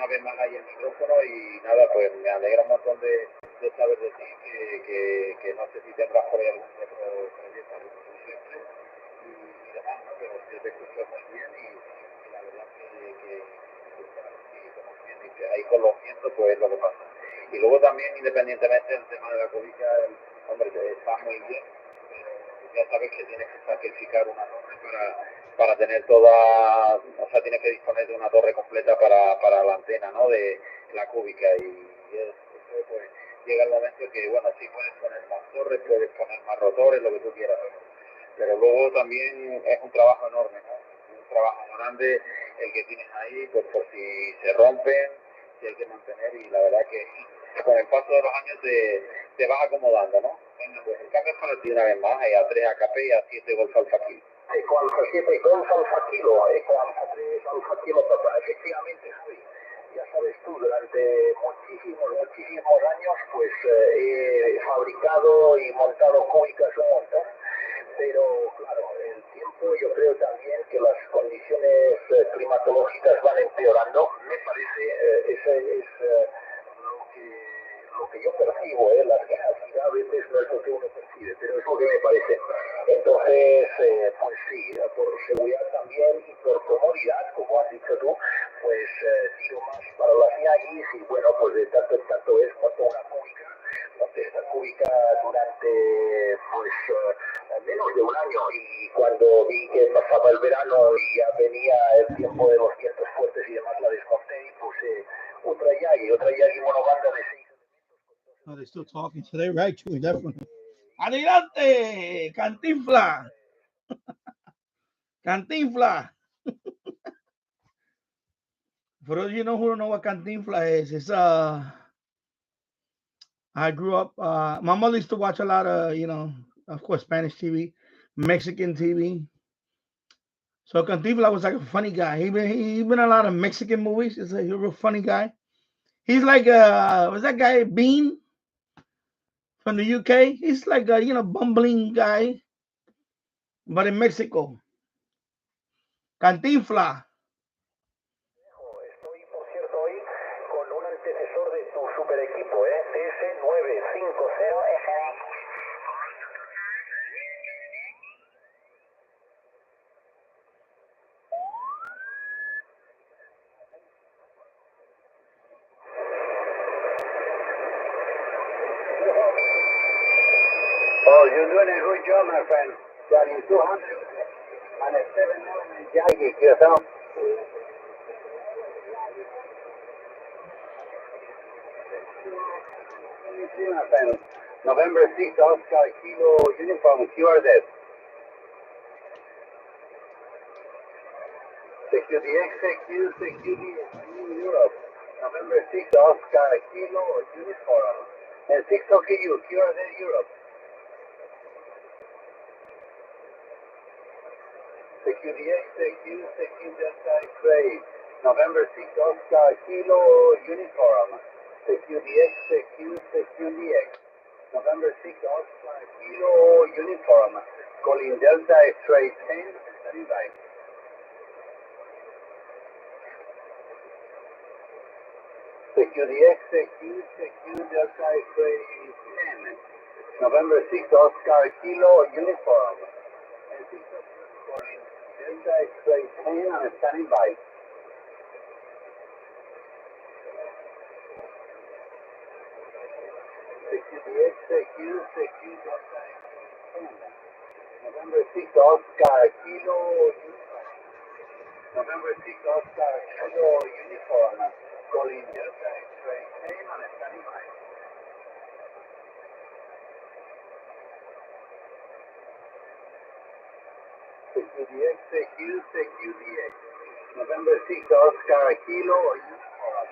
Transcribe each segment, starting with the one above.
una vez más ahí el micrófono y nada, pues me alegra un montón de saber de ti, que no sé si tendrás por ahí algún otro proyecto como siempre y demás, ¿no? Pero yo te escucho muy bien y la verdad que bueno, y como bien dices, ahí con los vientos pues es lo que pasa. Y luego también, independientemente del tema de la códica, hombre, está muy bien, pero ya sabes que tienes que sacrificar una torre para tener toda, o sea, tienes que disponer de una torre completa para la antena, ¿no? De la cúbica y eso, pues llega el momento que, bueno, sí puedes poner más torres, puedes poner más rotores, lo que tú quieras, pero luego también es un trabajo enorme, ¿no? Un trabajo grande el que tienes ahí, pues por si se rompen, si hay que mantener, y la verdad que con el paso de los años te vas acomodando, ¿no? Venga, pues el cambio es para ti una vez más, a 3 AKP y a 7 Golf Alfa Kilo. Eco Alfa 7, Golf Alfa Kilo, Eco Alfa 3, Alfa Kilo, papá, efectivamente, Javi. Ya sabes tú, durante muchísimos años, pues he fabricado y montado cúbicas un montón, pero claro, el tiempo, yo creo también que las condiciones climatológicas van empeorando, me parece, ese es lo que yo percibo, la realidad a veces no es lo que uno percibe, pero es lo que me parece. Entonces, pues sí, por seguridad también y por comodidad, como has dicho tú, pues tiro más para las yagis y bueno, pues de tanto en tanto es monto una cúbica, monté esta cúbica durante pues menos de un año y cuando vi que pasaba el verano y ya venía el tiempo de los vientos fuertes y demás, la desmonté y puse otra yagi monobanda de 6. Oh, they're still talking, so they're right, too, definitely. Adelante, Cantinfla. Cantinfla. For those of you who don't know what Cantinfla is, it's I grew up, my mother used to watch a lot of, of course, Spanish TV, Mexican TV. So Cantinfla was like a funny guy. He been in a lot of Mexican movies. He's a real funny guy. He's like, was that guy Bean from the UK? He's like a, bumbling guy, but in Mexico. Cantinfla. Estoy, por cierto, hoy con un antecesor de tu super equipo, TS950 FT8. Oh, you're doing a good job, my friend. Charlie 200 and a 7 Yagi, yourself. My friend. November 6th, Oscar Kilo Uniform, QRZ. CQDX, CQDX, Europe. November 6th, Oscar Kilo Uniform. And 6 OKU, QRZ Europe. CQDX, CQ Delta X-Ray. November 6th, Oscar Kilo Uniform. CQDX, CQDX. November 6th, Oscar Kilo Uniform. Calling Delta X-Ray 10, standing by. CQDX, CQ Delta X-Ray 10. November 6th, Oscar Kilo Uniform. And 6 calling Delta X-Ray 10 and standing by. CQDX, CQ Delta X-Ray 10. November 6th, Oscar Kilo Uniform. November 6th, Oscar Kilo Uniform. Calling Delta X-Ray 10 and standing by. CQDX, CQDX. November 6th, Oscar Kilo Uniform.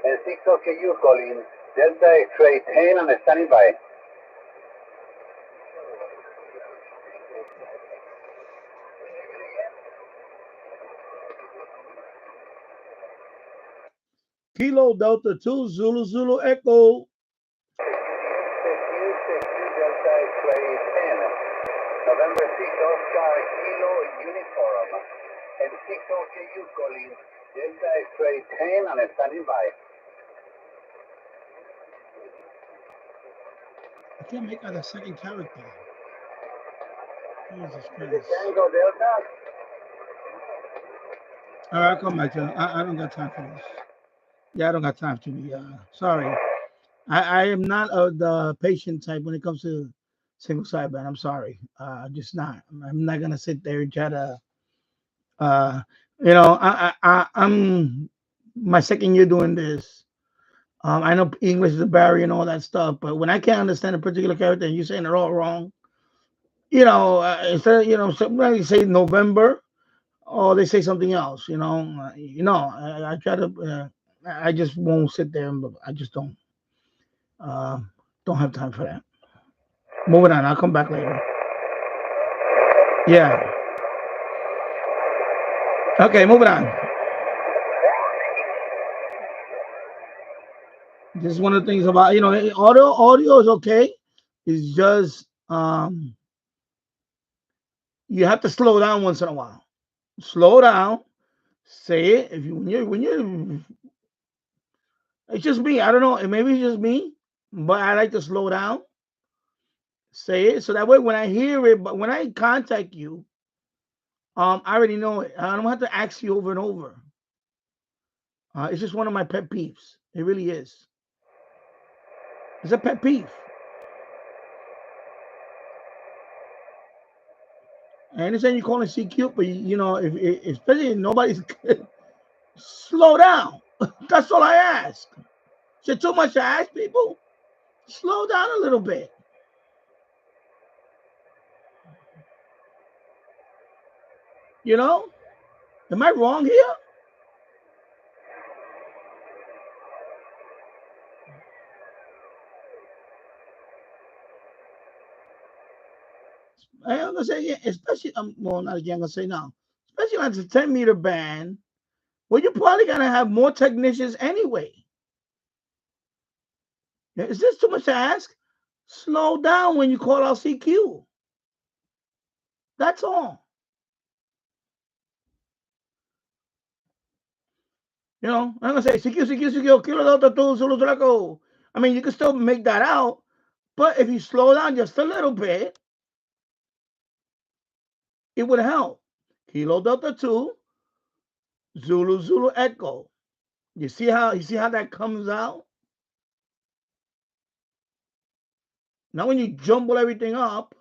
And 6 OKU calling Delta X-Ray 10 and standing by. Kilo Delta 2 Zulu Zulu Echo. Delta X-Ray 10. November 6 Oscar Kilo Uniform. And 6 OKU calling Delta X-ray 10 and standing by. I can't make out the second character. Jesus Christ. Tango Delta. All right, I'll come back to it. I don't got time for this. Yeah, I don't got time to be. Sorry. I am not the patient type when it comes to single sideband. I'm sorry. Just not. I'm not gonna sit there and try to. You know, I'm my second year doing this. I know English is a barrier and all that stuff, but when I can't understand a particular character and you're saying it all wrong, you know, instead of, you know, somebody say November or they say something else, you know, I try to. I just won't sit there and I just don't have time for that. Moving on. I'll come back later. Yeah. Okay, moving on. This is one of the things about, you know, audio is okay. It's just you have to slow down once in a while. Slow down. Say it. If you when you it's just me. I don't know. Maybe it's just me, but I like to slow down. Say it so that way when I hear it, but when I contact you, I already know it. I don't have to ask you over and over. It's just one of my pet peeves. It really is. It's a pet peeve. I understand you calling CQ, but you know, if especially if nobody's slow down. That's all I ask. Is it too much to ask people? Slow down a little bit. You know? Am I wrong here? I'm gonna say, yeah, especially well, not again. I'm gonna say now, especially on the 10-meter band, well, you're probably gonna have more technicians anyway. Is this too much to ask? Slow down when you call out CQ. That's all. You know, I'm gonna say CQ, CQ, CQ, kilo delta two, Zulu Draco. I mean, you can still make that out, but if you slow down just a little bit, it would help. Kilo delta two, Zulu Zulu Echo. You see how that comes out? Now when you jumble everything up,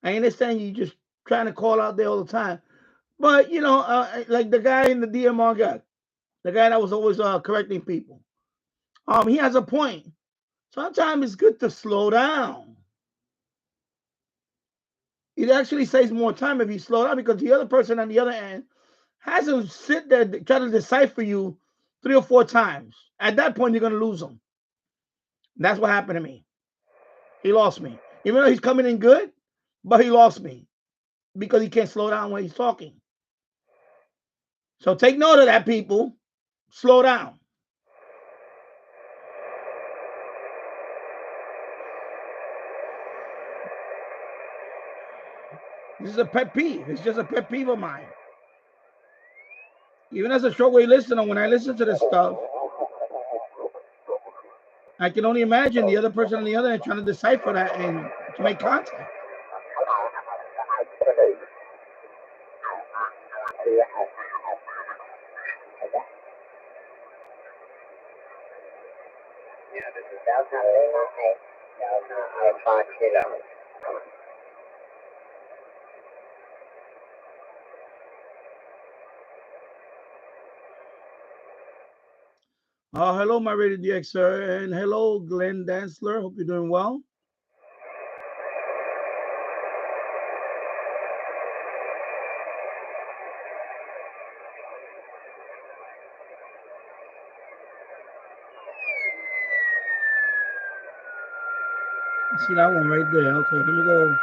I understand you just trying to call out there all the time. But you know, like the guy in the DMR guy, the guy that was always correcting people. He has a point. Sometimes it's good to slow down. It actually saves more time if you slow down because the other person on the other end has to sit there try to decipher you 3 or 4 times. At that point, you're gonna lose them. That's what happened to me. He lost me. Even though he's coming in good, but he lost me because he can't slow down when he's talking. So take note of that, people. Slow down. This is a pet peeve. It's just a pet peeve of mine. Even as a shortwave listener, when I listen to this stuff, I can only imagine the other person on the other end trying to decipher that and to make contact. Yeah, this is Delta Alpha Kilo. Hello, my Radio DX sir, and hello, Glenn Dansler. Hope you're doing well. See that one right there. Okay, let me go.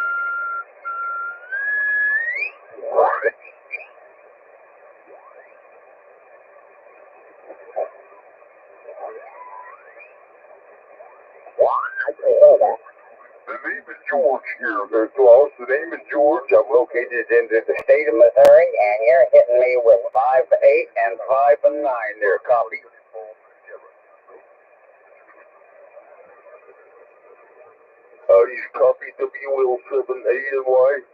The name is George here. The name is George. I'm located in the state of Missouri, and you're hitting me with 5 8 and 5 and 9 there. Copy. You copy WL7A&Y.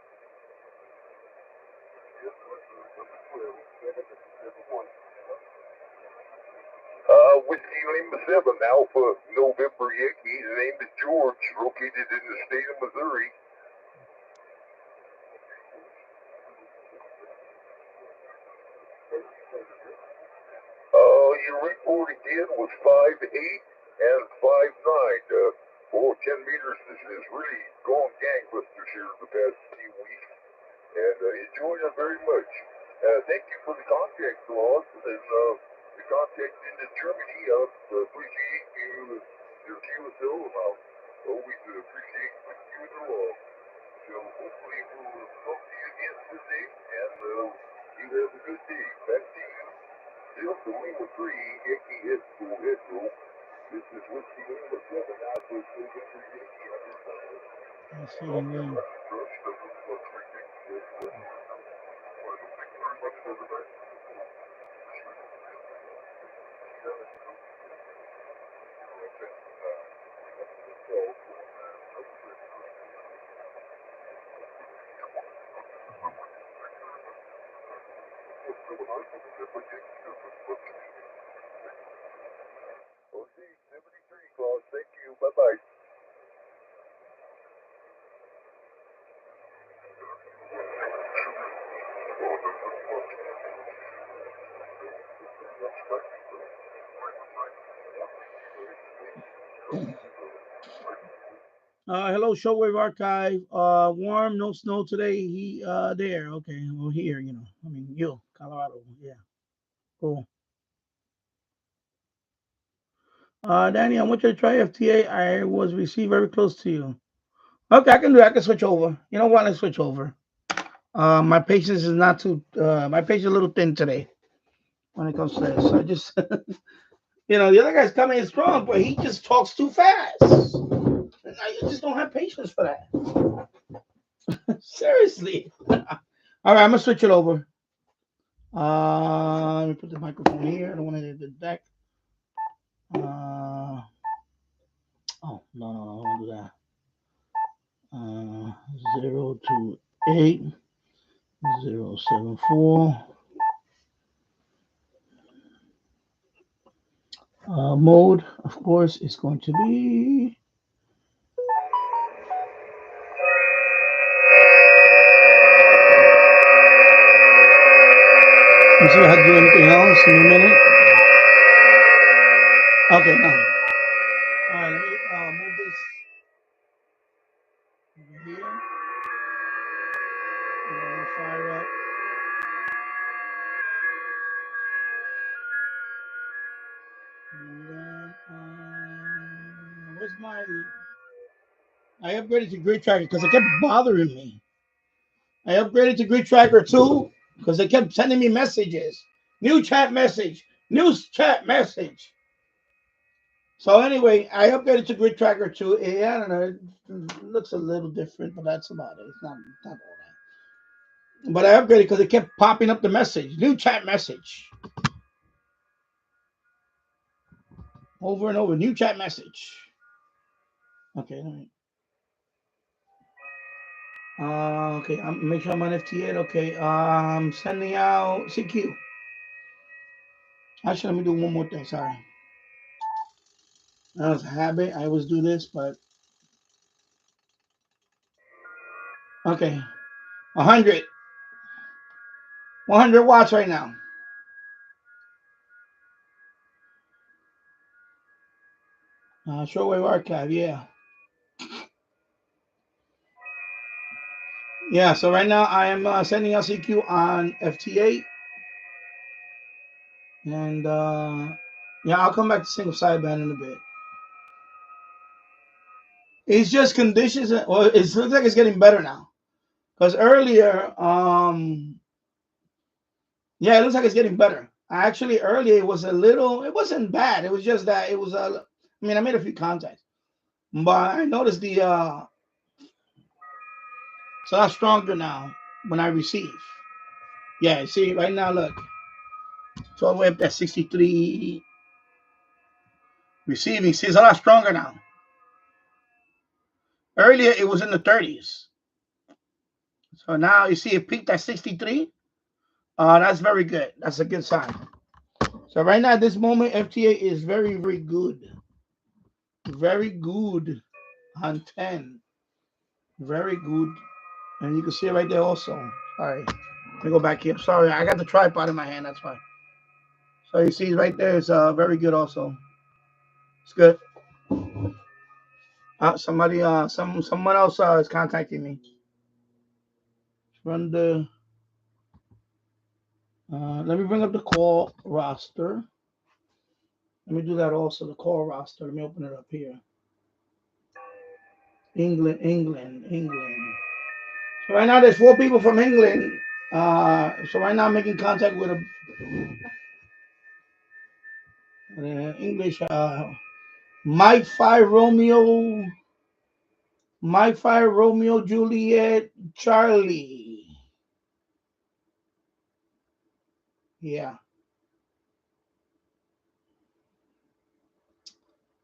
Whiskey Lima 7, Alpha November Yankee. His name is George, located in the state of Missouri. Your report again was 5 8 and 5 9. 10 meters is really going gangbusters here the past few weeks, and enjoying it very much. Thank you for the contact, Ross, and the contact into Germany. Appreciate you, your QSL, and I'll always appreciate putting you in the law. So hopefully we'll talk to you again today, and you have a good day. Back to you. Delta Lima 3, Yankee Echo. This is Whiskey Lima 7, Alpha November Yankee. Let's see the name. Thank you. Bye-bye. Hello, Shortwave Archive. Warm, no snow today. There. Okay, well, here, you know. I mean, Colorado. Yeah, cool. Danny, I want you to try FT8. I was received very close to you. Okay, I can do that. I can switch over. You know what? Let's switch over. My patience is not too. My patience is a little thin today when it comes to this. So I just, the other guy's coming in strong, but he just talks too fast. I just don't have patience for that. Seriously. All right, I'm gonna switch it over. Let me put the microphone here. I don't want to hit the deck. Oh no, I don't want to do that. 028 074. Mode, of course, is going to be. Let's see if I have to do anything else in a minute. Okay, no. All right, let me move this over here. And then fire up. And then, where's my. I upgraded to Grid Tracker because it kept bothering me. I upgraded to Grid Tracker 2 because they kept sending me messages. New chat message. New chat message. So anyway, I upgraded to Grid Tracker 2. I don't know. It looks a little different, but that's about it. It's not all that. But I upgraded because it kept popping up the message. New chat message. Over and over. New chat message. Okay. Okay. Make sure I'm on FT8. Okay. I'm sending out CQ. Actually, let me do one more thing. Sorry. That was a habit. I always do this, but okay. 100 watts right now. Shortwave archive, yeah. Yeah, so right now I am sending out CQ on FT8. And yeah, I'll come back to single sideband in a bit. It's just conditions. Well, it looks like it's getting better now. Because earlier, yeah, it looks like it's getting better. Actually, earlier it was it wasn't bad. It was just that it was, I mean, I made a few contacts. But I noticed the It's a lot stronger now when I receive. Yeah, see right now, look. So all the way up at 63 receiving. See, it's a lot stronger now. Earlier, it was in the 30s. So now you see it peaked at 63. That's very good. That's a good sign. So right now, at this moment, FT8 is very, very good. Very good on 10. Very good. And you can see it right there also. Sorry. Let me go back here. Sorry, I got the tripod in my hand. That's why. So you see right there is very good also. It's good. Someone else is contacting me. Run the. Let me bring up the call roster. Let me do that also. The call roster. Let me open it up here. England. So right now there's 4 people from England. So right now I'm making contact with a English. Mike 5 Romeo Juliet Charlie. Yeah.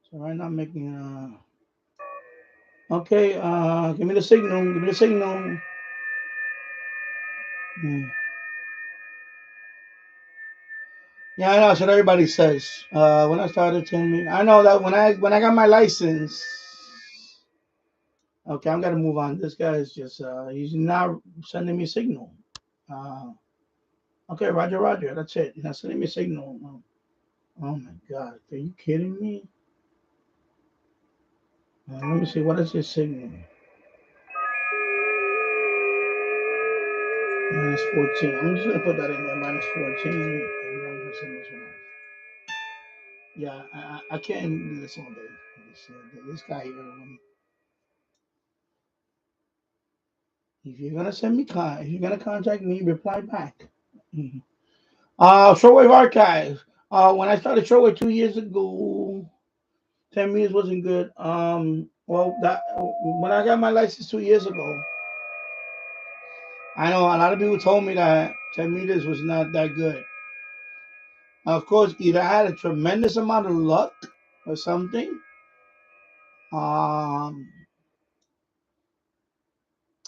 So right now I'm making okay, give me the signal. Yeah, I know that's what everybody says. When I started attending, I know that when I got my license. Okay, I'm gonna move on. This guy is just he's now sending me a signal. Okay, Roger. That's it. He's not sending me a signal. Oh my God, are you kidding me? Let me see, what is his signal? -14. I'm just gonna put that in there, -14, and then I'm gonna send this one off. Yeah, I can't do this all day. This guy here. If you're gonna send me if you're gonna contact me, reply back. Shortwave archive. When I started Shortwave 2 years ago, 10 meters wasn't good. Well, that when I got my license 2 years ago, I know a lot of people told me that 10 meters was not that good. Of course, either I had a tremendous amount of luck or something. I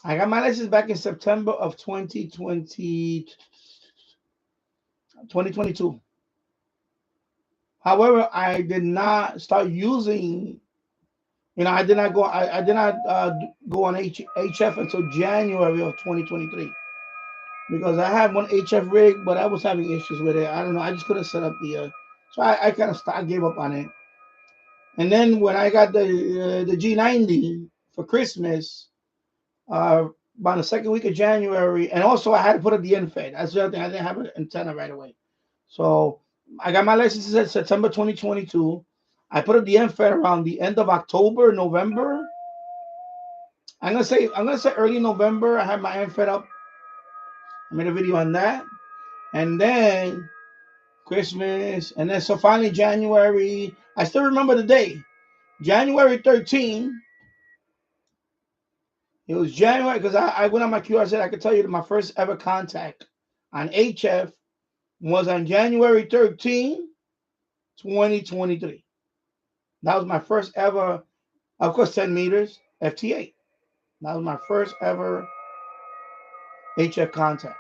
got my license back in September of 2022. However, I did not start using. I did not go. I did not go on HF until January of 2023 because I had one HF rig, but I was having issues with it. I don't know. I just couldn't set up the. So I kind of gave up on it. And then when I got the G90 for Christmas, about the second week of January, and also I had to put up the end fed. That's the other thing. I didn't have an antenna right away. So I got my license in September 2022. I put up the end fed around the end of October, November. I'm gonna say early November. I had my end fed up. I made a video on that, and then Christmas, and then so finally January. I still remember the day, January 13. It was January because I went on my QR. I said I could tell you that my first ever contact on HF was on January 13, 2023. That was my first ever, of course, 10 meters FT8. That was my first ever HF contact.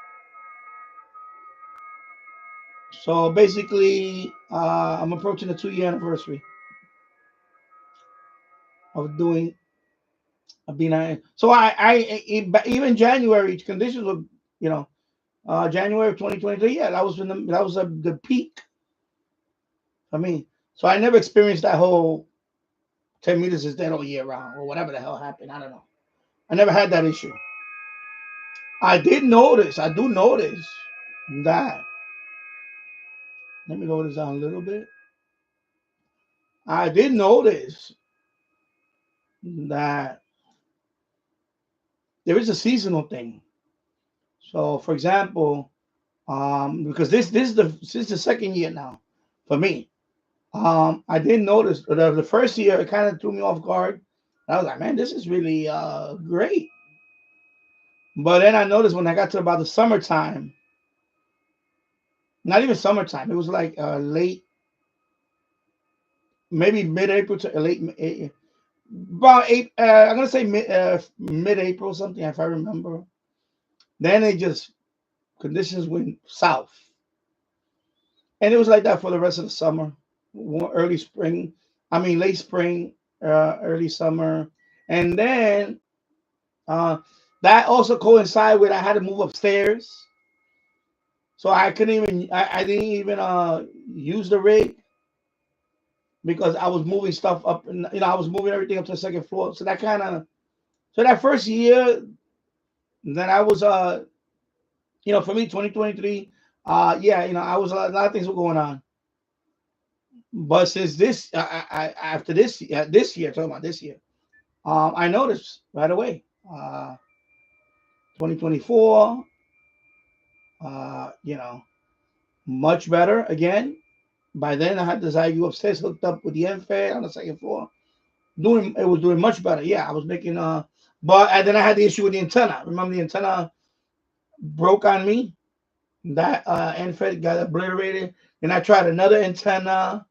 So basically, I'm approaching the 2-year anniversary of doing a B9. So even January conditions were, January of 2023. Yeah, that was the peak for me. So I never experienced that whole 10 meters is dead all year round or whatever the hell happened. I don't know. I never had that issue. I do notice that. Let me lower this down a little bit. I did notice that there is a seasonal thing. So, for example, because this is the second year now for me. I did notice the first year it kind of threw me off guard. I was like, man, this is really great. But then I noticed when I got to about the summertime, not even summertime, it was like late, maybe mid-April to late, about I'm gonna say mid-April something if I remember. Then it just conditions went south, and it was like that for the rest of the summer, early spring. I mean late spring, early summer, and then that also coincided with I had to move upstairs, so I couldn't even I didn't even use the rig because I was moving stuff up, and I was moving everything up to the second floor. So that kind of that first year that I was for me 2023, yeah, I was a lot of things were going on. But since this after this year, talking about this year, I noticed right away. 2024, much better again. By then, I had the Zygu upstairs hooked up with the MFed on the second floor. It was doing much better. Yeah, I was making but and then I had the issue with the antenna. Remember the antenna broke on me. That MFed got obliterated. Then I tried another antenna.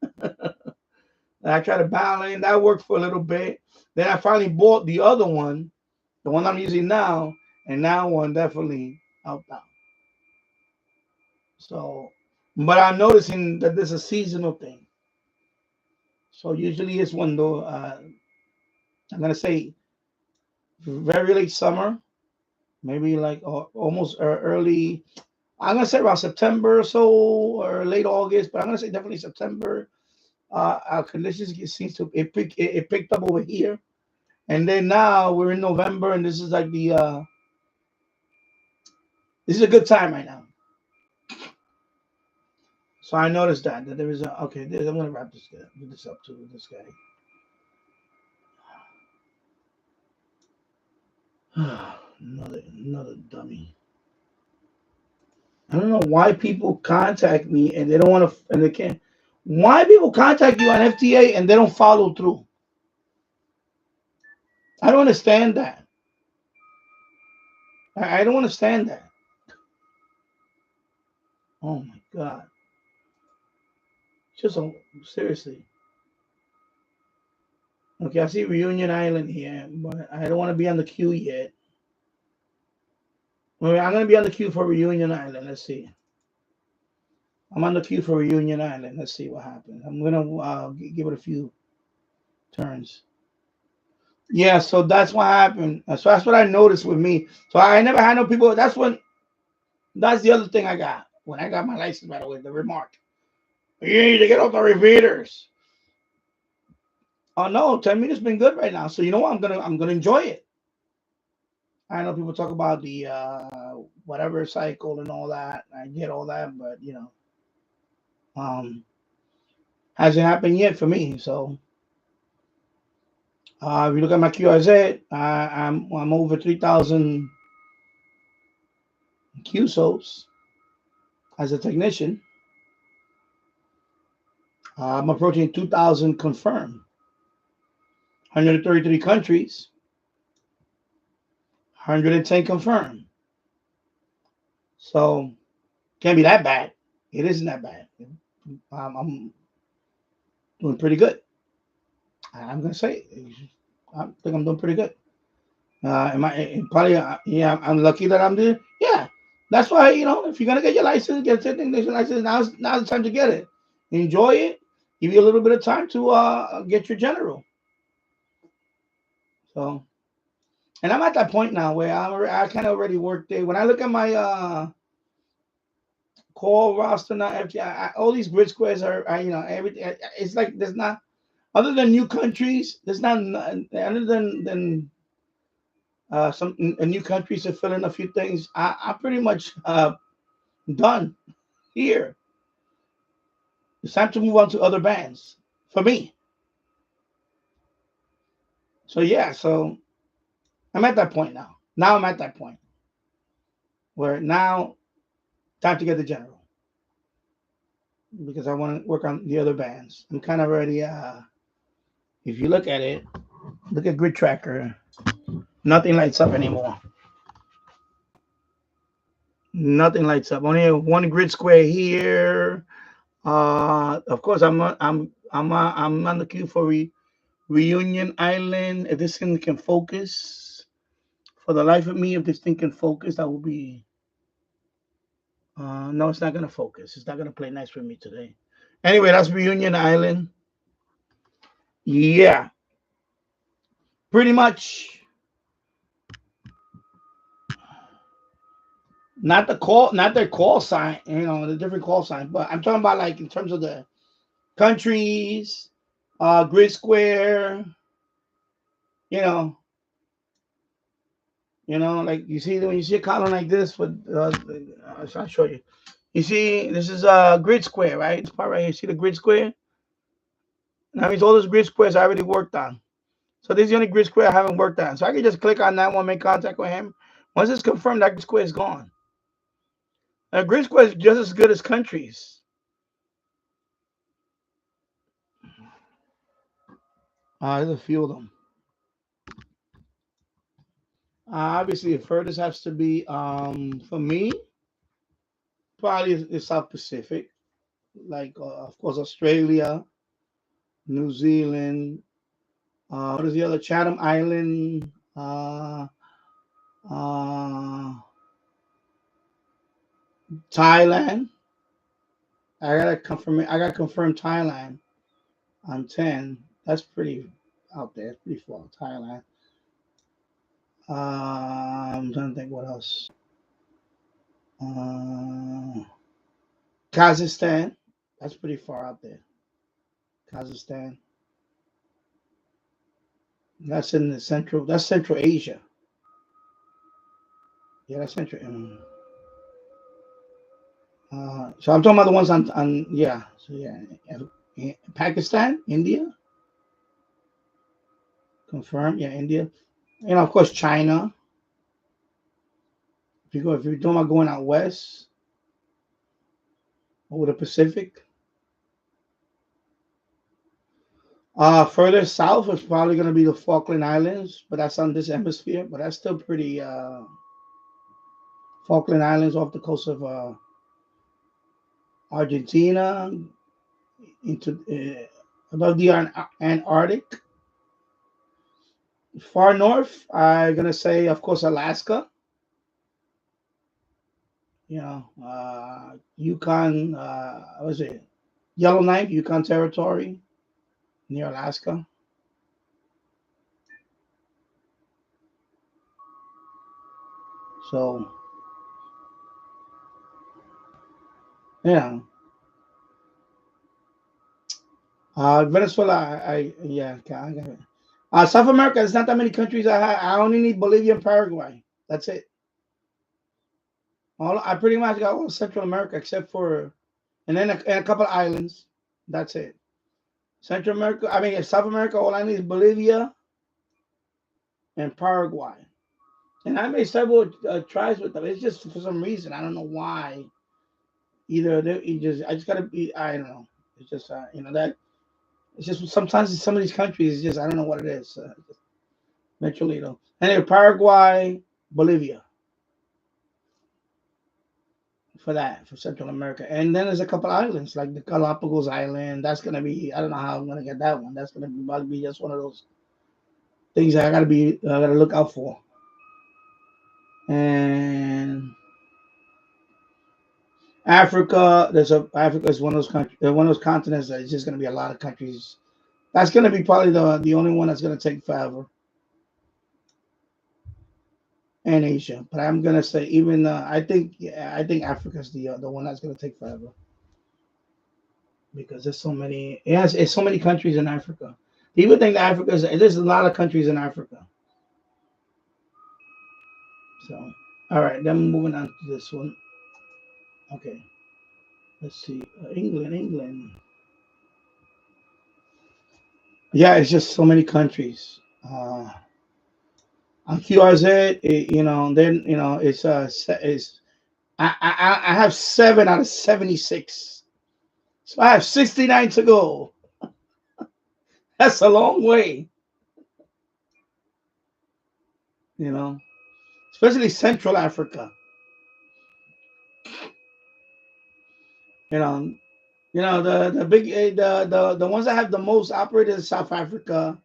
I tried to balance. That worked for a little bit. Then I finally bought the other one, the one I'm using now, and that one definitely helped out. So, but I'm noticing that this is a seasonal thing. So usually it's when I'm gonna say very late summer, maybe like almost early. I'm gonna say around September or so, or late August, but I'm gonna say definitely September. Our conditions it picked up over here, and then now we're in November, and this is like this is a good time right now. So I noticed that there is a okay. I'm gonna wrap this up too with this guy. Another dummy. I don't know why people contact me and they don't want to, and they can't. Why people contact you on FT8 and they don't follow through? I don't understand that. I don't understand that. Oh my God. Just seriously. Okay, I see Reunion Island here, but I don't want to be on the queue yet. Well, I'm going to be on the queue for Reunion Island. Let's see. I'm on the queue for Reunion Island. Let's see what happens. I'm going to give it a few turns. Yeah, so that's what happened. So that's what I noticed with me. So I never had no people. That's the other thing I got when I got my license, by the way, the remark. You need to get off the repeaters. Oh no, 10 minutes been good right now. So you know what? I'm gonna enjoy it. I know people talk about the whatever cycle and all that. I get all that, but hasn't happened yet for me. So if you look at my QRZ, I'm over 3,000 QSOs as a technician. I'm approaching 2,000 confirmed. 133 countries. 110 confirmed. So can't be that bad. It isn't that bad. I'm doing pretty good. I'm gonna say, I think I'm doing pretty good. Am I probably? Yeah, I'm lucky that I'm there. Yeah, that's why if you're gonna get your license, get your technician license. Now's the time to get it. Enjoy it. Give you a little bit of time to get your general. So, and I'm at that point now where I kind of already worked there. When I look at my call roster now, all these grid squares are everything. It's like there's not, other than new countries, there's not other than some new countries to fill in a few things. I'm pretty much done here. It's time to move on to other bands for me. So yeah, so I'm at that point now. Now I'm at that point where now time to get the general because I want to work on the other bands. I'm kind of already. If you look at it, look at Grid Tracker. Nothing lights up anymore. Nothing lights up. Only one grid square here. Of course, I'm on the queue for Reunion Island. If this thing can focus, for the life of me, if this thing can focus, that will be. No, it's not gonna focus. It's not gonna play nice for me today. Anyway, that's Reunion Island. Yeah, pretty much. Not their call sign. The different call sign. But I'm talking about like in terms of the countries, grid square. You know, like you see when you see a column like this. I'll show you. You see, this is a grid square, right? This part right here. See the grid square? That means all those grid squares I already worked on. So this is the only grid square I haven't worked on. So I can just click on that one, make contact with him. Once it's confirmed, that grid square is gone. A grid square is just as good as countries. There's a few of them. Obviously, the furthest has to be, for me, probably the South Pacific. Like, of course, Australia, New Zealand. What is the other? Chatham Island. Thailand. I got confirmed Thailand on 10. That's pretty out there. It's pretty far. Thailand. I'm trying to think what else. Kazakhstan. That's pretty far out there. Kazakhstan. That's in the central. That's Central Asia. Yeah, that's Central. So I'm talking about the ones on yeah. So yeah, Pakistan, India. Confirmed. Yeah, India. Of course, China. If you're talking about going out west over the Pacific. Further south is probably going to be the Falkland Islands, but that's on this hemisphere. But that's still pretty. Falkland Islands off the coast of Argentina, into above the Antarctic. Far north, I'm gonna say, of course, Alaska. Yukon. What is it? Yellowknife, Yukon Territory, near Alaska. So, yeah. Venezuela, I got it. South America, there's not that many countries I only need Bolivia and Paraguay. That's it. I pretty much got all Central America except for, and then a couple of islands. That's it. Central America, South America, all I need is Bolivia and Paraguay. And I made several tries with them. It's just for some reason, I don't know why. I just gotta be, I don't know. It's just, that. It's just sometimes in some of these countries, it's just, I don't know what it is. Eventually, Anyway, Paraguay, Bolivia. For Central America. And then there's a couple islands, like the Galapagos Island. That's going to be, I don't know how I'm going to get that one. That's going to probably be just one of those things I got to look out for. And Africa is one of those countries, one of those continents that is just going to be a lot of countries. That's going to be probably the only one that's going to take forever. And Asia, but I'm gonna say even I think Africa's the one that's gonna take forever because there's so many. Yes, it's so many countries in Africa. People think that there's a lot of countries in Africa. So, all right, then moving on to this one. Okay, let's see, England. Yeah, it's just so many countries. On QRZ, then it's I have 7 out of 76. So I have 69 to go. That's a long way. Especially Central Africa. You know, the big the ones that have the most operators is South Africa,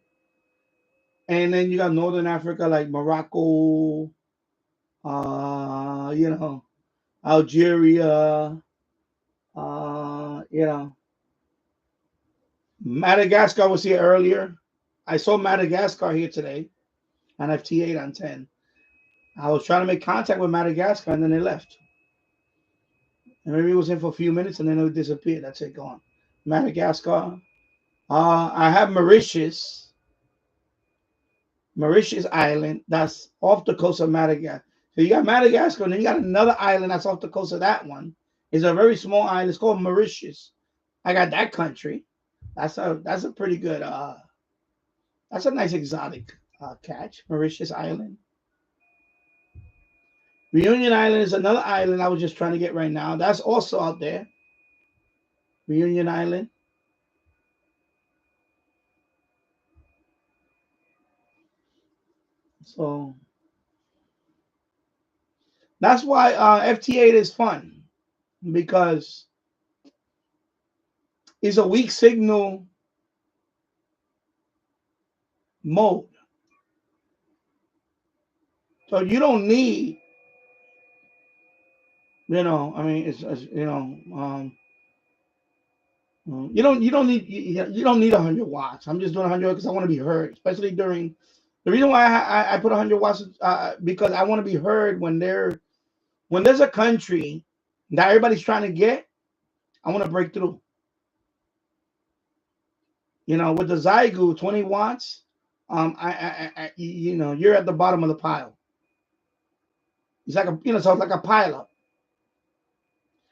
and then you got Northern Africa like Morocco, you know, Algeria, you know, Madagascar was here earlier. I saw Madagascar here today on FT8 on 10. I was trying to make contact with Madagascar and then they left. And maybe it was in for a few minutes and then it disappeared. That's it, gone. Madagascar. I have Mauritius Island. That's off the coast of Madagascar. So you got Madagascar and then you got another island that's off the coast of that one. It's a very small island. It's called Mauritius. I got that country. That's a pretty good that's a nice exotic catch. Mauritius Island. Reunion Island is another island I was just trying to get right now. That's also out there. Reunion Island. So that's why FT8 is fun because it's a weak signal mode. So you don't need, I mean, it's you don't need 100 watts. I'm just doing 100 because I want to be heard, especially during. The reason why I put 100 watts because I want to be heard when there's a country that everybody's trying to get. I want to break through. With the Zygu 20 watts, you're at the bottom of the pile. It's like so it's like a pile up.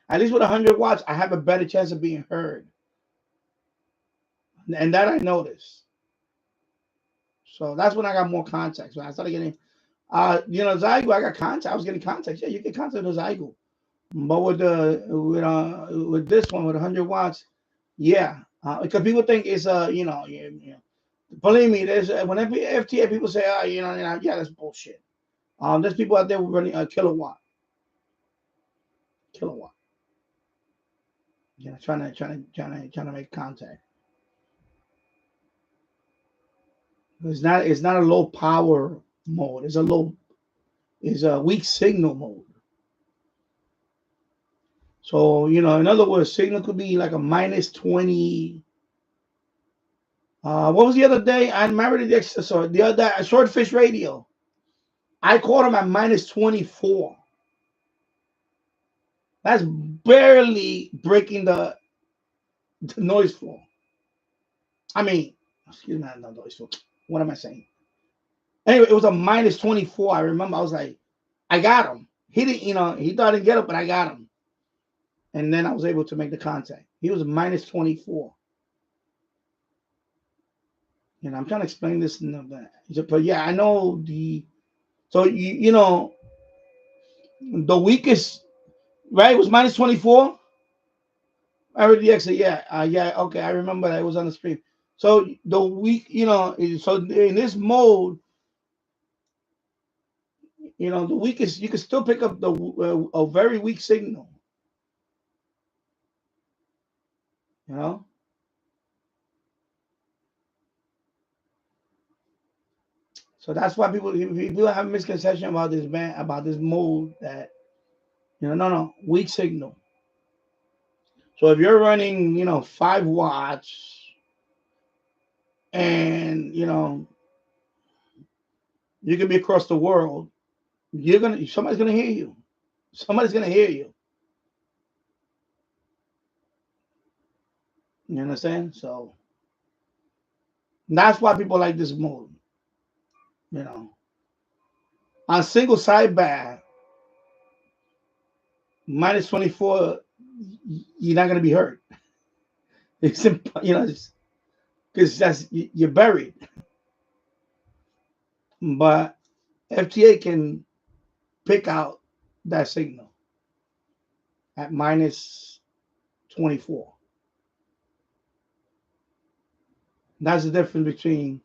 At least with 100 watts, I have a better chance of being heard, and that I noticed. So that's when I got more contacts. When I started getting, Zygu, I got contacts. I was getting contacts. Yeah, you get contacts with Zygu, but with this one with 100 watts, yeah, because people think it's believe me, there's whenever FTA people say, yeah, that's bullshit. There's people out there running a kilowatt, trying to make contact. It's not a low power mode. It's a weak signal mode. So in other words, signal could be like a -20. What was the other day? I married the other day, Swordfish Radio. I caught him at -24. That's barely breaking the noise floor. I mean, excuse me, not noise floor. What am I saying? Anyway, it was a -24. I remember I was like, I got him. He didn't, he thought I didn't get it, but I got him. And then I was able to make the contact. He was a -24. I'm trying to explain this in the, but yeah, I know so the weakest, right, was -24. I heard the exit, yeah, okay, I remember that it was on the screen. So the weak, so in this mode, the weakest, you can still pick up a very weak signal. So that's why people have a misconception about this about this mode that no weak signal. So if you're running 5 watts and you can be across the world, somebody's gonna hear you. Somebody's gonna hear you. You understand? So that's why people like this mode. On single sideband, -24, you're not gonna be hurt. It's because you're buried. But FTA can pick out that signal at -24. That's the difference between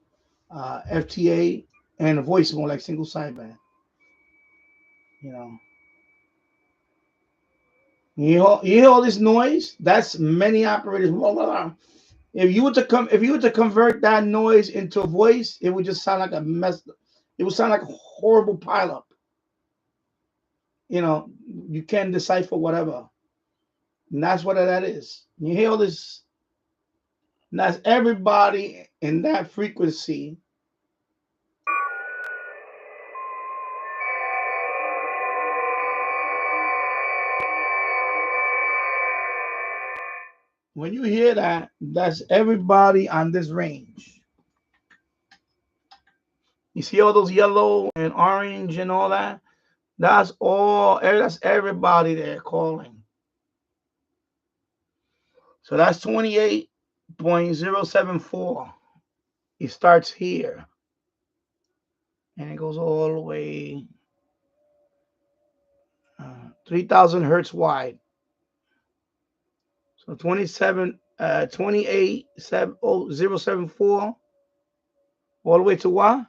FTA and a voice mode like single sideband. You hear all this noise? That's many operators. If you were to convert that noise into a voice, it would just sound like a mess. It would sound like a horrible pileup. You know, you can't decipher whatever. And that's what that is. You hear all this. And that's everybody in that frequency. When you hear that, that's everybody on this range. You see all those yellow and orange and all that? That's everybody there calling. So that's 28.074. It starts here. And it goes all the way 3,000 hertz wide. So 28.074 all the way to what?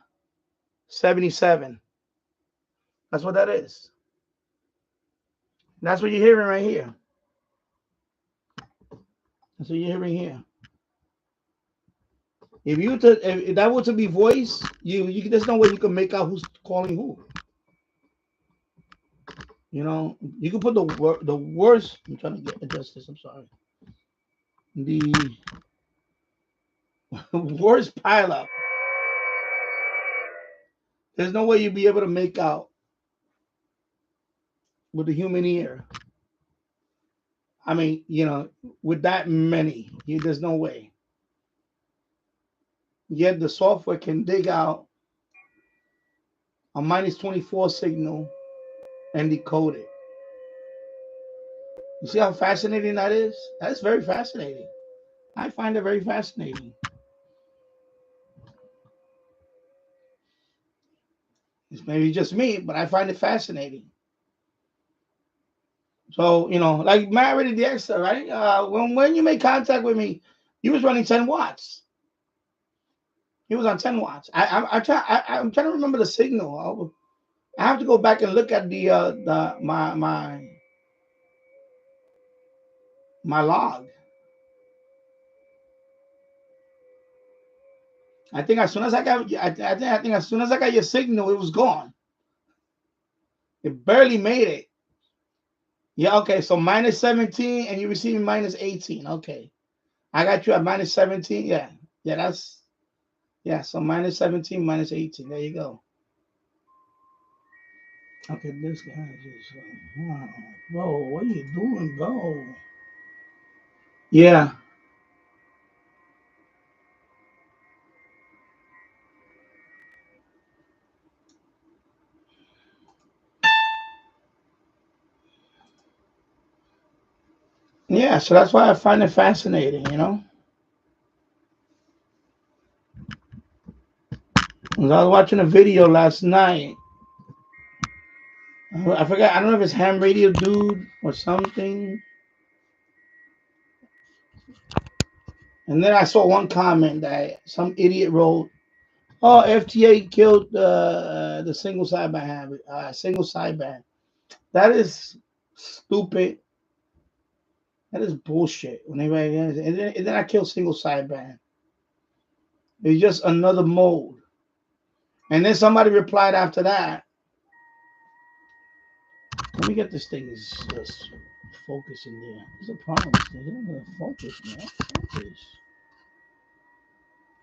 77. That's what that is. That's what you're hearing right here. That's what you're hearing here. If that were to be voice, there's no way you can make out who's calling who. You know, you can put the worst. I'm trying to adjust this. I'm sorry. The worst pileup. There's no way you'd be able to make out with the human ear. I mean, you know, with that many, there's no way. Yet the software can dig out a -24 signal and decode it. You see how fascinating that is? That's very fascinating. I find it very fascinating. It's maybe just me, but I find it fascinating. So, you know, like Matt already the extra, right? When you made contact with me, he was running 10 watts. He was on 10 watts. I'm trying to remember the signal. I have to go back and look at my log. I think as soon as I got your signal, it was gone. It barely made it. Yeah, okay. So -17 and you're receiving -18. Okay. I got you at -17. Yeah. Yeah, so -17, -18. There you go. Okay, this guy just bro, what are you doing, bro? Yeah. Yeah, so that's why I find it fascinating, you know? I was watching a video last night. I forgot, I don't know if it's Ham Radio Dude or something. And then I saw one comment that some idiot wrote, "Oh, FT8 killed the single sideband single sideband." That is stupid. That is bullshit. And then I killed single sideband. It's just another mode. And then somebody replied after that. Let me get this thing just focus in there. There's a problem. It's not gonna focus, man. Focus.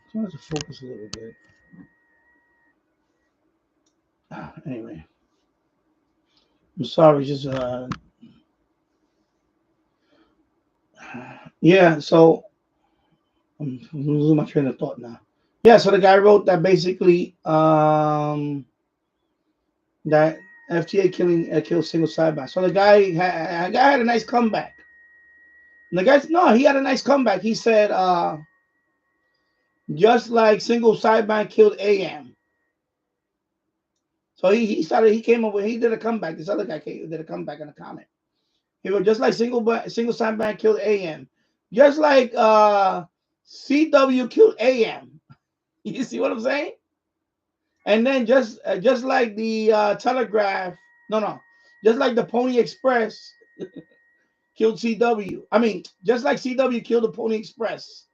Just want to focus a little bit. Anyway, I'm sorry. Just yeah. So I'm losing my train of thought now. Yeah. So the guy wrote that basically that FT8 killed single sideband. So the guy had a nice comeback. And the guy, no, he had a nice comeback. He said, just like single sideband killed AM. So he came up with, he did a comeback. This other guy did a comeback in a comment. He was just like single sideband killed AM. Just like CW killed AM. You see what I'm saying? And then just like the Telegraph, just like the Pony Express killed CW. I mean, just like CW killed the Pony Express.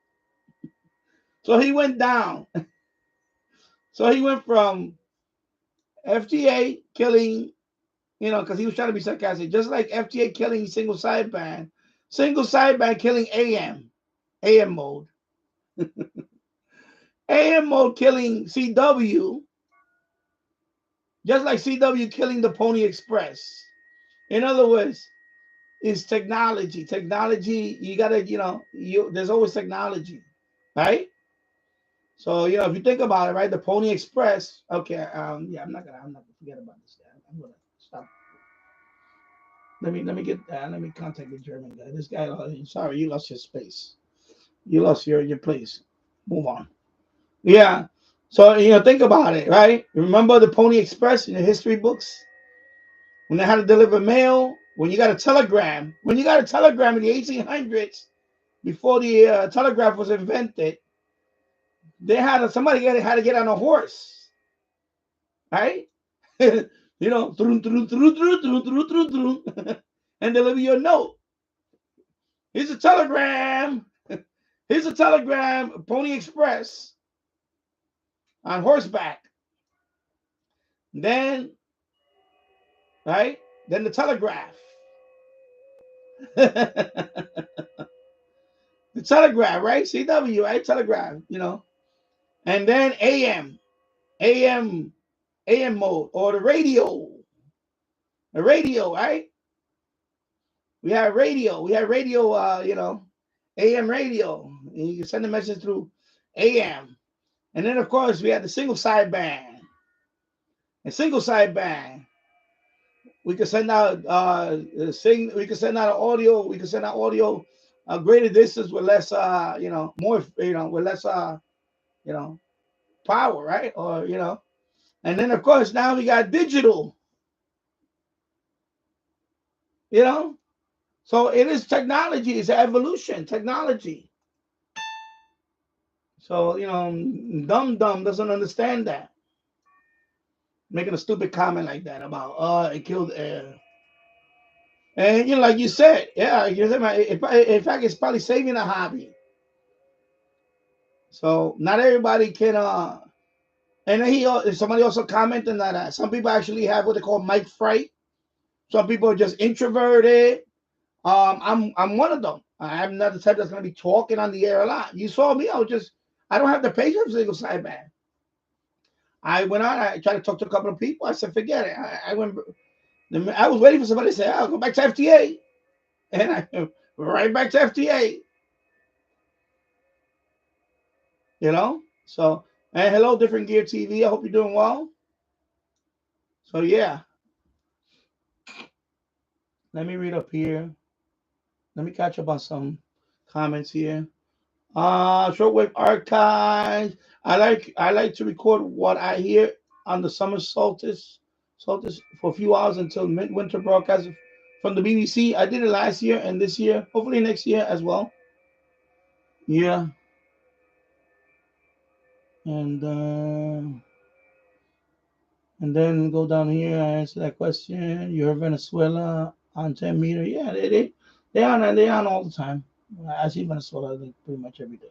So he went down. So he went from FT8 killing, because he was trying to be sarcastic, just like FT8 killing single sideband killing AM mode. AM mode killing CW, just like CW killing the Pony Express. In other words, it's technology. Technology, you gotta, there's always technology, right? So, if you think about it, right, the Pony Express, okay, yeah, I'm not gonna forget about this guy. I'm gonna stop. Let me contact the German guy. This guy, sorry, you lost your space. You lost your place. Move on. Yeah. So, think about it, right? Remember the Pony Express in the history books? When they had to deliver mail, when you got a telegram in the 1800s, before the telegraph was invented, somebody had to get on a horse, right? And deliver your note. Here's a telegram. Here's a telegram, Pony Express on horseback. Then, right? Then the telegraph. The telegraph, right? CW, right? Telegraph, And then AM mode, or the radio. The radio, right? We have radio, AM radio. And you can send a message through AM. And then, of course, we had the single sideband. And single sideband, we can send out we can send out audio. We can send out audio a greater distance with less, more, with less, power, right? Or and then of course now we got digital. So it is technology. It's evolution, technology. So dumb doesn't understand that. Making a stupid comment like that about it killed air. And like you said, yeah, in fact, it's probably saving a hobby. So not everybody can. And then somebody also commented that some people actually have what they call mic fright. Some people are just introverted. I'm one of them. I'm not the type that's going to be talking on the air a lot. You saw me. I don't have the patience for single sideband. I went on. I tried to talk to a couple of people. I said, forget it. I was waiting for somebody to say, I'll go back to FT8. And I went right back to FT8. So, and hello, Different Gear TV. I hope you're doing well. So, yeah. Let me read up here. Let me catch up on some comments here. Shortwave archives. I like to record what I hear on the summer solstice for a few hours until midwinter broadcast from the BBC. I did it last year and this year, hopefully next year as well. Yeah. And then go down here. I answer that question. You heard Venezuela on 10 meter? Yeah, they on all the time. I see Venezuela pretty much every day.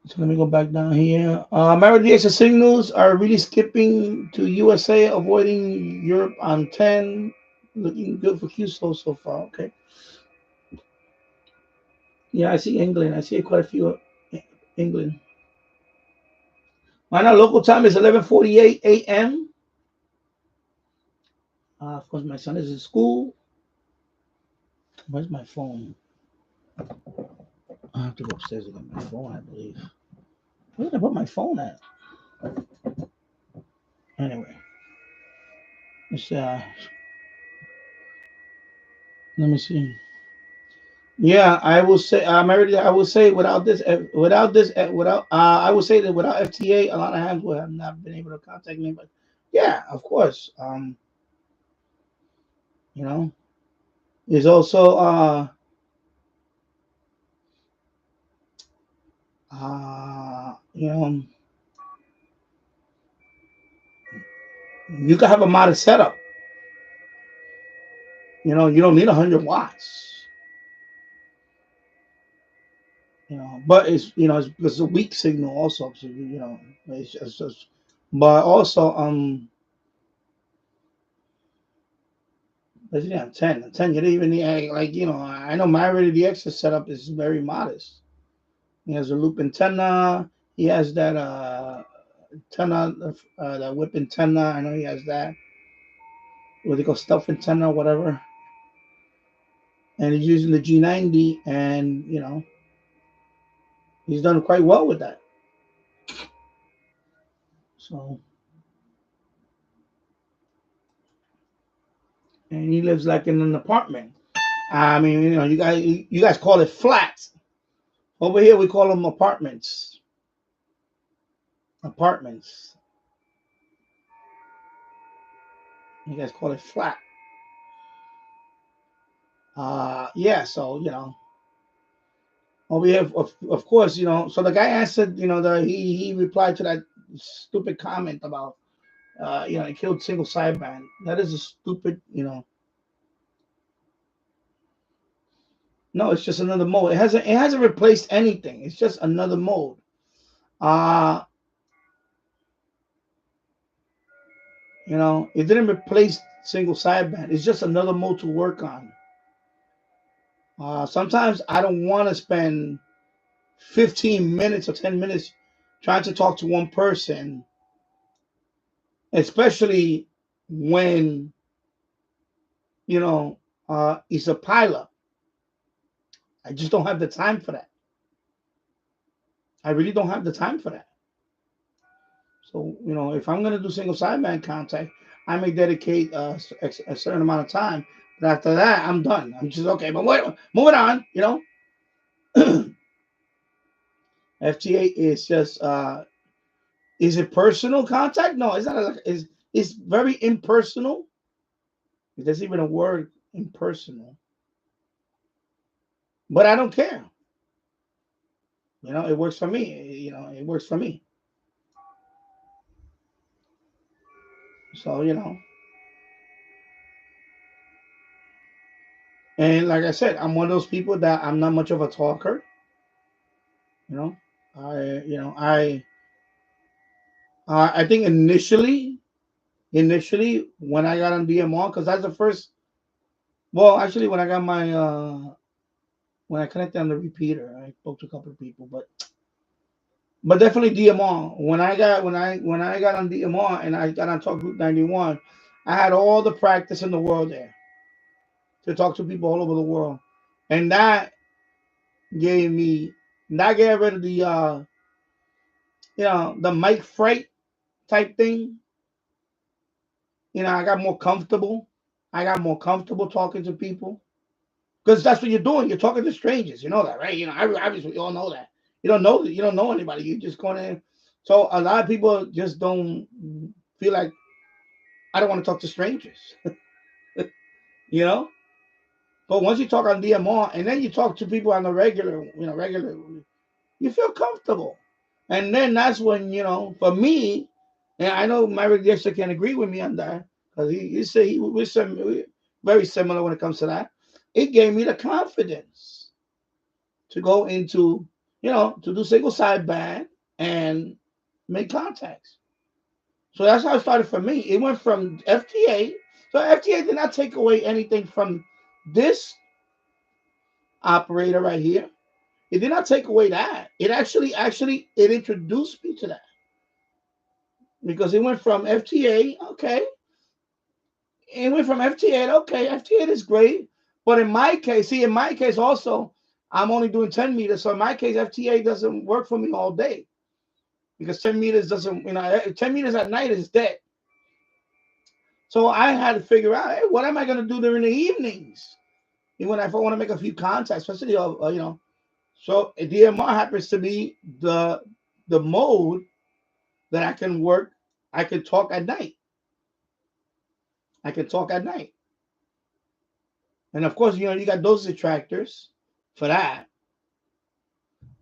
So let me go back down here. Married signals are really skipping to USA, avoiding Europe on 10. Looking good for QSO so far. Okay. Yeah, I see England. I see quite a few England. Right now, local time is 11:48 a.m. Of course, my son is in school. Where's my phone? I have to go upstairs to get my phone, I believe. Where did I put my phone at? Anyway, let's let me see. Yeah, I will say. I will say without I will say that without FTA, a lot of hands would have not been able to contact me. But yeah, of course. There's also you can have a modest setup. You know, you don't need 100 watts. You know, but it's, you know, it's a weak signal also. So you know, it's just, but also but yeah, 10, you don't even need, like, you know, I know my already the extra setup is very modest. He has a loop antenna. He has that antenna, that whip antenna. I know he has that. What they call stealth antenna, whatever. And he's using the G90, and you know, he's done quite well with that. So, and he lives like in an apartment. I mean, you know, you guys call it flats. Over here we call them apartments. Apartments. You guys call it flat. Yeah. So you know, over here, of course, you know. So the guy answered, you know, he replied to that stupid comment about, you know, he killed single sideband. That is a stupid, you know. No, it's just another mode. It hasn't replaced anything. It's just another mode. Uh, you know, it didn't replace single sideband. It's just another mode to work on. Sometimes I don't want to spend 15 minutes or 10 minutes trying to talk to one person, especially when, you know, it's a pileup. I just don't have the time for that. I really don't have the time for that. So, you know, if I'm going to do single sideband contact, I may dedicate a certain amount of time. But after that, I'm done. I'm just, okay, but wait, moving on, you know. FT8 is just, is it personal contact? No, it's not. It's very impersonal. There's even a word, impersonal. But I don't care. You know, it works for me. You know, it works for me. So, you know. And like I said, I'm one of those people that I'm not much of a talker. You know, I think initially when I got on DMR, because that's the first. Well, actually, when I got my when I connected on the repeater, I spoke to a couple of people, but definitely DMR. When I got on DMR and I got on Talk Group 91, I had all the practice in the world there to talk to people all over the world, and gave me that gave rid of the you know, the mic fright type thing. You know, I got more comfortable. I got more comfortable talking to people because that's what you're doing. You're talking to strangers. You know that, right? You know, obviously, we all know that. You don't know anybody. You just going in. So a lot of people just don't feel like, I don't want to talk to strangers. You know. But once you talk on DMR and then you talk to people on the regular, you feel comfortable. And then that's when, you know, for me, and I know my radiator can agree with me on that, because he said we're very similar when it comes to that. It gave me the confidence to go into, you know, to do single sideband and make contacts. So that's how it started for me. It went from FT8. So FT8 did not take away anything from this operator right here. It did not take away that. It actually it introduced me to that, because it went from FT8, okay. It went from FT8, okay. FT8 is great, but in my case, also, I'm only doing 10 meters. So in my case, FT8 doesn't work for me all day, because 10 meters doesn't, 10 meters at night is dead. So I had to figure out, hey, what am I going to do during the evenings? Even if I want to make a few contacts, especially, so DMR happens to be the mode that I can work. I can talk at night. And of course, you got those detractors for that.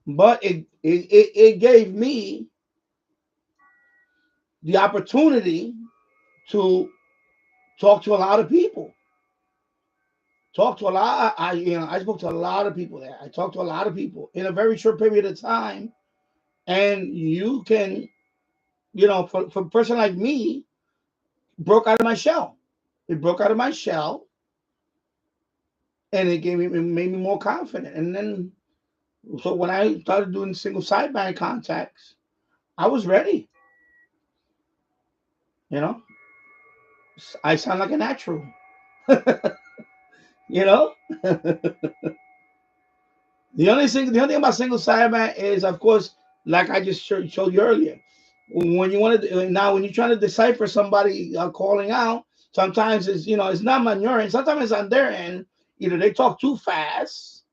But it gave me the opportunity to talk to a lot of people. Talked to a lot. I spoke to a lot of people there. I talked to a lot of people in a very short period of time, and you can, for a person like me, broke out of my shell. It broke out of my shell, and it made me more confident. And then, so when I started doing single sideband contacts, I was ready. You know, I sound like a natural. you know, the only thing about single sideband is, of course, like I just showed you earlier, when you want to now when you're trying to decipher somebody calling out, sometimes it's not on your end, sometimes it's on their end. Either they talk too fast,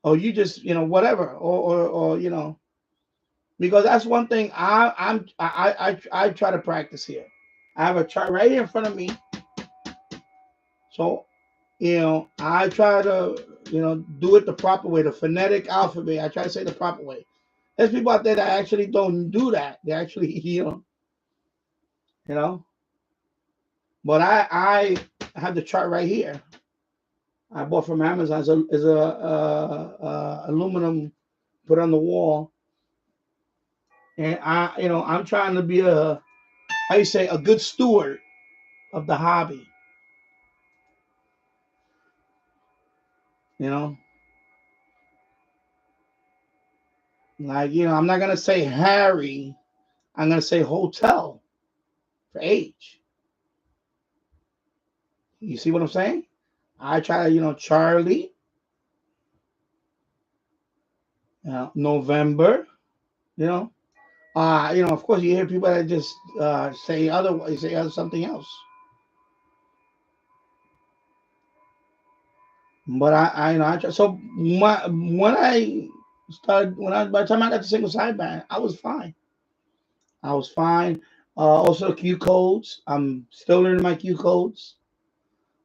or you just whatever, or because that's one thing I try to practice here. I have a chart right here in front of me, so I try to do it the proper way, the phonetic alphabet. I try to say the proper way. There's people out there that actually don't do that. They actually you know. But I have the chart right here. I bought from Amazon. It's a aluminum put on the wall, and I'm trying to be a good steward of the hobby. You know, like I'm not gonna say Harry. I'm gonna say hotel for H. You see what I'm saying? I try to Charlie, November. You know, of course you hear people that just say something else. But I try. So when I started, by the time I got to single sideband, I was fine. I was fine. Also Q codes. I'm still learning my Q codes.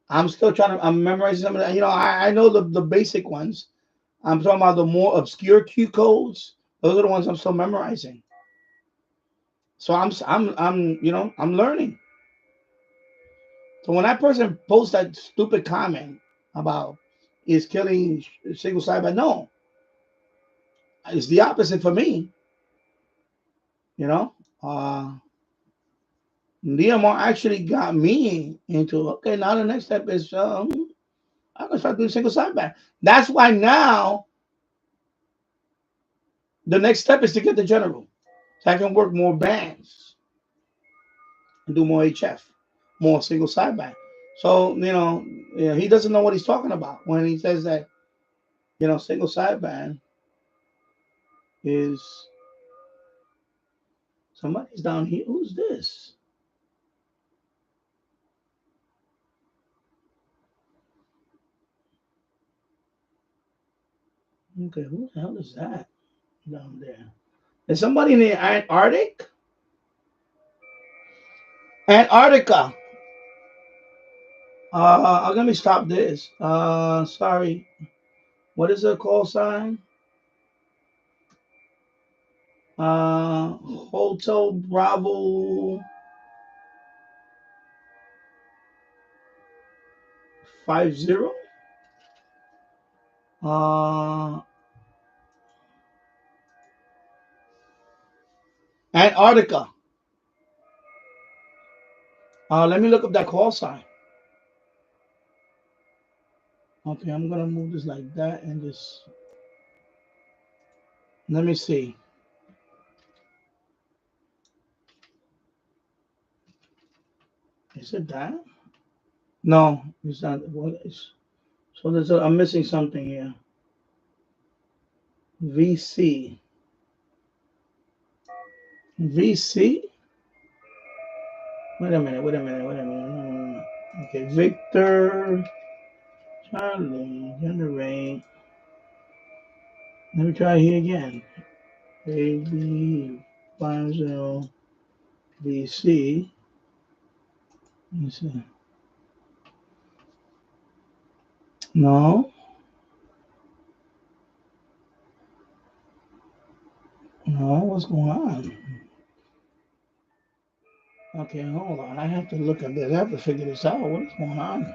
I'm still trying to. I'm memorizing some of that. I know the basic ones. I'm talking about the more obscure Q codes. Those are the ones I'm still memorizing. So I'm learning. So when that person posts that stupid comment about is killing single sideband, no, it's the opposite for me. You know, uh, DMR actually got me into okay. Now the next step is I'm gonna start doing single sideband. That's why now the next step is to get the general, so I can work more bands and do more HF, more single sideband. So he doesn't know what he's talking about when he says that single sideband is somebody's down here. Who's this? Okay, who the hell is that down there? Is somebody in the Antarctic? Antarctica. Let me stop this. Sorry. What is the call sign? Hotel Bravo 50. Uh, Antarctica. Let me look up that call sign. Okay, I'm gonna move this like that and just let me see. Is it that? No, it's not. What is? So I'm missing something here. VC. VC. Wait a minute. Wait a minute. Wait a minute. Okay, Victor. Charlie. Generate. Let me try here again. AB 50 VC. Let me see. No. No, what's going on? Okay, hold on. I have to look at this. I have to figure this out. What is going on?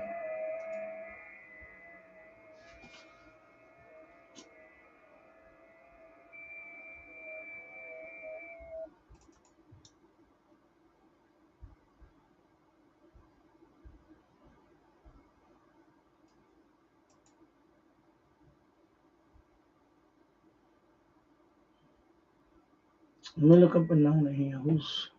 Let me look up a number here. Who's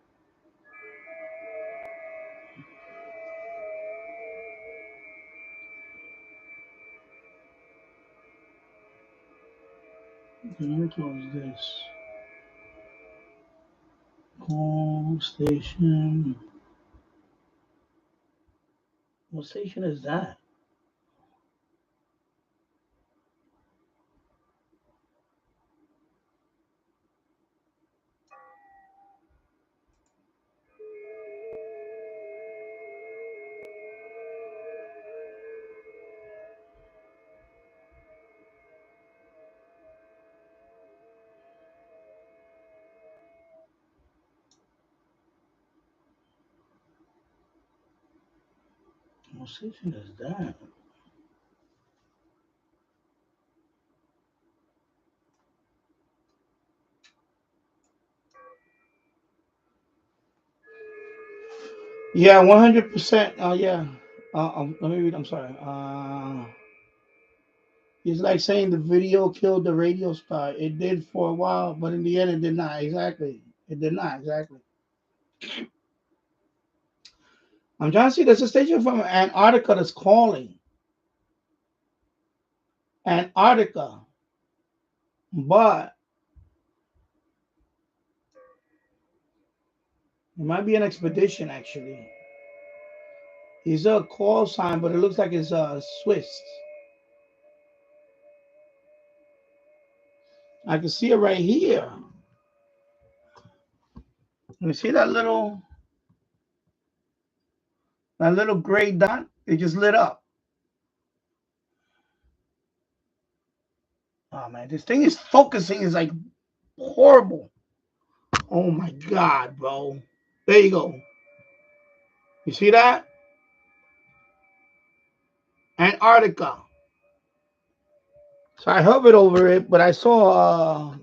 let me close this. Call station. What station is that? What station is that? Yeah, 100%. Oh, yeah. Let me read. I'm sorry. It's like saying the video killed the radio star. It did for a while, but in the end, it did not. Exactly. It did not. Exactly. I'm trying to see. There's a station from Antarctica that's calling. Antarctica. But it might be an expedition, actually. It's a call sign, but it looks like it's Swiss. I can see it right here. You see that little gray dot? It just lit up. Oh man, this thing is focusing is like horrible. Oh my god, bro. There you go. You see that? Antarctica. So I hovered over it, but I saw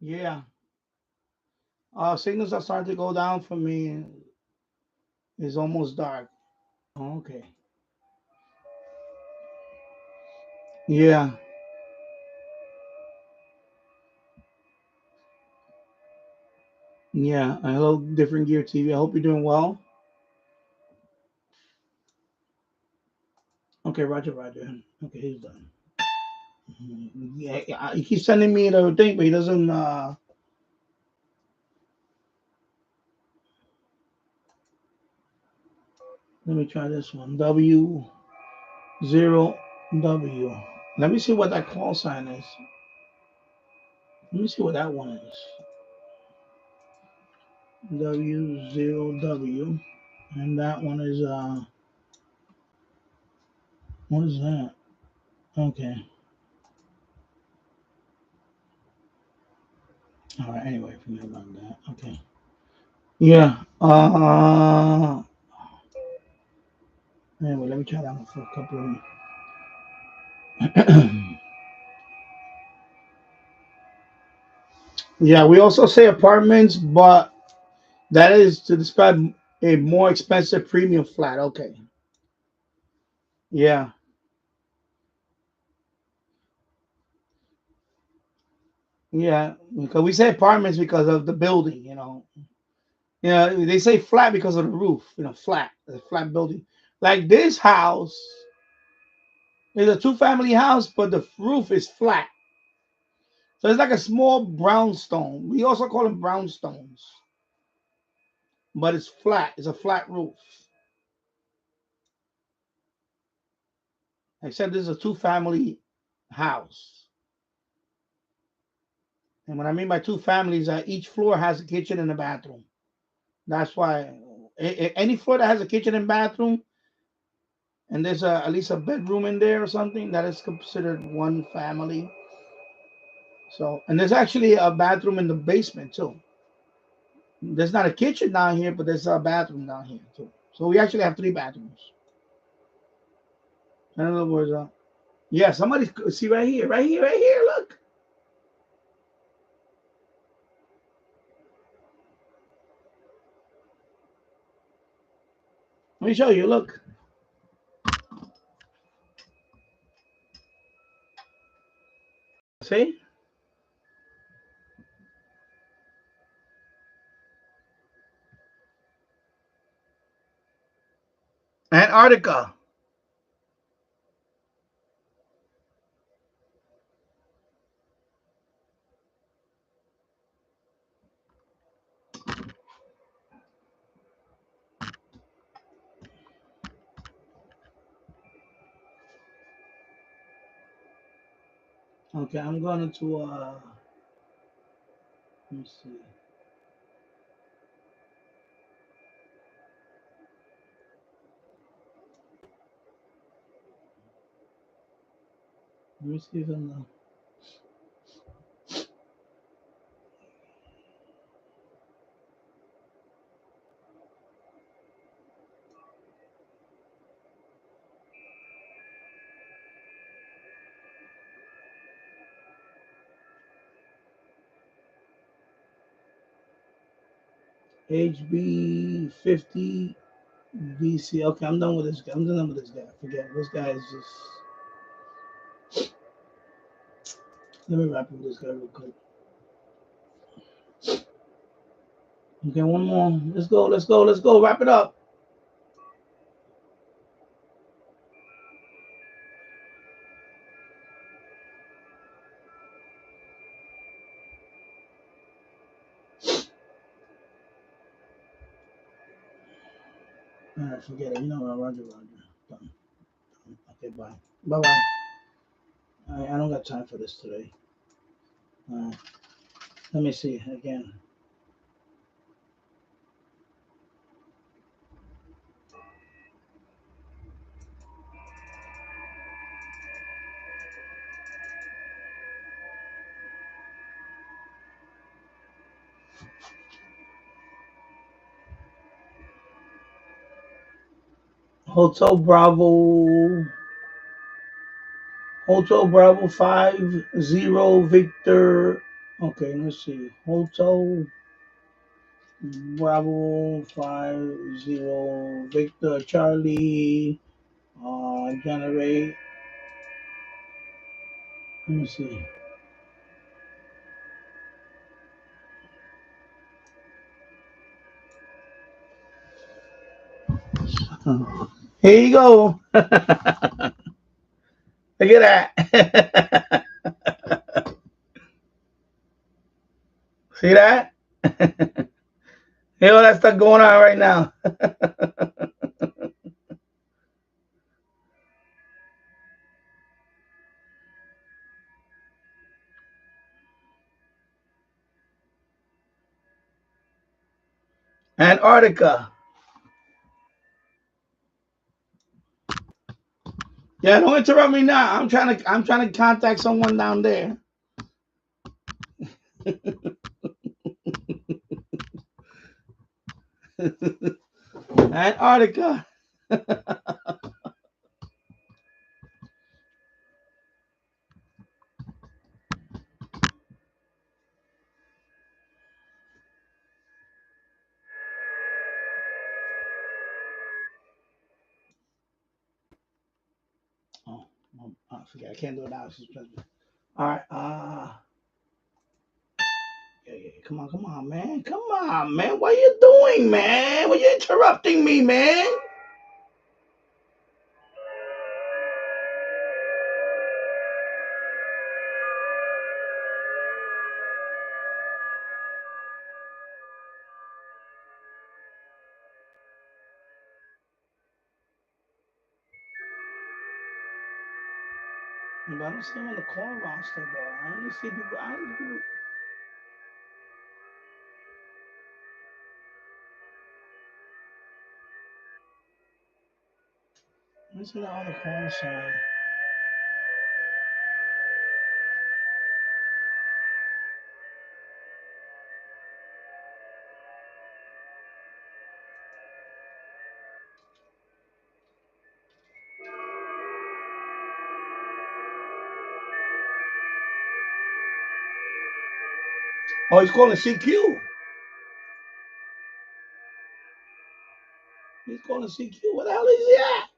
yeah. Signals are starting to go down for me. It's almost dark. Okay. Yeah. Yeah. Hello, Different Gear TV. I hope you're doing well. Okay, Roger, Roger. Okay, he's done. Yeah, he keeps sending me the thing, but he doesn't. Let me try this one. W0W. Let me see what that call sign is. Let me see what that one is. W0W. And that one is what is that? Okay. All right, anyway, forget about that. Okay. Yeah. Anyway, let me try that one for a couple of Yeah, we also say apartments, but that is to describe a more expensive premium flat. Okay. Yeah. Yeah. Because we say apartments because of the building, you know. Yeah, they say flat because of the roof, you know, flat, a flat building. Like this house is a two-family house, but the roof is flat. So it's like a small brownstone. We also call them brownstones, but it's flat. It's a flat roof. Except this is a two-family house. And what I mean by two families, each floor has a kitchen and a bathroom. That's why any floor that has a kitchen and bathroom, and there's at least a bedroom in there or something, that is considered one family. So, and there's actually a bathroom in the basement too. There's not a kitchen down here, but there's a bathroom down here too. So we actually have three bathrooms. In other words, yeah, somebody see right here, right here, right here. Look. Let me show you. Look. See? Antarctica. Okay, I'm going to let me see. Let me see if I'm HB 50 BC. Okay, I'm done with this guy. I'm done with this guy. Forget it. This guy is just. Let me wrap up this guy real quick. Okay, one more. Let's go. Let's go. Let's go. Wrap it up. All right, forget it. You know what? Roger. Done. Okay, bye. Bye bye. I don't got time for this today. Let me see again. Hotel Bravo 50 Victor. Okay, let's see. Hotel Bravo 50 Victor Charlie. Generate. Let me see. Here you go. Look at that. See that? Hear all that stuff going on right now. Antarctica. Yeah, don't interrupt me now. I'm trying to contact someone down there. Antarctica. Oh, I forget. I can't do it now. All right. Yeah. Come on, man. Come on, man. What are you doing, man? What are you interrupting me, man? But I don't see him on the call roster, though. I only see people. I see that on the call side. Oh, he's calling CQ. He's calling CQ. What the hell is he at?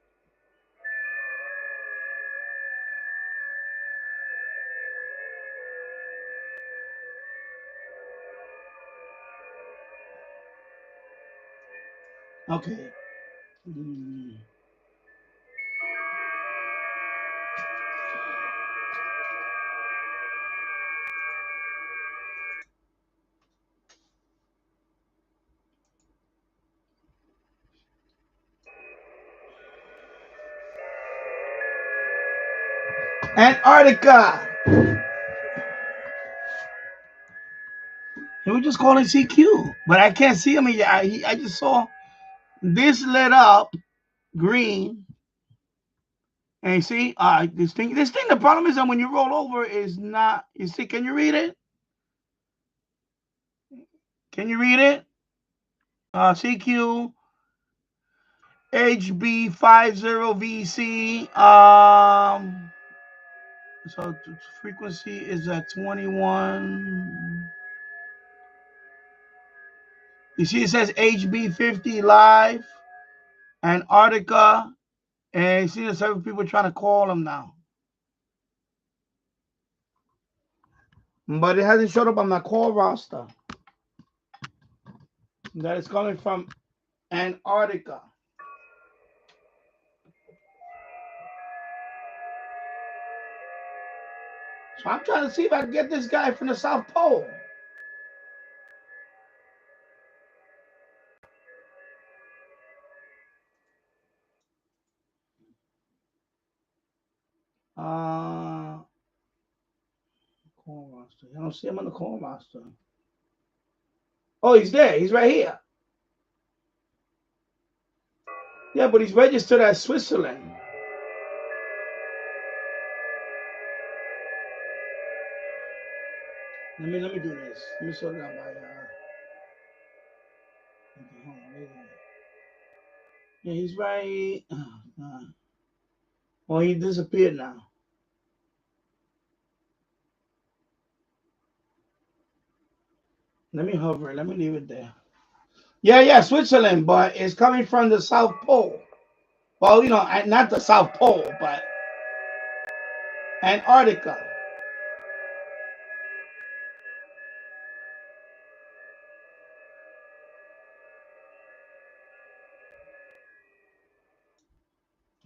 Okay. Antarctica. He was just calling CQ, but I can't see him. I just saw this lit up green, and you see, this thing. The problem is that when you roll over, is not. You see? Can you read it? Can you read it? CQ HB50VC. So the frequency is at 21. You see, it says HB50 live, Antarctica, and you see there's several people trying to call him now. But it hasn't showed up on my call roster. That is coming from Antarctica. So I'm trying to see if I can get this guy from the South Pole. Call roster. I don't see him on the call roster. Oh, he's there. He's right here. Yeah, but he's registered as Switzerland. Let me do this. Let me sort it out by okay, hold on, wait a minute. Yeah, he's right. Well, he disappeared now. Let me hover it. Let me leave it there. Yeah, Switzerland, but it's coming from the South Pole. Well, you know, not the South Pole, but Antarctica.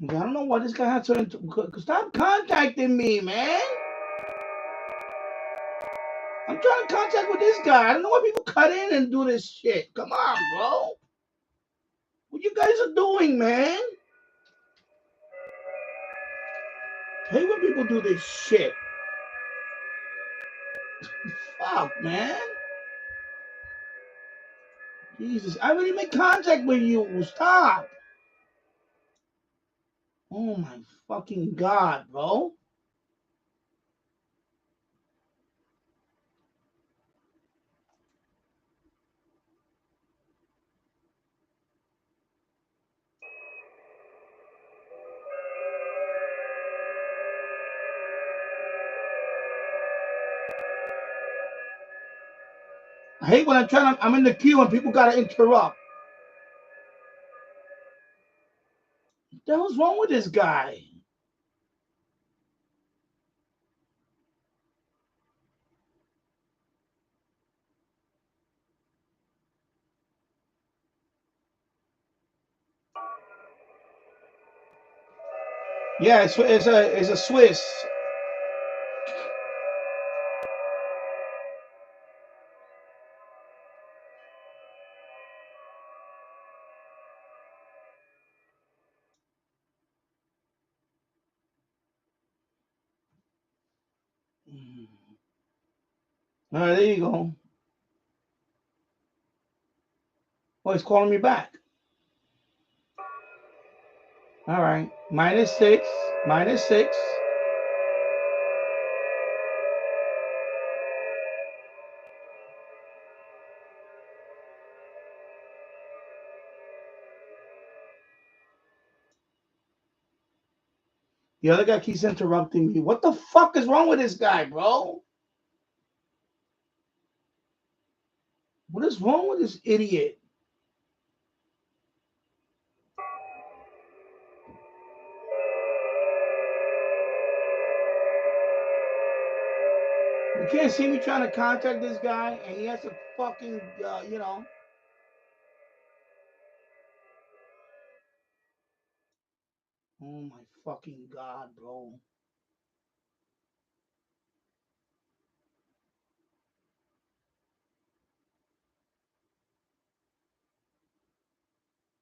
I don't know what this guy has to stop contacting me, man. I'm trying to contact with this guy. I don't know why people cut in and do this shit. Come on, bro. What you guys are doing, man? I hate when people do this shit. Fuck, man. Jesus, I already made contact with you. Stop. Oh my fucking God, bro. I hate when I'm in the queue and people gotta interrupt. What the hell's wrong with this guy? Yeah, it's a Swiss. All right, there you go. Oh, he's calling me back. All right, -6, -6. The other guy keeps interrupting me. What the fuck is wrong with this guy, bro? What is wrong with this idiot? You can't see me trying to contact this guy, and he has a fucking, you know. Oh my fucking God, bro.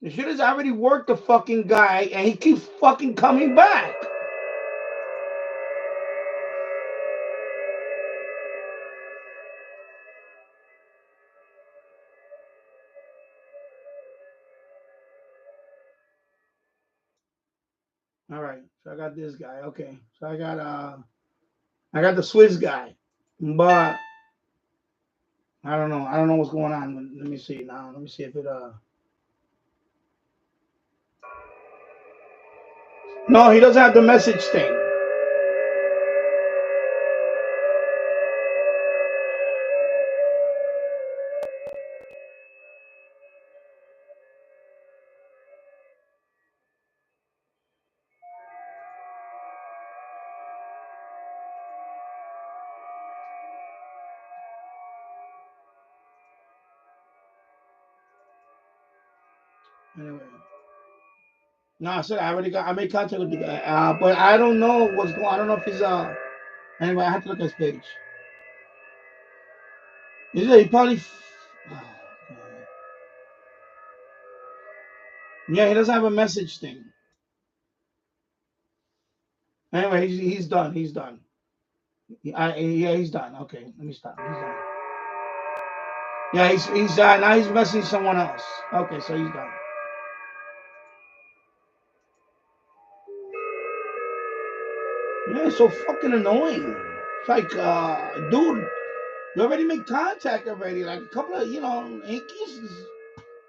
The shit has already worked the fucking guy, and he keeps fucking coming back. All right, so I got this guy. Okay, so I got the Swiss guy, but I don't know. I don't know what's going on. Let me see now. Let me see if it No, he doesn't have the message thing. Anyway. No, I said I made contact with the guy. But I don't know what's going on. I don't know if he's anyway, I have to look at his page. He probably yeah, he doesn't have a message thing. Anyway, he's done. He's done. Yeah, he's done. Okay, let me stop. He's done. Yeah, he's now he's messaging someone else. Okay, so he's done. Yeah, it's so fucking annoying. It's like, dude, you already made contact already. Like a couple of, Yankees.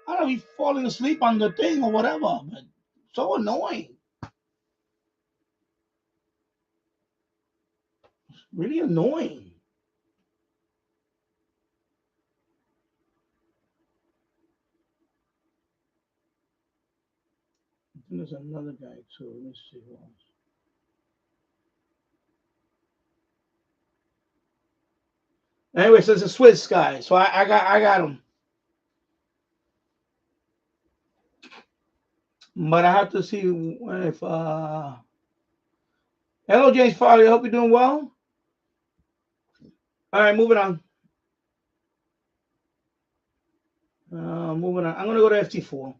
I don't know, he's falling asleep on the thing or whatever, but so annoying. Really annoying. I think there's another guy too. Let me see who else. Anyway, so it's a Swiss guy. So I got him. But I have to see if hello James Farley, I hope you're doing well. All right, moving on. Moving on. I'm gonna go to FT4.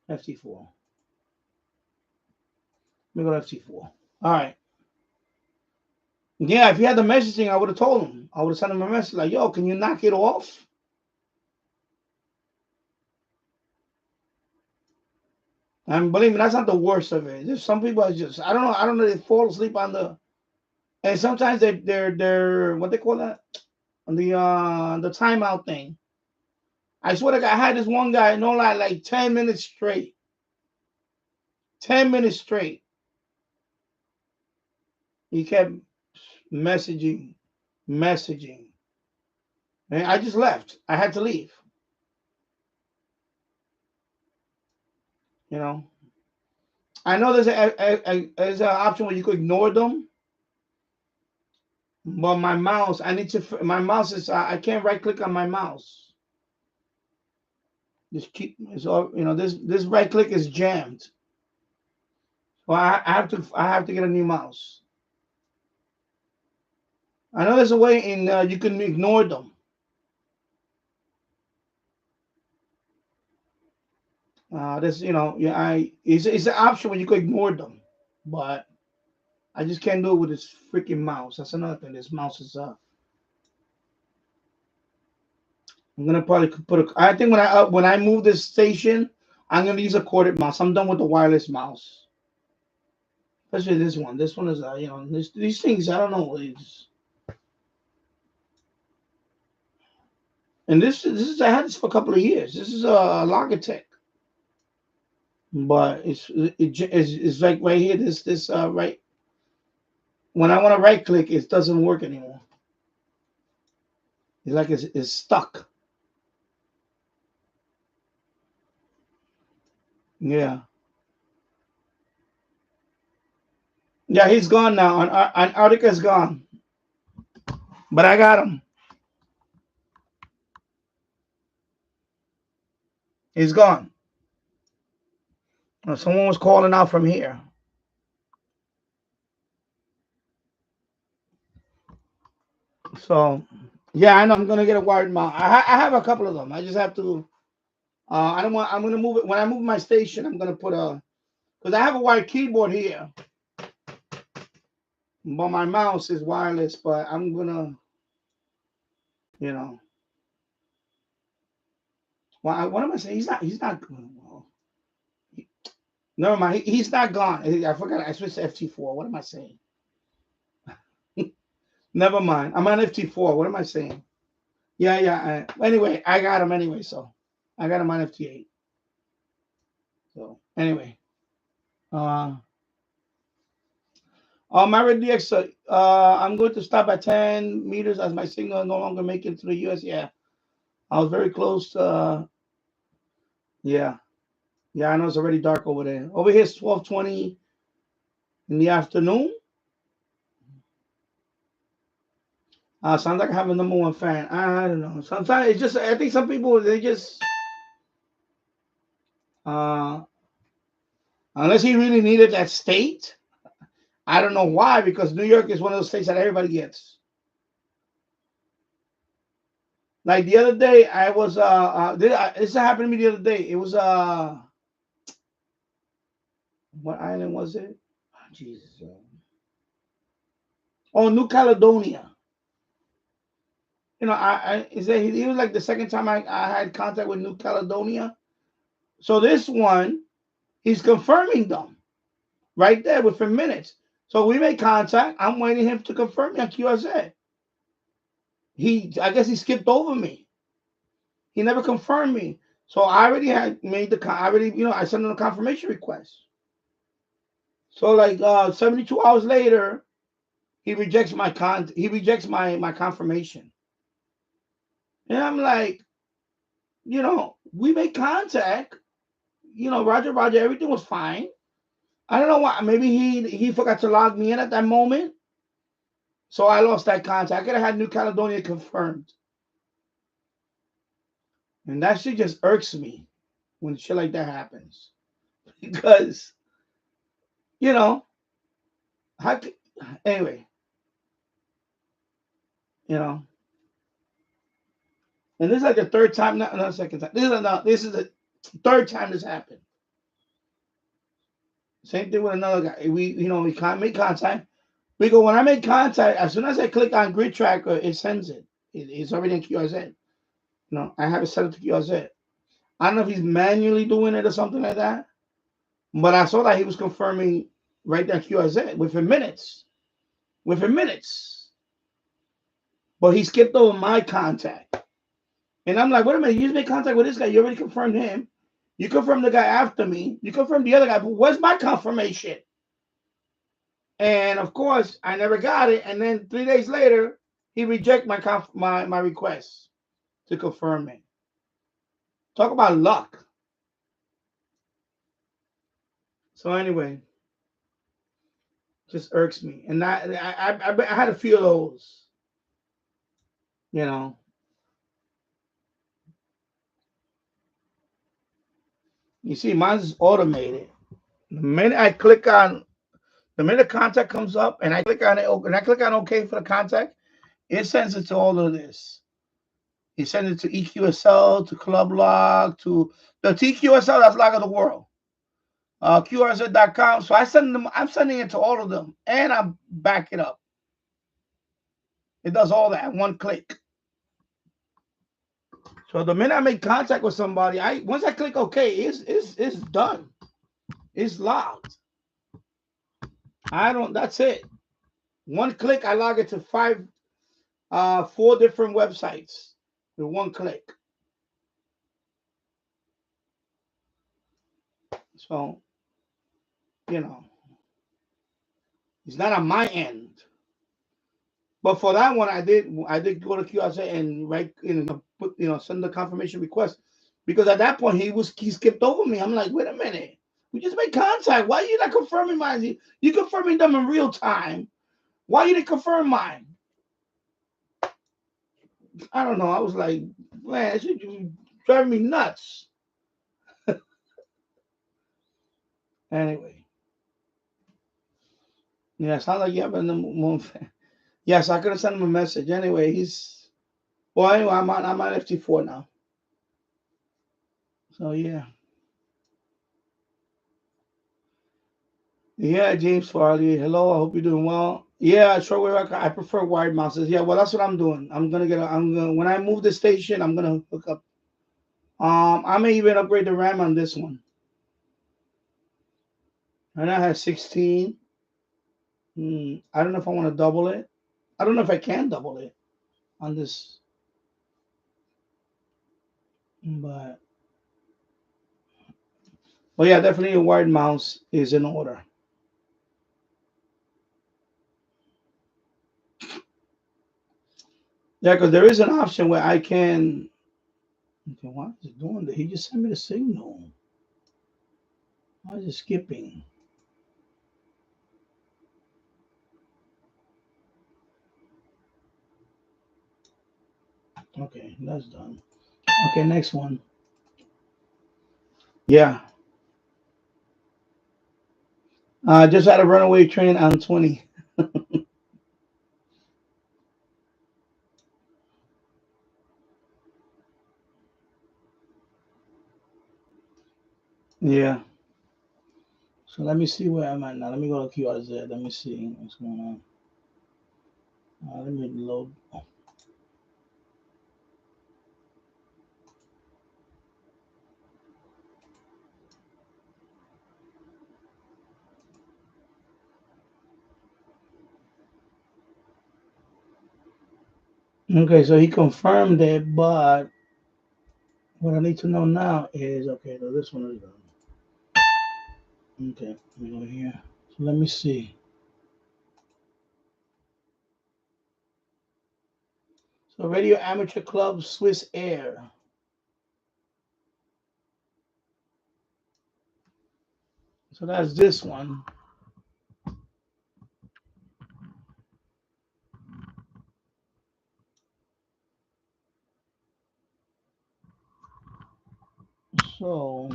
FT4. Let me go to FT4. All right. Yeah, if he had the messaging, I would have told him. I would have sent him a message like, yo, can you knock it off? And believe me, that's not the worst of it. There's some people are just I don't know, they fall asleep on the and sometimes they're what they call that? The timeout thing. I swear to God, I had this one guy, no lie, like 10 minutes straight. 10 minutes straight. He kept messaging. And I just left. I had to leave. You know. I know there's an option where you could ignore them. But my mouse, my mouse is, I can't right click on my mouse. It's all, this right click is jammed. So I have to get a new mouse. I know there's a way you can ignore them. It's an option when you could ignore them, but I just can't do it with this freaking mouse. That's another thing. This mouse is I'm gonna probably I think when I move this station, I'm gonna use a corded mouse. I'm done with the wireless mouse, especially this one. This one is these things. I don't know. And this is I had this for a couple of years. This is a Logitech, but it's like right here. This right when I want to right click, it doesn't work anymore. It's like it's stuck. Yeah. Yeah, he's gone now. Antarctica's gone. But I got him. He's gone. Someone was calling out from here. So, yeah, I know I'm gonna get a wired mount. I have a couple of them. I just have to. I don't want. I'm gonna move it when I move my station. I'm gonna put a because I have a wired keyboard here, but my mouse is wireless. But I'm gonna, you know. Well, what am I saying? He's not. He's not. Well, never mind. He's not gone. I forgot. I switched to FT4. What am I saying? Never mind. I'm on FT4. What am I saying? Yeah. Anyway, I got him anyway. So I got him on FT8. So anyway, my DX. I'm going to stop at 10 meters as my signal no longer making it to the US. Yeah, I was very close. Yeah, I know it's already dark over there. Over here it's 12:20 in the afternoon. Sounds like I have a number one fan. I don't know. Sometimes it's just. I think some people they just. Unless he really needed that state. I don't know why, because New York is one of those states that everybody gets. Like the other day, I was this happened to me the other day. It was what island was it? Oh, Jesus. Oh, New Caledonia. You know, he was like the second time I had contact with New Caledonia. So this one, he's confirming them right there within minutes. So we made contact. I'm waiting him to confirm me on QRZ. I guess he skipped over me. He never confirmed me. So I already had made I sent him a confirmation request. So like 72 hours later, he rejects my confirmation. And I'm like, we made contact. Roger, everything was fine. I don't know why. Maybe he forgot to log me in at that moment. So I lost that contact. I could have had New Caledonia confirmed. And that shit just irks me when shit like that happens. Because, anyway, and this is like the third time, not the second time. This is the third time this happened. Same thing with another guy. We can't make contact. When I make contact, as soon as I click on grid tracker, it sends it. It's already in QRZ. I have it set up to QRZ. I don't know if he's manually doing it or something like that. But I saw that he was confirming right there QRZ within minutes. But he skipped over my contact. And I'm like, wait a minute, you just made contact with this guy. You already confirmed him. You confirmed the guy after me. You confirmed the other guy. But where's my confirmation? And of course, I never got it. And then 3 days later, he rejected my request to confirm me. Talk about luck. So anyway, just irks me. And I had a few of those. You see, mine's automated. The minute contact comes up and I click on it, and I click on OK for the contact, it sends it to all of this. It sends it to EQSL, to Club Log, to the TQSL, that's Log of the World. QRZ.com. So I'm sending it to all of them, and I back it up. It does all that, one click. So the minute I make contact with somebody, once I click OK, it's done. It's logged. That's it. One click, I log it to 4 different websites with one click. So, it's not on my end. But for that one, I did go to QRZ and send the confirmation request, because at that point he skipped over me. I'm like, wait a minute, we just made contact. Why are you not confirming mine? You confirming them in real time. Why you didn't confirm mine? I don't know. I was like, man, this is driving me nuts. Anyway, yeah, sounds like you have a moon fan. Yes, I could have sent him a message. Anyway, well. Anyway, I'm on FT4 now. So yeah. Yeah, James Farley. Hello, I hope you're doing well. Yeah, shortwave. I prefer wired mouses. Yeah, well, that's what I'm doing. I'm gonna when I move the station, I'm gonna hook up. I may even upgrade the RAM on this one. And I have 16. I don't know if I want to double it. I don't know if I can double it on this, but yeah, definitely a wired mouse is in order. Yeah, because there is an option where I can. Okay, what is it doing? He just sent me the signal. Why is it skipping? Okay, that's done. Okay, next one. Yeah. Just had a runaway train on 20. Yeah. So let me see where I'm at now. Let me go to QRZ. Let me see what's going on. Let me load. Okay, so he confirmed it, but what I need to know now is okay. So this one is done. Okay, let me go here. So let me see. So Radio Amateur Club Swiss Air. So that's this one. So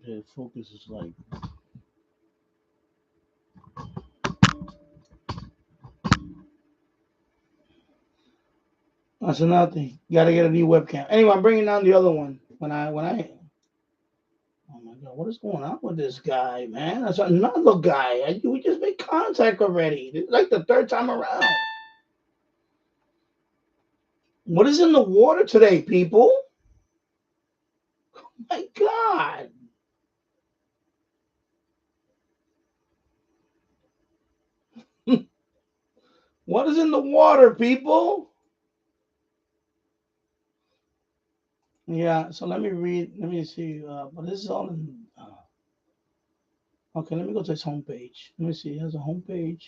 okay, focus is like. That's another thing. You gotta get a new webcam. Anyway, I'm bringing down the other one when I. Oh my God, what is going on with this guy, man? That's another guy. We just made contact already. This is like the third time around. What is in the water today, people? Oh my God. What is in the water, people? Yeah, so let me read. Let me see. But this is all in. Okay, let me go to his homepage. Let me see. He has a homepage.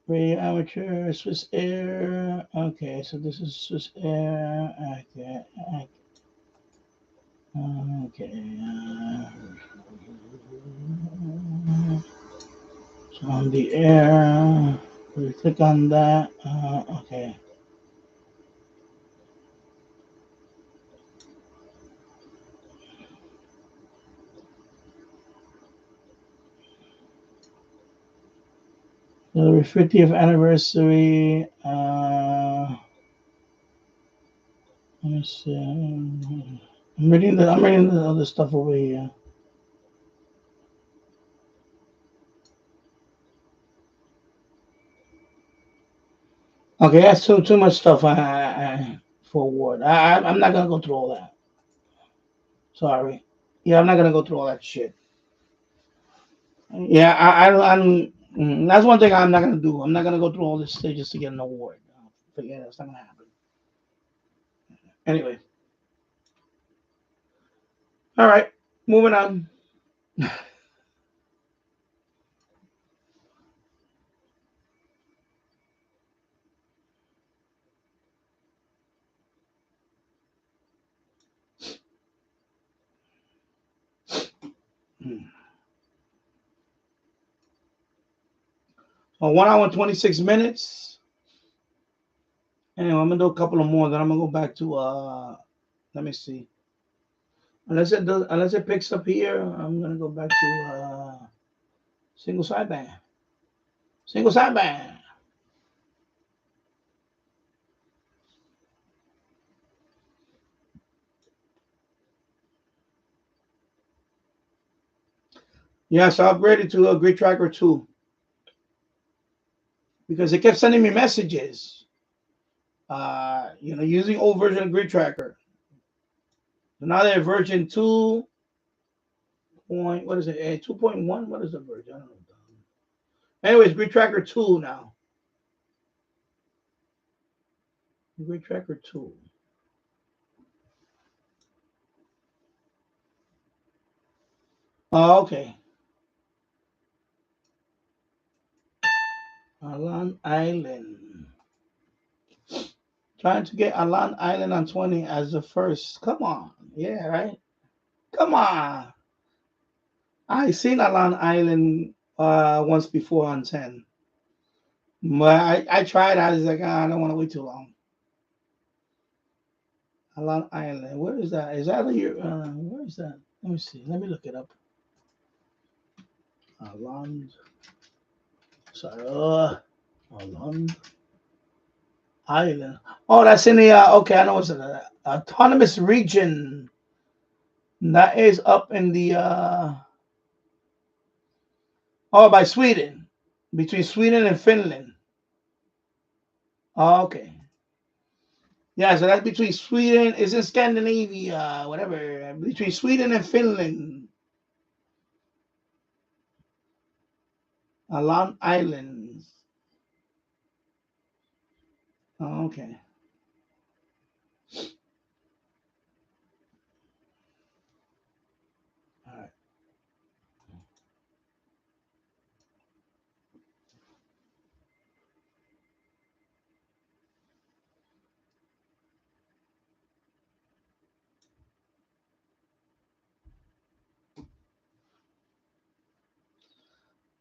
Radio Amateur, Swiss Air. Okay, so this is Swiss Air. Okay. Okay. So on the air, we click on that. Okay. So the 50th anniversary. Let me see. I'm reading the other stuff over here. Okay, that's too much stuff for a word. I'm not gonna go through all that. Sorry. Yeah, I'm not gonna go through all that shit. Yeah, that's one thing I'm not gonna do. I'm not gonna go through all this shit just to get an award. Forget it. It's not gonna happen. Anyway. All right, moving on. Oh, 1 hour and 26 minutes. Anyway, I'm gonna do a couple of more. Then I'm gonna go back to let me see. Unless it picks up here, I'm gonna go back to single sideband. Single sideband. Yeah, so I upgraded to a Grid Tracker 2 because it kept sending me messages. Using old version of Grid Tracker. So now they're version 2. What is it? 2.1? What is the version? I don't know. Anyways, Grid Tracker 2 now. Grid Tracker 2. Oh, okay. Alan Island. Trying to get Alan Island on 20 as the first. Come on. Yeah, right? Come on. I seen Alan Island once before on 10. But I tried. I was like, I don't want to wait too long. Alan Island. Where is that? Is that where is that? Let me see. Let me look it up. Alan. Sorry. Alan Island. Oh, that's in the okay. I know it's an autonomous region. That is up in the by Sweden, between Sweden and Finland. Oh, okay. Yeah, so that's between Sweden. Is in Scandinavia, whatever. Between Sweden and Finland. Alan Islands. Oh, okay. All right.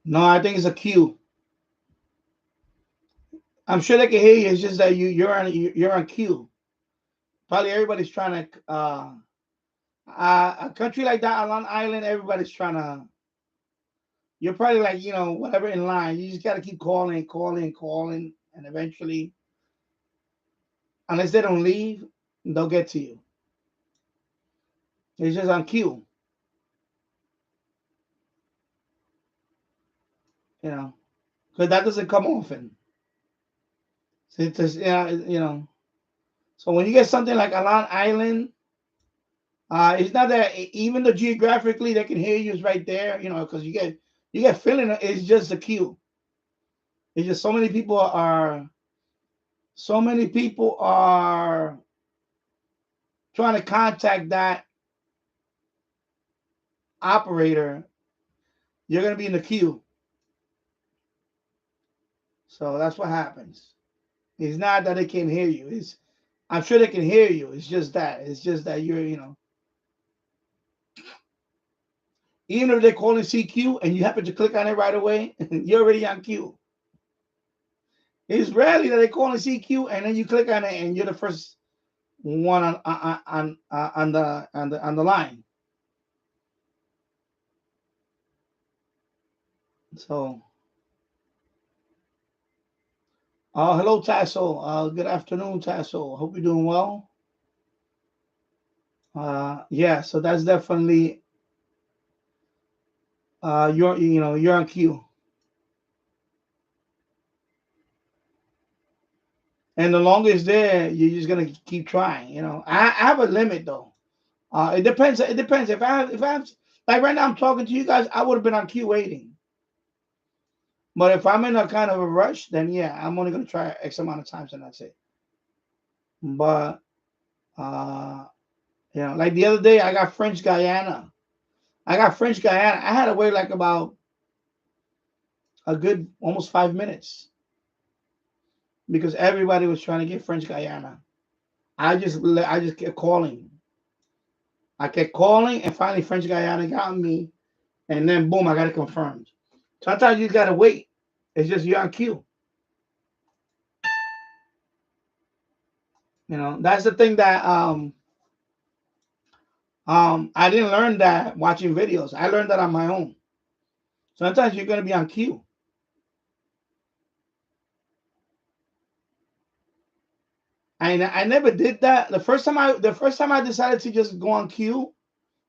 No, I think it's a Q. I'm sure they can hear you. It's just that you're on Q. Probably everybody's trying to a country like that, Alan Island. Everybody's trying to. You're probably like whatever in line. You just got to keep calling, calling, calling, and eventually, unless they don't leave, they'll get to you. It's just on cue. Because that doesn't come often. So it's just, So when you get something like Alan Island, it's not that even though geographically they can hear you is right there, because you get feeling it's just a cue. It's just so many people are trying to contact that operator. You're gonna be in the queue. So that's what happens. It's not that they can't hear you. I'm sure they can hear you. It's just that. It's just that you're, even if they're calling CQ and you happen to click on it right away, you're already on queue. It's rarely that they call in CQ and then you click on it and you're the first one on the line. So, hello Tasso. Good afternoon, Tasso. Hope you're doing well. Yeah, so that's definitely you're on queue. And the longer it's there, you're just gonna keep trying. I have a limit though. It depends. It depends. If I have like right now, I'm talking to you guys. I would have been on queue waiting. But if I'm in a kind of a rush, then yeah, I'm only gonna try X amount of times and that's it. But You know, like the other day, I got French Guiana. I had to wait like about a good almost 5 minutes because everybody was trying to get French Guiana. I just kept calling. I kept calling, and finally French Guiana got me, and then boom, I got it confirmed. Sometimes you gotta wait. It's just you're on queue. You know, that's the thing that I didn't learn that watching videos. I learned that on my own. Sometimes you're gonna be on queue. I never did that. The first time I decided to just go on queue,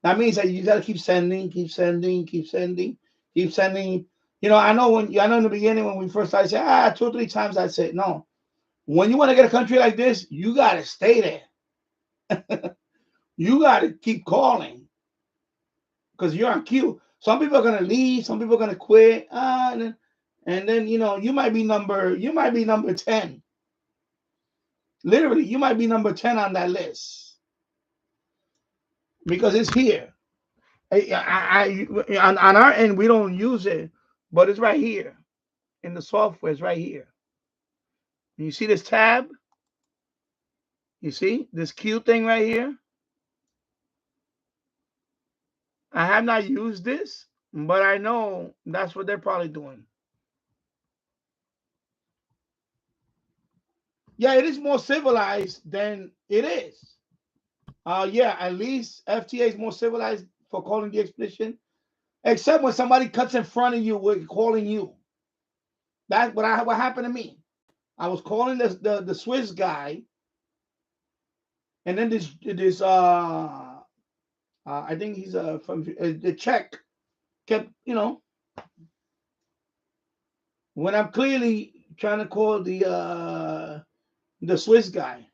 that means that you gotta keep sending, keep sending, keep sending, keep sending. You know, I know in the beginning when we first started saying 2 or 3 times I'd say no. When you want to get a country like this, you gotta stay there. You gotta keep calling because you're on queue. Some people are gonna leave, some people are gonna quit, and then you know you might be number 10. Literally, you might be number 10 on that list because it's here. On our end we don't use it, but it's right here in the software. It's right here. You see this tab? You see this queue thing right here? I have not used this, but I know that's what they're probably doing. Yeah, it is more civilized than it is. Yeah, at least FTA is more civilized for calling the expedition, except when somebody cuts in front of you with calling you. That's what happened to me. I was calling the Swiss guy, and then this I think he's from the Czech kept when I'm clearly trying to call the Swiss guy.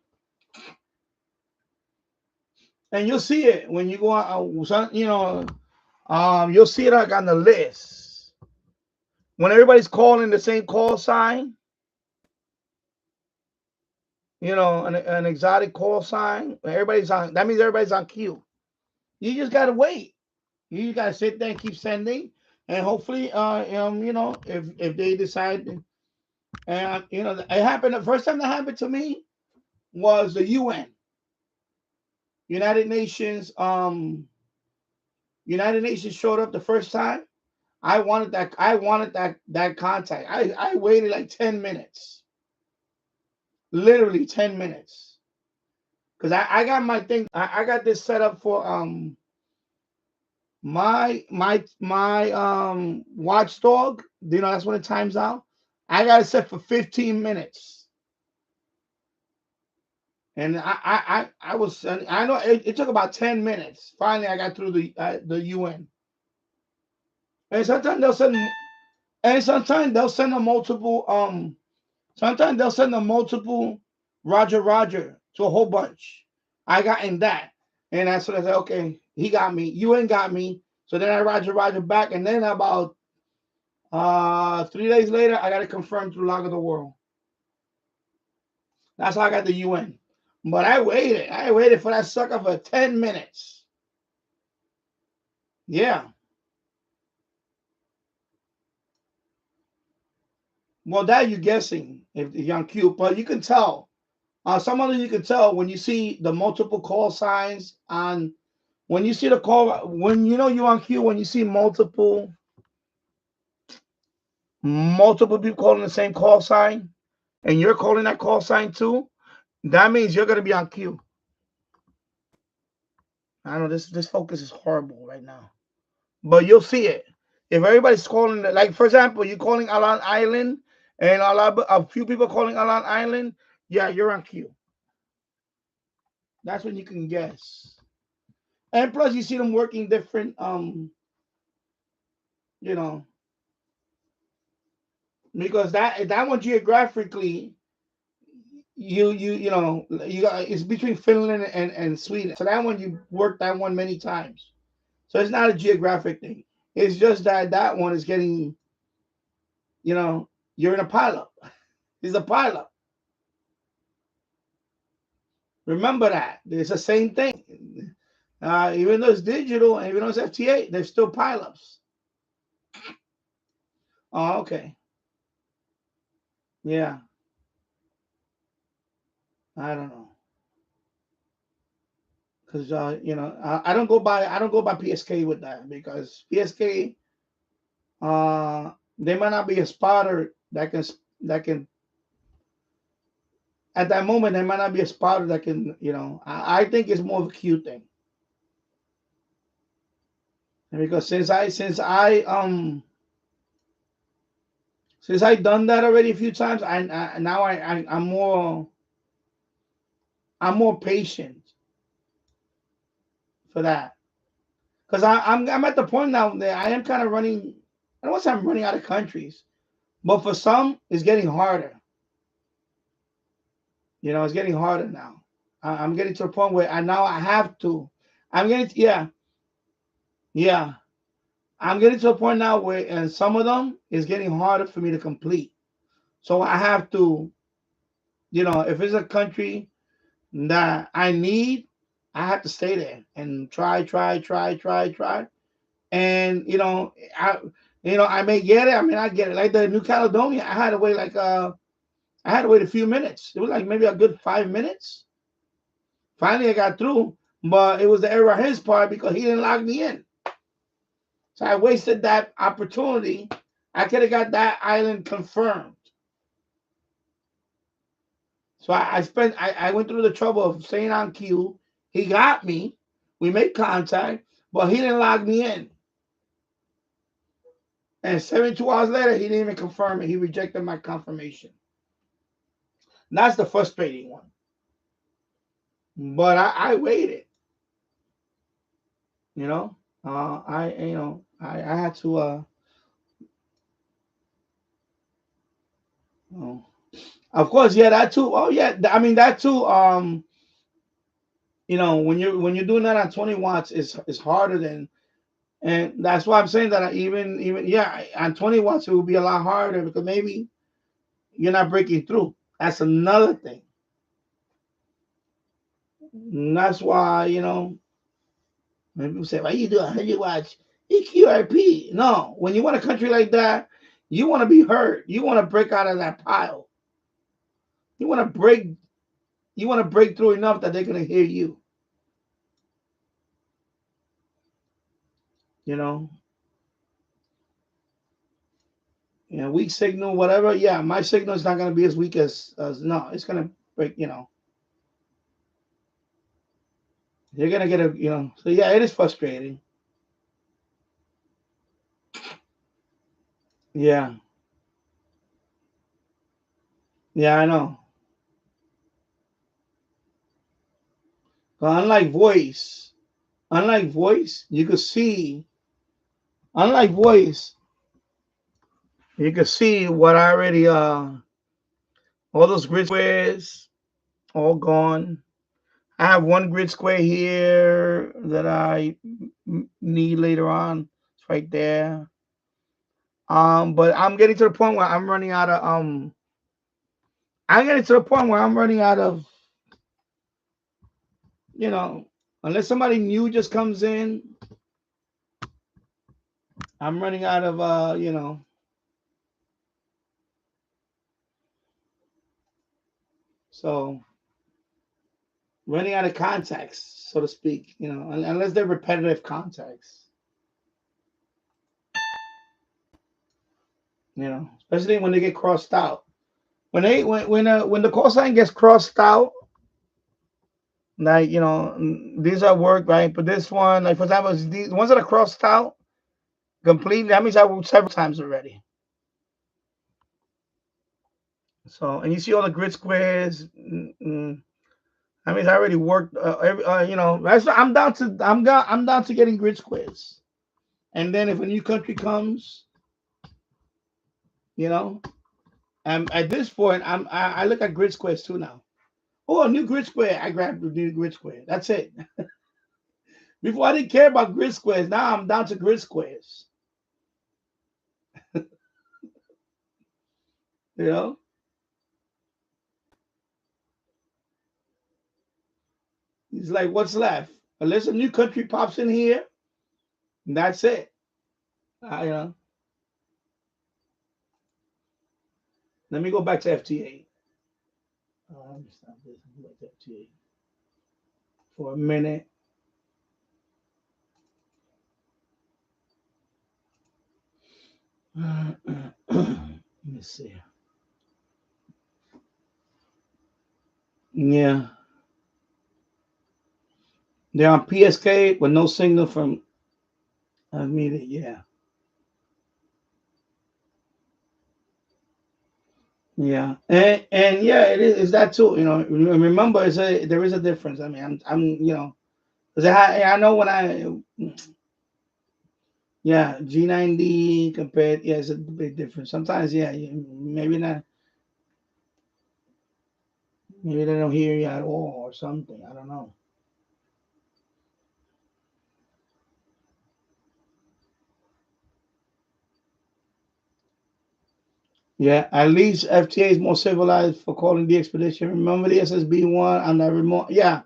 And you'll see it when you go out, you'll see it like on the list. When everybody's calling the same call sign, an exotic call sign, that means everybody's on queue. You just gotta wait. You gotta sit there and keep sending, and hopefully, if they decide, and it happened. The first time that happened to me was the UN, United Nations. United Nations showed up the first time. I wanted that contact. I waited like 10 minutes. Literally 10 minutes. Because I got my thing, I got this set up for my watchdog. That's when it times out. I got it set for 15 minutes. And I know it took about 10 minutes. Finally I got through the UN. And sometimes they'll send a multiple sometimes they'll send a multiple Roger to a whole bunch. I got in that. And that's what I said, okay, he got me. You ain't got me. So then I Roger back. And then about 3 days later, I got it confirmed through Log of the World. That's how I got the UN. But I waited for that sucker for 10 minutes. Yeah. Well, that you're guessing if you're on queue, but you can tell. Some of them you can tell when you see the multiple call signs on. When you see the call, when you know you're on queue, when you see multiple people calling the same call sign, and you're calling that call sign too, that means you're gonna be on queue. I know this focus is horrible right now, but you'll see it. If everybody's calling, like for example, you're calling Alan Island, and a few people calling Alan Island, yeah, you're on queue. That's when you can guess. And plus, you see them working different, because that one geographically, you got it's between Finland and Sweden. So that one you worked that one many times. So it's not a geographic thing. It's just that one is getting, you're in a pileup. He's a pileup. Remember that. It's the same thing. Even though it's digital, and even though it's FT8, there's still pileups. Oh, okay. Yeah. I don't know. Because I don't go by PSK with that, because PSK, they might not be a spotter that can at that moment, there might not be a spotter that can, I think it's more of a Q thing. And because since I done that already a few times, I'm more patient for that. Because I'm at the point now that I am kind of running. I don't want to say I'm running out of countries, but for some, it's getting harder. It's getting harder now. I'm getting to a point where I have to. I'm getting yeah, yeah. I'm getting to a point now where, and some of them is getting harder for me to complete. So I have to, if it's a country that I need, I have to stay there and try. And I may get it, I may not get it. Like the New Caledonia, I had to wait a few minutes. It was like maybe a good 5 minutes. Finally, I got through, but it was the error on his part because he didn't log me in. So I wasted that opportunity. I could have got that island confirmed. So I went through the trouble of staying on queue. He got me. We made contact, but he didn't log me in. And 72 hours later, he didn't even confirm it. He rejected my confirmation. And that's the frustrating one. But I waited. I had to. Of course, yeah, that too. Oh yeah, I mean that too. When you're doing that on 20 watts, is harder than. And that's why I'm saying that even yeah, on 20 watts it will be a lot harder because maybe you're not breaking through. That's another thing. And that's why when people say, "Why you do 100 watts EQRP?" No, when you want a country like that, you want to be heard. You want to break out of that pile. You want to break. You want to break through enough that they're gonna hear you. You know, weak signal, whatever. Yeah, my signal is not gonna be as weak as no. It's gonna break. You're gonna get a. So yeah, it is frustrating. Yeah, yeah, I know. But unlike voice, you could see. Unlike voice, you could see what I already all those grid squares all gone. I have one grid square here that I need later on. It's right there. But I'm getting to the point where I'm running out of I'm getting to the point where I'm running out of you know unless somebody new just comes in, I'm running out of so running out of contacts, so to speak, unless they're repetitive contacts, especially when they get crossed out. When the call sign gets crossed out, like these are work, right? But this one, like for example, these ones that are crossed out completely, that means I worked several times already. So, and you see all the grid squares. That means I already worked. I'm down to getting grid squares. And then if a new country comes, you know, at this point, I look at grid squares too now. Oh, a new grid square. I grabbed the new grid square. That's it. Before I didn't care about grid squares. Now I'm down to grid squares. You know. It's like, what's left? Unless a new country pops in here, and that's it. You know. Let me go back to FT8. Let me stop this. Go back to FT8 for a minute. Let me see. Yeah. They're on PSK with no signal from media. Yeah. Yeah. And yeah, it's that too. You know, remember, there is a difference. I mean, I'm you know, because I know when yeah, G90 compared, yeah, it's a big difference. Sometimes, yeah, maybe not, maybe they don't hear you at all or something. I don't know. Yeah, at least FTA is more civilized for calling the expedition. Remember the SSB one on that remote? Yeah,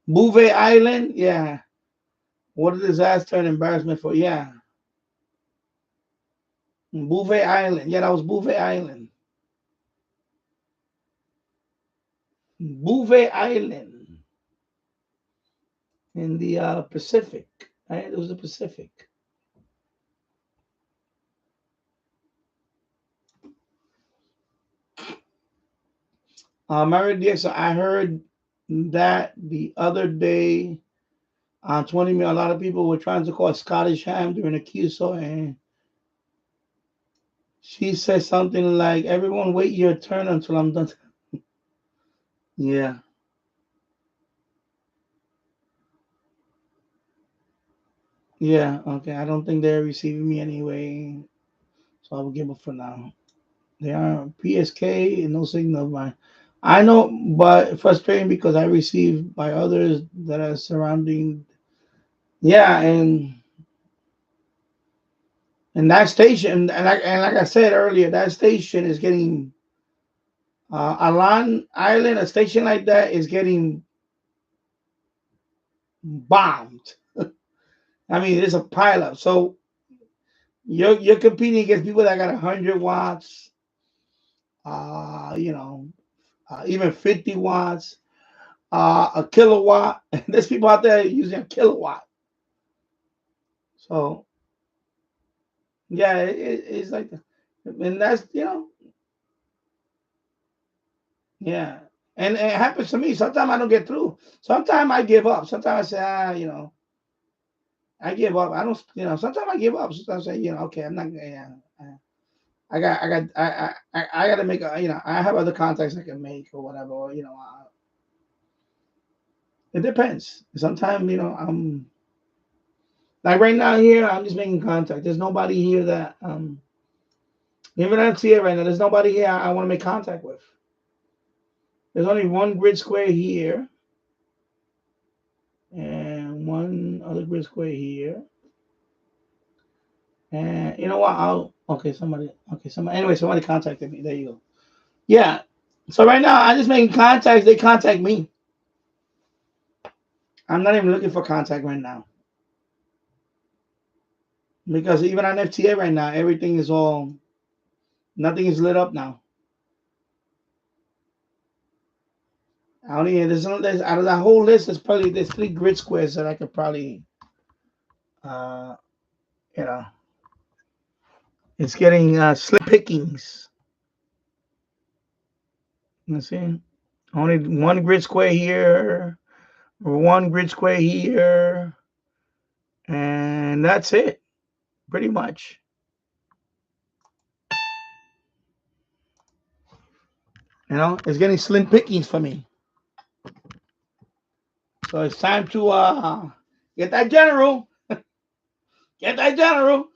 Bouvet Island. Yeah, what a disaster and embarrassment for. Yeah, Bouvet Island. Yeah, that was Bouvet Island. Bouvet Island in the Pacific. Right? It was the Pacific. Mary DX, I heard that the other day on 20 million. A lot of people were trying to call Scottish ham during the QSO, and she said something like, "Everyone, wait your turn until I'm done." Yeah, yeah, okay. I don't think they're receiving me anyway, so I will give up for now. They are PSK and no signal of mine. I know, but frustrating because I received by others that are surrounding. Yeah, and that station, and like I said earlier, that station is getting Alan Island. A station like that is getting bombed. I mean, it's a pileup. So you're competing against people that got 100 watts, you know, even 50 watts, a kilowatt. There's people out there using a kilowatt. So yeah, it's like, and that's yeah. And it happens to me. Sometimes I don't get through. Sometimes I give up. Sometimes I say, I give up. I don't, sometimes I give up. Sometimes I say, okay, I'm not, yeah. I got to make I have other contacts I can make or whatever. Or, it depends. Sometimes, I'm like right now here, I'm just making contact. There's nobody here that, even I see it right now, there's nobody here I want to make contact with. There's only one grid square here and one other grid square here. And you know what? Anyway, somebody contacted me. There you go. Yeah. So right now, I'm just making contacts. They contact me. I'm not even looking for contact right now. Because even on FTA right now, everything is nothing is lit up now. I only there's out of that whole list, there's 3 grid squares that I could probably, uh, you know, it's getting slim pickings. Let's see, only one grid square here, one grid square here, and that's it, pretty much. It's getting slim pickings for me. So it's time to get that general. Get that general.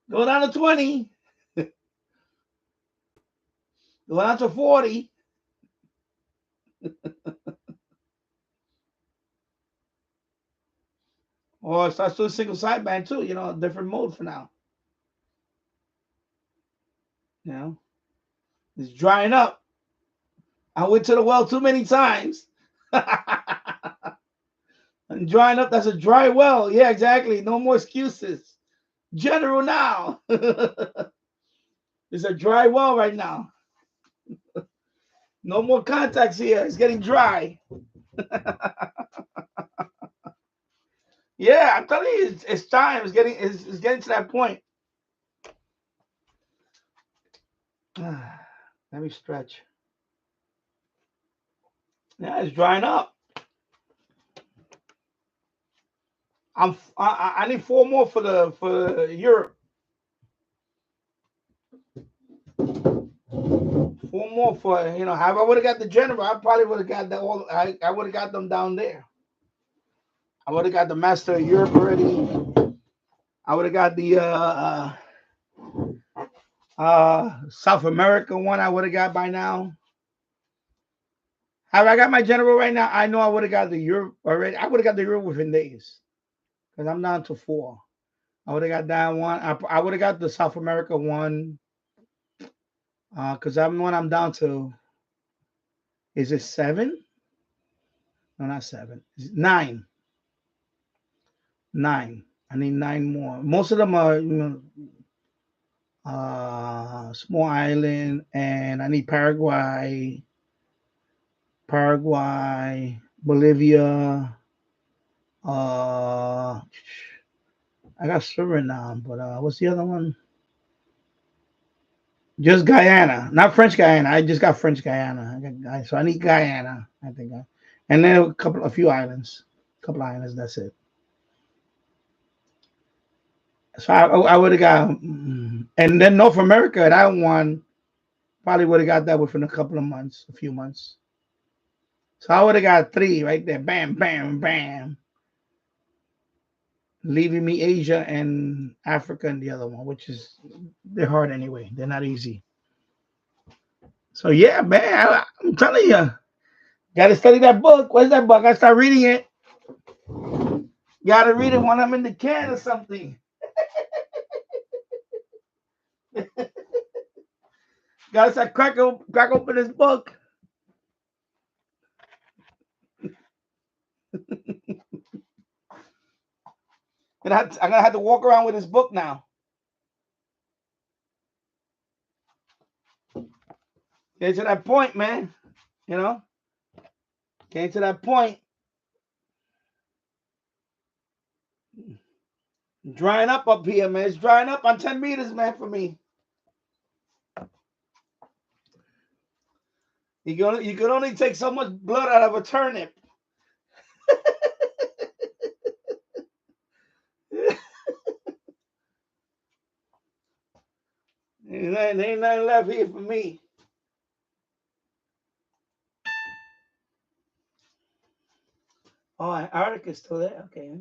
Go down to 20. Go down to 40. Or start doing single sideband too, a different mode for now. It's drying up. I went to the well too many times. And drying up, that's a dry well. Yeah, exactly. No more excuses. General now. It's a dry well right now. No more contacts here. It's getting dry. Yeah, I'm telling you, it's time. It's getting to that point. Let me stretch. Yeah, it's drying up. I need 4 more for Europe. 4 more for, you know, if I would have got the general, I probably would have got that all. I would have got them down there. I would have got the Master of Europe already. I would have got the South America one. I would have got by now. Have I got my general right now? I know I would have got the Europe already. I would have got the Europe within days because I'm down to 4. I would have got that one. I would have got the South America one because I'm down to. Is it 7? No, not 7. It's 9. 9. I need 9 more. Most of them are, you know, small island, and I need Paraguay, Bolivia. I got Suriname, but what's the other one? Just Guyana, not French Guyana. I just got French Guyana. So I need Guyana. I think, and then a few islands, That's it. So I would have got, and then North America. That one probably would have got that within a few months. So I would have got 3 right there. Bam, bam, bam. Leaving me Asia and Africa and the other one, which is, they're hard anyway. They're not easy. So yeah, man, I'm telling you, gotta study that book. Where's that book? I gotta start reading it. Gotta read it when I'm in the can or something. Gotta start crack open this book. And I'm gonna have to walk around with this book now. Get to that point, man. You know, get to that point. Drying up here, man. It's drying up on 10 meters, man, for me. You can only take so much blood out of a turnip. There ain't nothing left here for me. Oh, Antarctica's still there. Okay.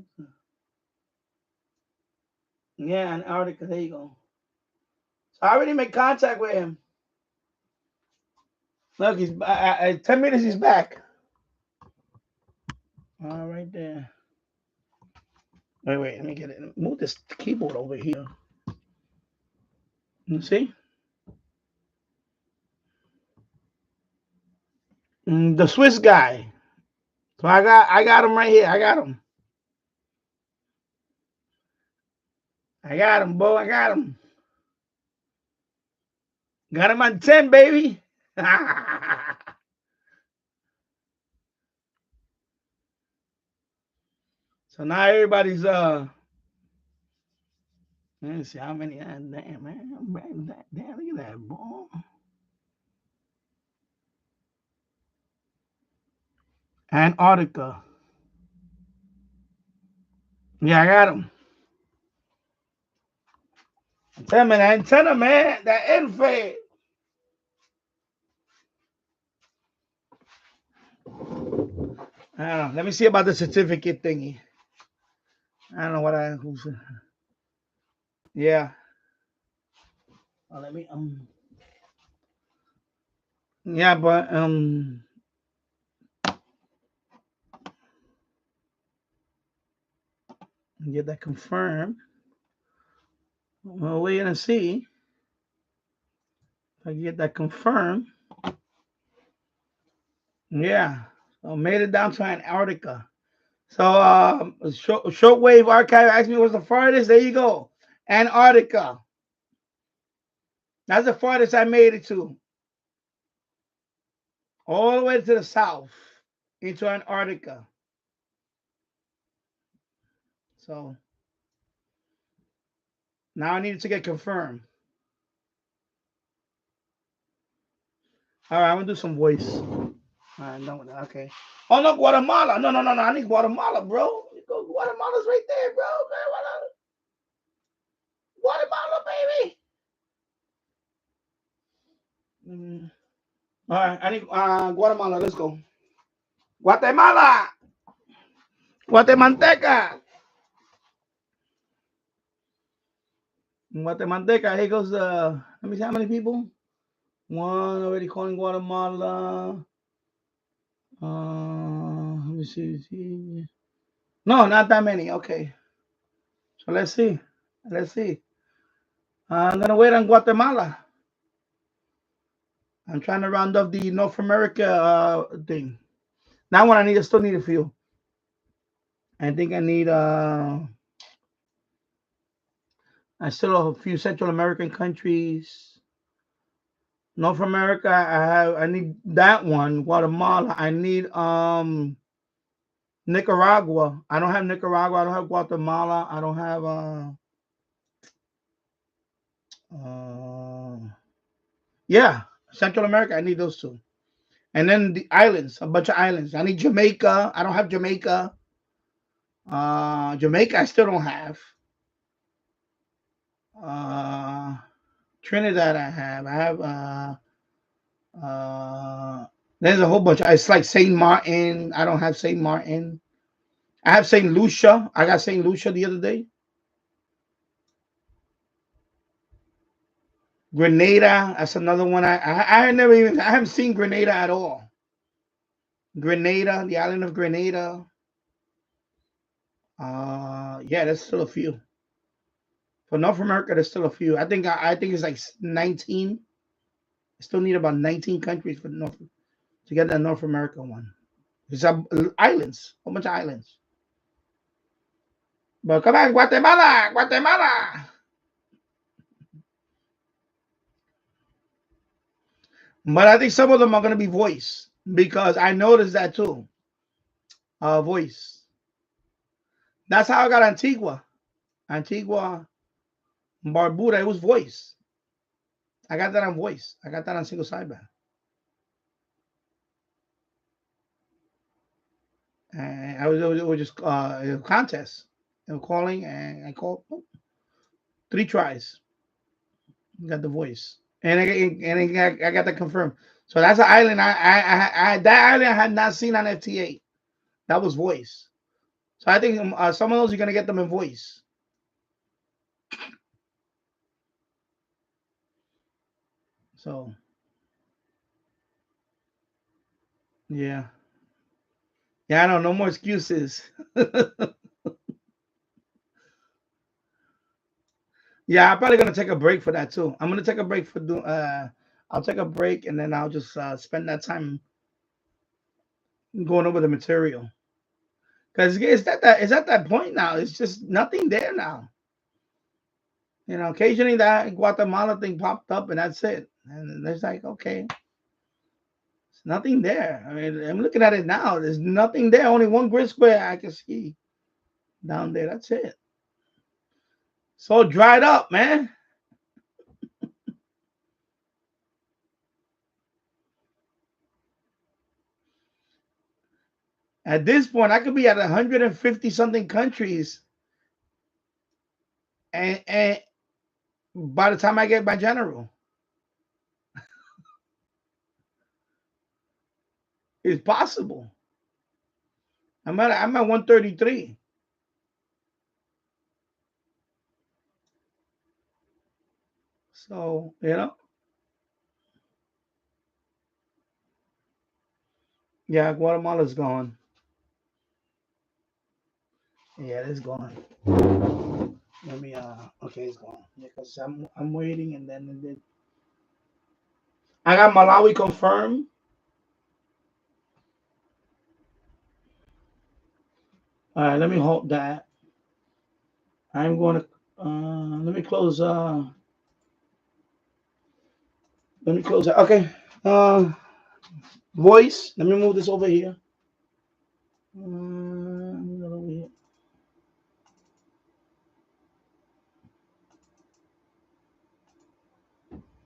Yeah, Antarctica. There you go. So I already made contact with him. Look, he's 10 minutes. He's back. All right there. Wait. Let me get it. Move this keyboard over here. You see? The Swiss guy. So I got him right here. I got him. Bo. I got him. Got him on 10, baby. So now everybody's let me see how many. Damn, man. Damn, look at that, boy. Antarctica. Yeah, I got him. Tell me the antenna, man. That end fade. I don't know. Let me see about the certificate thingy. I don't know what yeah. Oh, let me yeah, but get that confirmed. We'll wait and see if I can get that confirmed. Yeah. So made it down to Antarctica. So Shortwave Archive asked me what's the farthest. There you go. Antarctica. That's the farthest I made it to. All the way to the south into Antarctica. So now I need it to get confirmed. All right, I'm gonna do some voice. All right, done with that. Okay. Oh no, Guatemala. No. I need Guatemala, bro. Guatemala's right there, bro. Guatemala, baby. All right, I need Guatemala. Let's go. Guatemala. Guatemalteca. Guatemalteca. Here goes let me see how many people. One already calling Guatemala. Let me see. No, not that many. Okay. So let's see. Let's see. I'm gonna wait on Guatemala. I'm trying to round up the North America thing. That one I still need a few. I think I need I still have a few Central American countries. North America, I need that one. Guatemala. I need Nicaragua. I don't have Nicaragua. I don't have Guatemala. I don't have yeah, Central America. I need those two. And then the islands, a bunch of islands. I need Jamaica. I don't have Jamaica. Jamaica, I still don't have. Trinidad, I have. There's a whole bunch. It's like Saint Martin. I don't have Saint Martin. I have Saint Lucia. I got Saint Lucia the other day. Grenada. That's another one. I haven't seen Grenada at all. Grenada, the island of Grenada. Yeah, there's still a few. For North America, there's still a few. I think it's like 19. I still need about 19 countries for North to get that North America one. It's islands, a bunch of islands. But come on, Guatemala. But I think some of them are going to be voice because I noticed that too. Voice. That's how I got Antigua. Barbuda, it was voice. I got that on voice. I got that on single sideband. And it was just a contest. They were calling and I called 3 tries. Got the voice. And I got that confirmed. So that's an island. I that island I had not seen on FT8. That was voice. So I think some of those you're gonna get them in voice. So yeah, I know. No more excuses. Yeah, I'm probably gonna take a break for that too. I'm gonna take a break for I'll take a break and then I'll just spend that time going over the material. Because it's at that point now. It's just nothing there now. You know, occasionally that Guatemala thing popped up and that's it. And it's like, okay, there's nothing there. I mean, I'm looking at it now. There's nothing there. Only one grid square I can see down there. That's it. So dried up, man. At this point, I could be at 150 something countries, and by the time I get my general, it's possible. I'm at 133. So yeah, Guatemala's gone. Yeah, it's gone. Let me okay, it's gone. Yeah, because I'm waiting and then I got Malawi confirmed. All right, let me hold that. I'm going to let me close. Let me close that. Okay. Voice. Let me move this over here. Over here.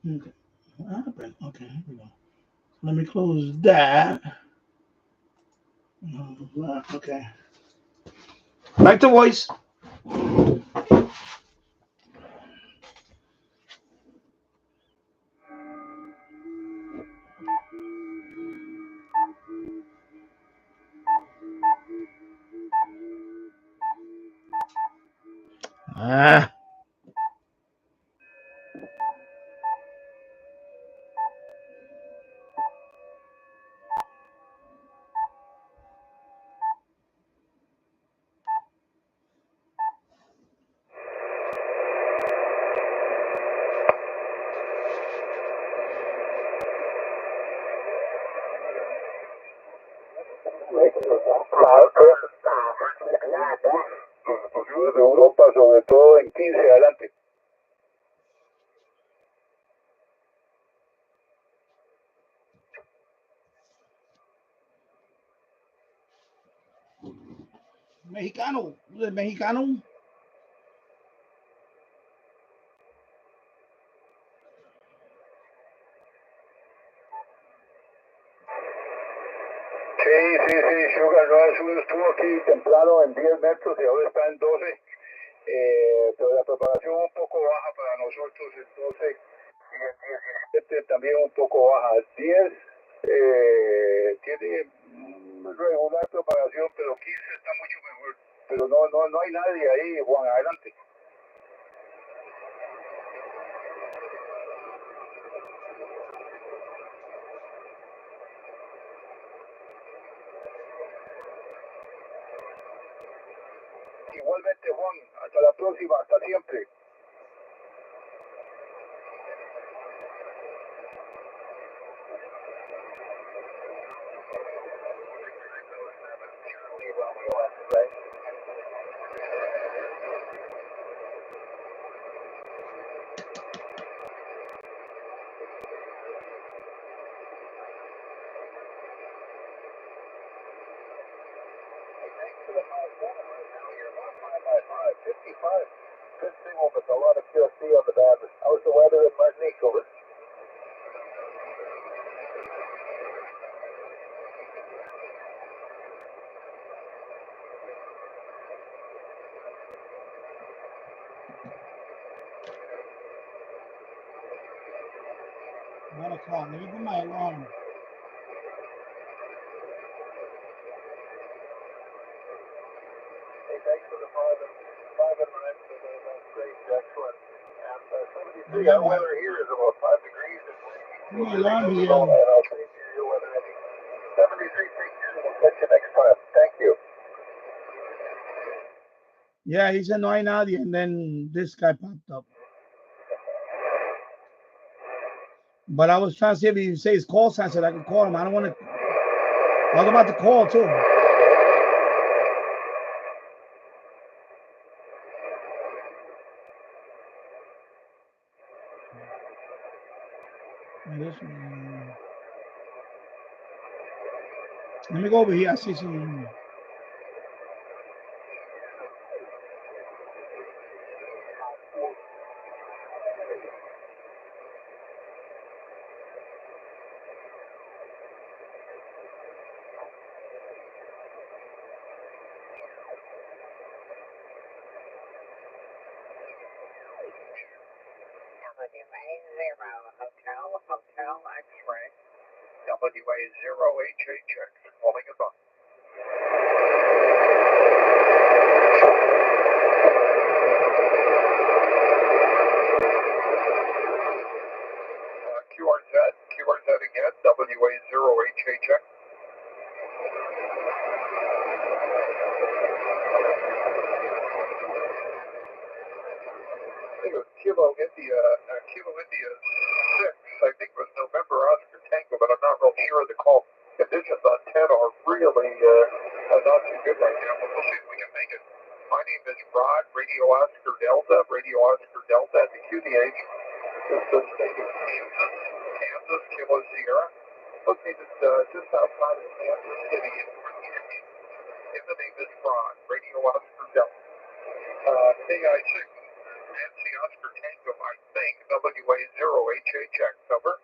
Okay. What happened? Okay, here we go. Let me close that. Okay. Back to voice. Ah. De Europa, sobre todo en 15 adelante. Mexicano. Mexicano. Sí, Sugar no estuvo aquí temprano en 10 metros y ahora está en 12. Pero la preparación un poco baja para nosotros, entonces y el 17 también un poco baja. 10 tiene regular preparación, pero 15 está mucho mejor. Pero no hay nadie ahí, Juan, adelante. Igualmente, Juan, hasta la próxima, hasta siempre. Good single, but a lot of QFC on the bad. How's the weather in Martinique, over? What a call. Let me put my alarm. Hey, thanks for the 5 and 9. That's great, excellent. And 73, our weather here is about 5 degrees. Put my alarm here. I'll change your weather. 73, we'll catch you next time. Thank you. Yeah, he said no hay nadie, and then this guy popped up. But I was trying to see if he say his call sign so I could call him. I don't want to. I was about to call too. Let me go over here. I see some. Hotel X-ray, WA0HHX, calling us on. QRZ again, WA0HHX. I think it was Kilo India 6. I think it was November Oscar Tango, but I'm not real sure. The call conditions on 10 are really not too good right now. But we'll see if we My name is Rod, Radio Oscar Delta at the QDH. This is the state of Kansas, Kilo Sierra, located just outside of Kansas City in northeast Kansas. And the name is Rod, Radio Oscar Delta. KI6, Nancy Oscar Tango, I think, WA0HHX, over.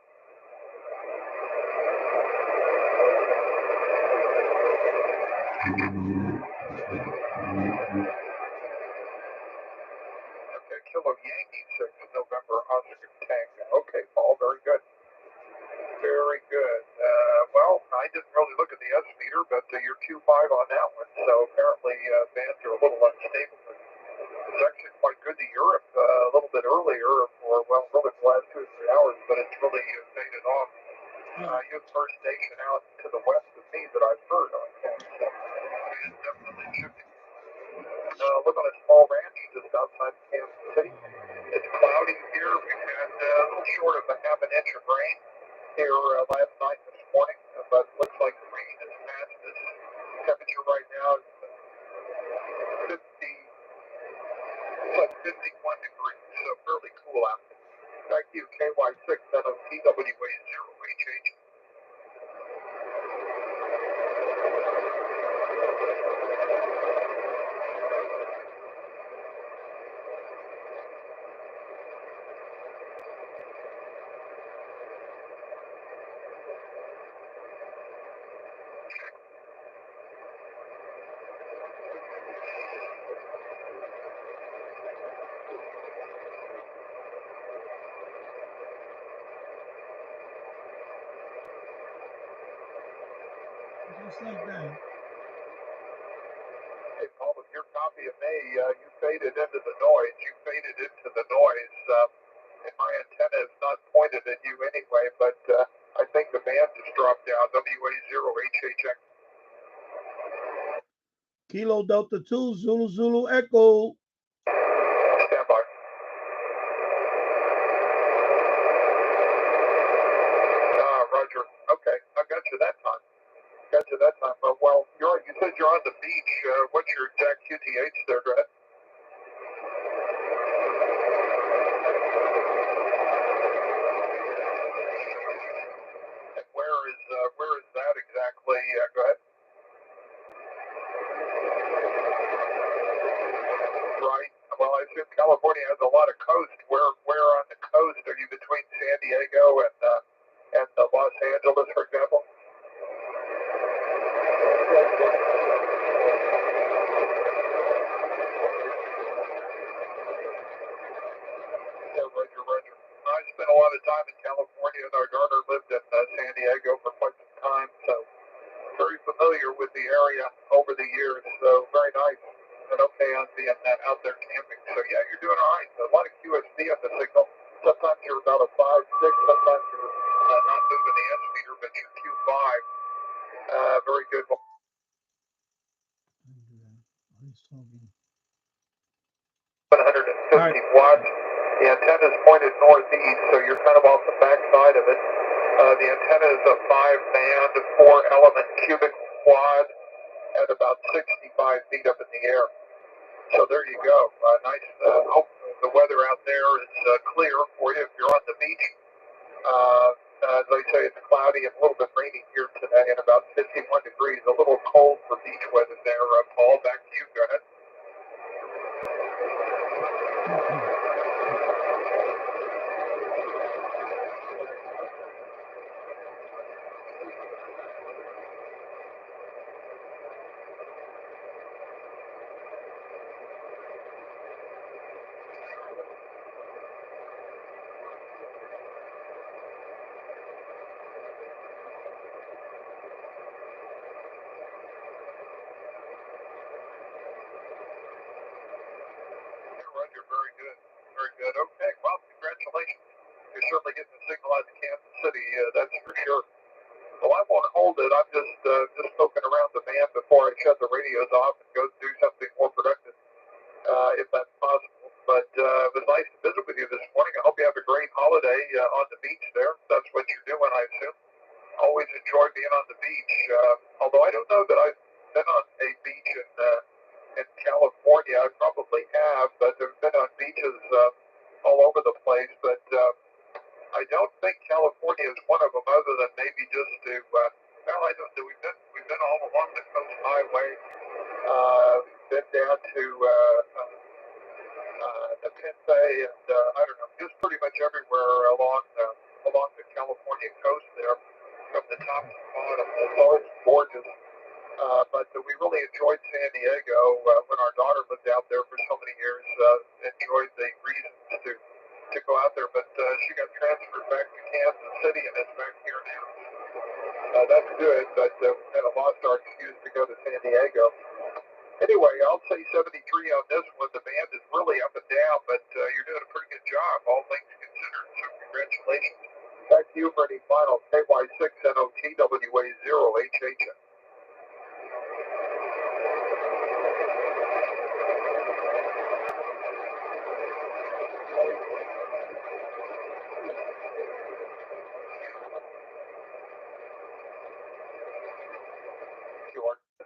Okay, Kilo Yankee 6, November Oscar Tango. Okay, Paul, very good. Very good. Well, I didn't really look at the S meter, but you're Q5 on that one, so apparently bands are a little unstable. It's actually quite good to Europe a little bit earlier, or well, really the last 2 or 3 hours, but it's really faded off. You're the first station out to the west of me that I've heard on that, so it's definitely shifting. Look on a small ranch just outside of Kansas City. It's cloudy here. We've had a little short of a half an inch of rain here last night and this morning, but it looks like the rain is past us. Temperature right now is 50, it's like 51 degrees, so fairly cool out there. Back to you, KY6, NOTWA0HH. Just like that. Hey, Paul, with your copy of me, you faded into the noise. And my antenna is not pointed at you anyway, but I think the band just dropped down, WA0HHX. Kilo Delta 2, Zulu Zulu Echo. Stand by. Roger. Okay, I got you that time. Well, you said you're on the beach. What's your exact QTH there, Brad? And where is that exactly? Go ahead. Right. Well, I assume California has a lot of coast. Where on the coast are you between San Diego and Los Angeles, for example? Yeah, Roger. I spent a lot of time in California, and our daughter lived in San Diego for quite some time, so very familiar with the area over the years. So very nice and okay on being out there camping. So yeah, you're doing all right. A lot of QSD on the signal. Sometimes you're about a 5, 6. Sometimes you're not moving the S meter, but you're Q5. Very good. 750 watts. The antenna is pointed northeast, so you're kind of off the back side of it. The antenna is a 5-band, 4-element cubic quad at about 65 feet up in the air. So there you go. Nice. Hope the weather out there is clear for you if you're on the beach. As I say, it's cloudy and a little bit rainy here today and about 51 degrees. A little cold for beach weather there. Paul, back to you. Go ahead. Roger, very good. Okay, well, congratulations. You're certainly getting the signal out to Kansas City, that's for sure. Well, I won't hold it. I'm just poking around the band before I shut the radios off and go do something more productive, if that's possible. But it was nice to visit with you this morning. I hope you have a great holiday on the beach there. That's what you're doing, I assume. Always enjoy being on the beach. Although I don't know that I've been on a beach in in California. I probably have, but I've been on beaches all over the place. But I don't think California is one of them, other than maybe just to. Well, I don't know. We've been all along the Coast Highway. Been down to the Pinay, and I don't know, just pretty much everywhere along the California coast there, from the top to the bottom. It's always gorgeous. But we really enjoyed San Diego when our daughter lived out there for so many years. Enjoyed the reasons to go out there, but she got transferred back to Kansas City and is back here now. That's good, but we kind of lost our excuse to go to San Diego. Anyway, I'll say 73 on this one. The band is really up and down, but you're doing a pretty good job, all things considered, so congratulations. Back to you for any final. KY6NOTWA0HH.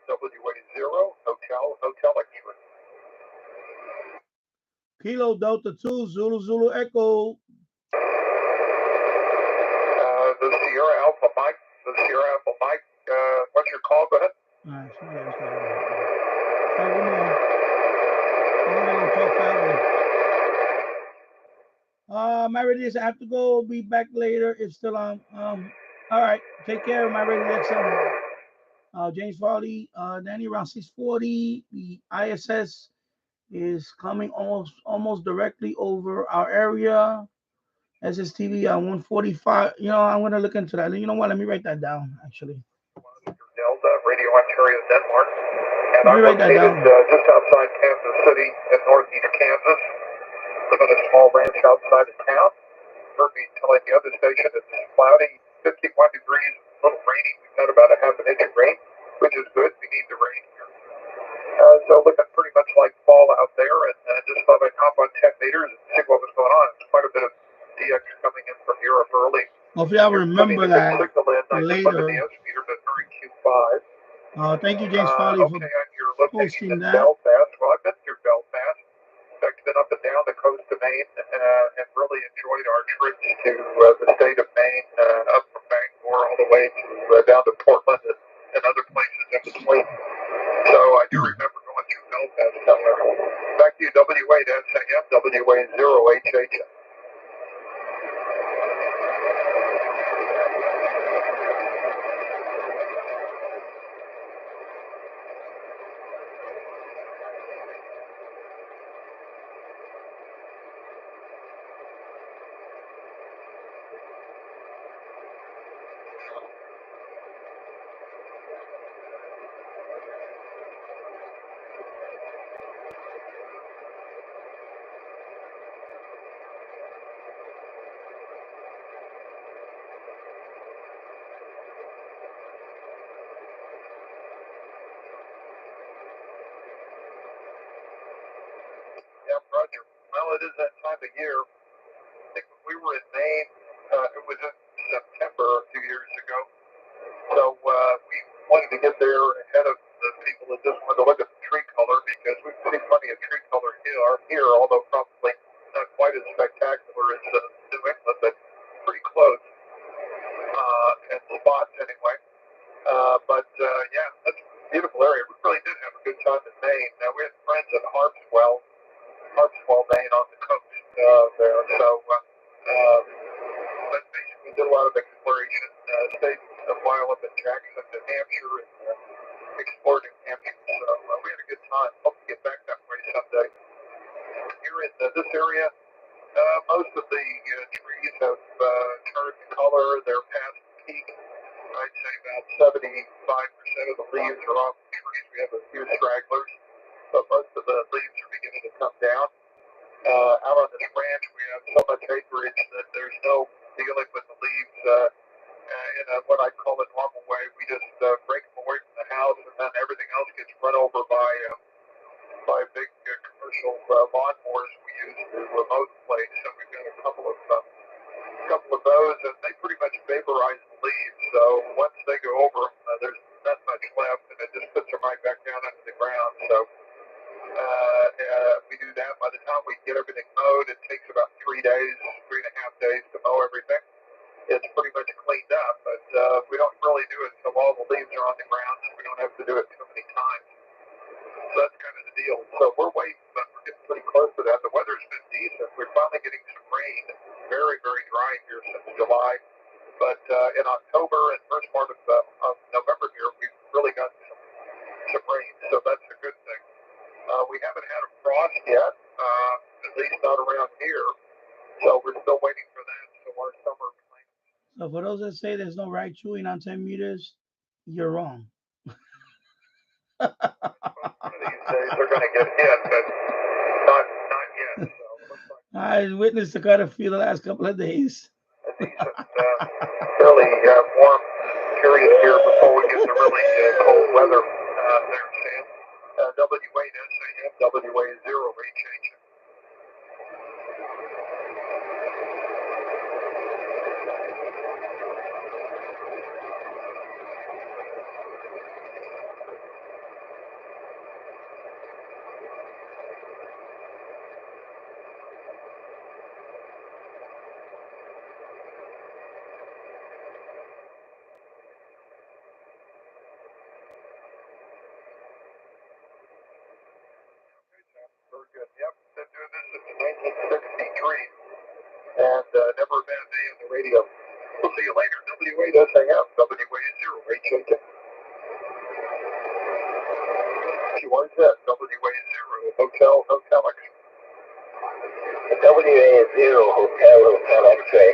WA0, Hotel X-ray. Kilo Delta 2, Zulu Echo. The Sierra Alpha Mike. What's your call? Go ahead. All right, somebody else got it. Try one more. I'm gonna talk forever. My radius, I have to go. Be back later. It's still on. All right, take care of my radius. James Farley, Danny around 640. The ISS is coming almost directly over our area. SSTV on 145. You know, I'm gonna look into that. You know what? Let me write that down. Actually. Delta, Radio Ontario, Denmark. And Let me I'm write that located down. Just outside Kansas City in northeast Kansas. Live in a small ranch outside of town. Heard me telling the other station it's cloudy, 51 degrees, a little rainy. We've had about a half an inch of rain, which is good. We need the rain here. So looking pretty much like fall out there, and just thought I'd hop on 10 meters and see what was going on. It's quite a bit of DX coming in from Europe early. Hopefully I'll remember that later. Thank you, James Farley, for posting that. Belfast. Well, I've been through Belfast. In fact, been up and down the coast of Maine, and really enjoyed our trips to the state of Maine, up from Bangor all the way to down to Portland and other places in between. So I do remember going through Belfast somewhere. Back to you, WA to SAM, WA0HH. Yeah, Roger. Well, it is that time of year. I think when we were in Maine, it was in September a few years ago. So we wanted to get there ahead of the people that just wanted to look at the tree color, because we've seen plenty of tree color here, although probably not quite as spectacular as New England, but pretty close in spots anyway. But yeah, that's a beautiful area. We really did have a good time in Maine. Now, we had friends at Harpswell, Maine, on the coast there. So, but basically did a lot of exploration. Stayed a while up in Jackson, New Hampshire, and explored New Hampshire. So we had a good time. Hope to get back that way someday. Here in this area, most of the trees have turned color. They're past peak. I'd say about 75% of the leaves are off the trees. We have a few stragglers, but most of the leaves are beginning to come down. Out on this ranch, we have so much acreage that there's no dealing with the leaves in what I call a normal way. We just break them away from the house, and then everything else gets run over by big commercial lawnmowers we use to mow the place. So we've got a couple of those, and they pretty much vaporize the leaves. So once they go over them, there's not much left, and it just puts them right back down into the ground. So We do that. By the time we get everything mowed, it takes about 3 days, 3.5 days to mow everything. It's pretty much cleaned up, but we don't really do it until all the leaves are on the ground, so we don't have to do it too many times. So that's kind of the deal. So we're waiting, but we're getting pretty close to that. The weather's been decent. We're finally getting some rain. It's very, very dry here since July. But in October and first part of November here, we've really got some rain, so that's a good thing. We haven't had a frost yet, at least not around here. So we're still waiting for that. So our summer plans. So for those that say there's no right chewing on 10 meters, you're wrong. One of these days they're going to get hit, but not yet. So it looks like I witnessed the kind of feel the last couple of days. a decent, fairly warm period here before we get the really cold weather there, Sam. WA SAM, WA 0 HH. Very good. Yep, been doing this since 1963, and never a bad day on the radio. We'll see you later. WA SAM, WA 0 HH. QRZ, WA 0 Hotel X. WA 0 Hotel X-ray.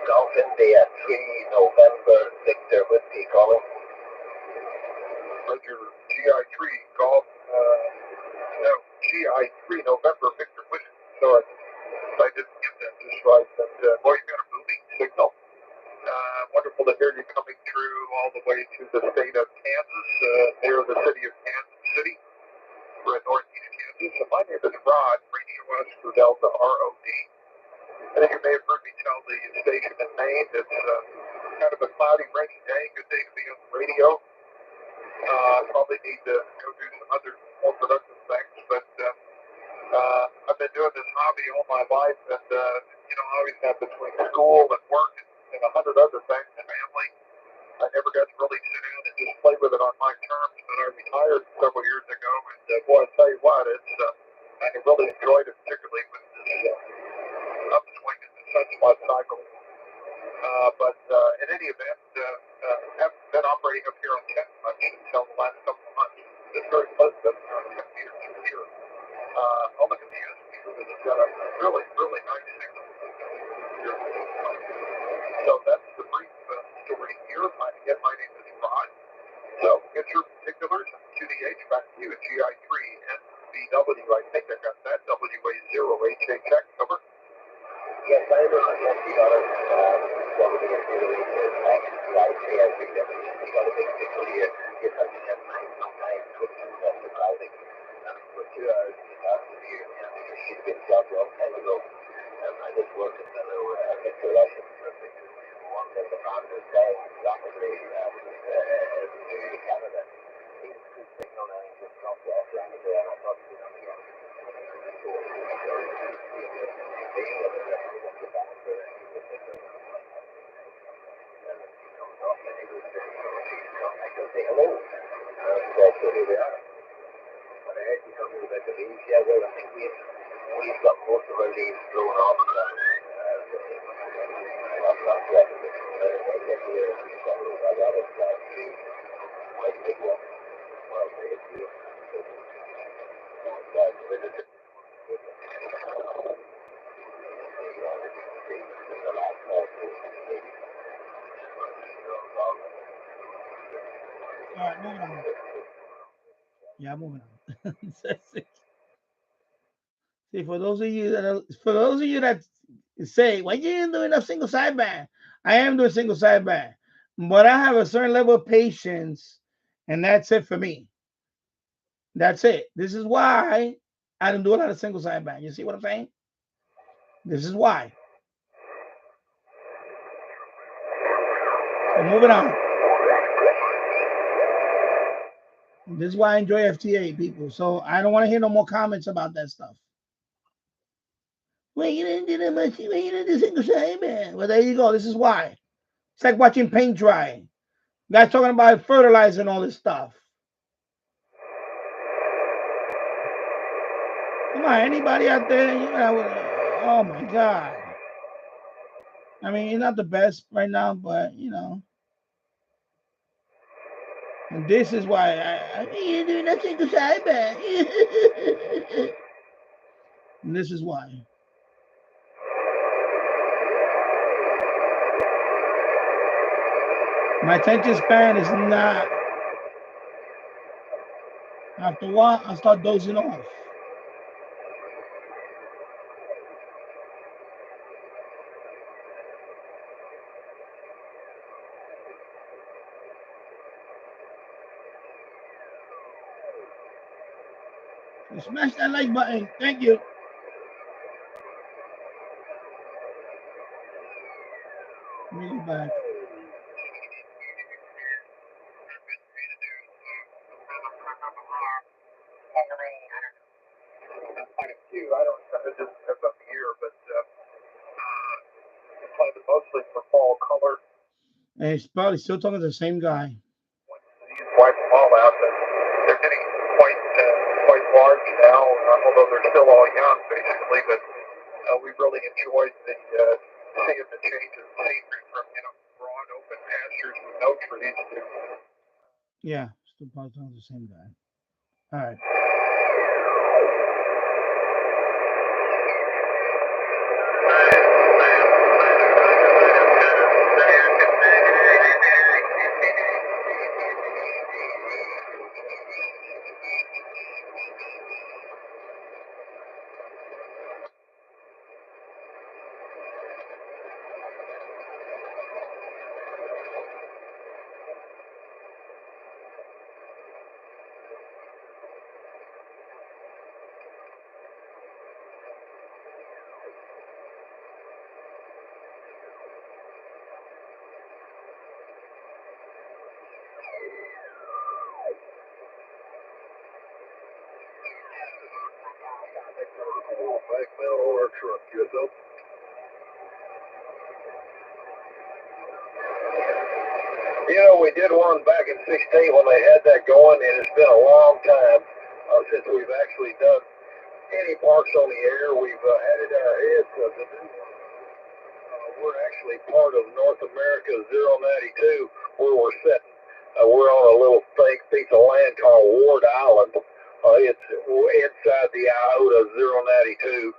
Golf India 3 November Victor Whiskey calling. Roger, GI3 Golf, GI3 November Victor Whiskey. Sorry, I didn't get that just right. But boy, you've got a booming signal. Wonderful to hear you coming through all the way to the state of Kansas, near the city of Kansas City. We're in northeast Kansas. And my name is Rod, Radio Oscar Delta ROD. I think you may have heard me tell the station in Maine it's kind of a cloudy, rainy day. Good day to be on the radio. Probably need to go do some other more productive things, but I've been doing this hobby all my life, and I always have between school and work and 100 other things, family. I never got to really sit down and just play with it on my terms, but I retired several years ago, and boy, I tell you what, I really enjoyed it, particularly with this upswing in the sunspot cycle. But in any event, haven't been operating up here on 10 much until the last couple of months. It's very pleasant, 10 meters from here. I'll look at the S-meter, and it's got a really, really nice signal. So that's the brief story here. Again, my name is Rod. So get your particulars, QDH back to you at GI3 NBW. I think I got that. WA 0 HHX, over. Yes, I know. Yes, you got it. WA 0 HHX, GI3 NBW. You got a big signal here. Yes, I think that's nice. Sometimes twitching off the clouding. And for 2 hours, it has to be here. And it should have been shot a long time ago. I just worked in fellow Victor Russian. One of the founders down rapidly to Canada. He's good signal and he just dropped off rapidly, and I thought, again. Say hello. So here we are. But I heard you talking about the leaves. Yeah, well, I think we've got most of our leaves blown off. All right, moving on. Yeah, moving on. See, for those of you that say, "Why you ain't doing a single sideband?" I am doing single sideband, but I have a certain level of patience, and that's it for me. That's it. This is why I don't do a lot of single sideband. You see what I'm saying? This is why. So moving on. This is why I enjoy FT8, people. So I don't want to hear no more comments about that stuff. Well, you didn't do that much. Well, you didn't do single side, man. Well, there you go. This is why. It's like watching paint dry. Guys talking about fertilizer and all this stuff. Come on, anybody out there? You know, oh my God. I mean, you're not the best right now, but you know. And this is why I mean, you do nothing to side, man. And this is why. My attention span is not. After a while, I start dozing off. So smash that like button. Thank you. Let me go back. I don't know if this is up here, but mostly for fall color. And he's probably still talking to the same guy. He's wiped them all out, but they're getting quite large now, although they're still all young, basically. But we really enjoyed seeing the change in scenery from broad open pastures with no trees to. Yeah, still probably talking to the same guy. All right. You know, we did one back in 16 when they had that going, and it's been a long time since we've actually done any parks on the air. We've had it in our heads. The new one, we're actually part of North America 092, where we're sitting. We're on a little piece of land called Ward Island. It's inside the iota 092,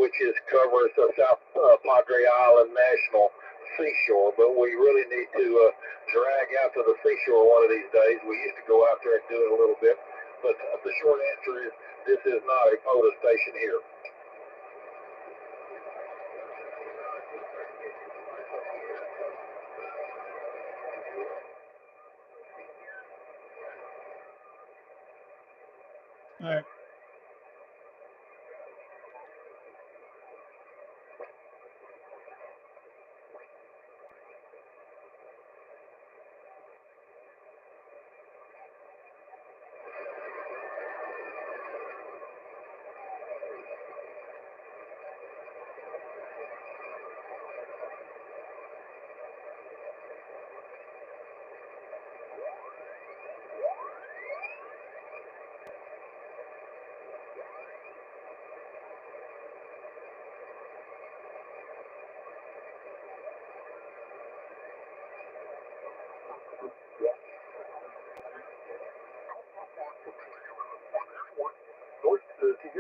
which covers the South Padre Island National Seashore. But we really need to drag out to the seashore one of these days. We used to go out there and do it a little bit. But the short answer is this is not a POTA station here. All right.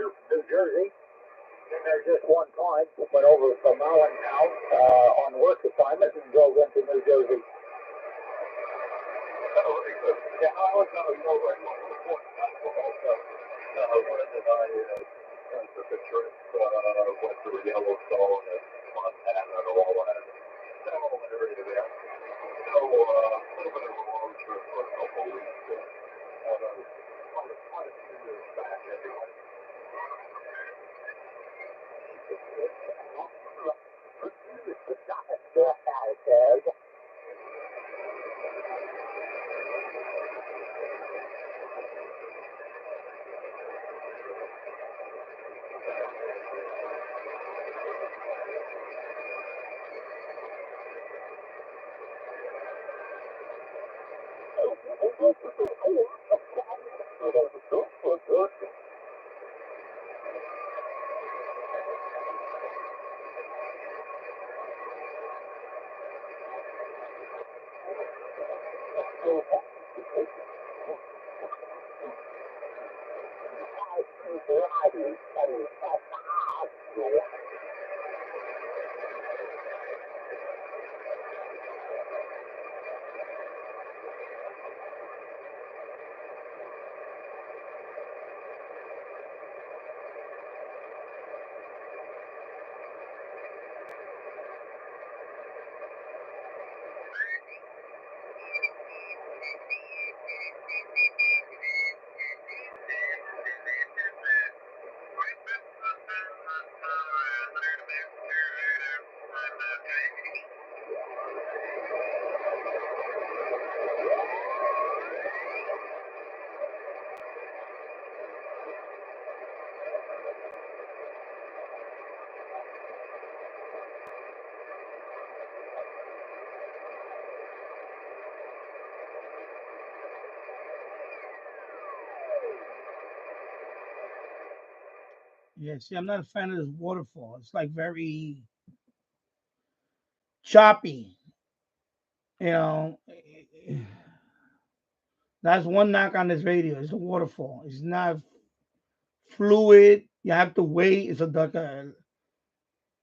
New Jersey, and there's just one time went over from Allentown on work assignment and drove into New Jersey. Yeah, I was on the road right now. One of the guys took a trip, went through Yellowstone and Montana and all that. That whole area there. So, a little bit of a road trip for a couple of weeks. Quite a few years back, anyway. Yeah, see, I'm not a fan of this waterfall. It's like very choppy. You know, that's one knock on this radio. It's a waterfall. It's not fluid. You have to wait. It's like a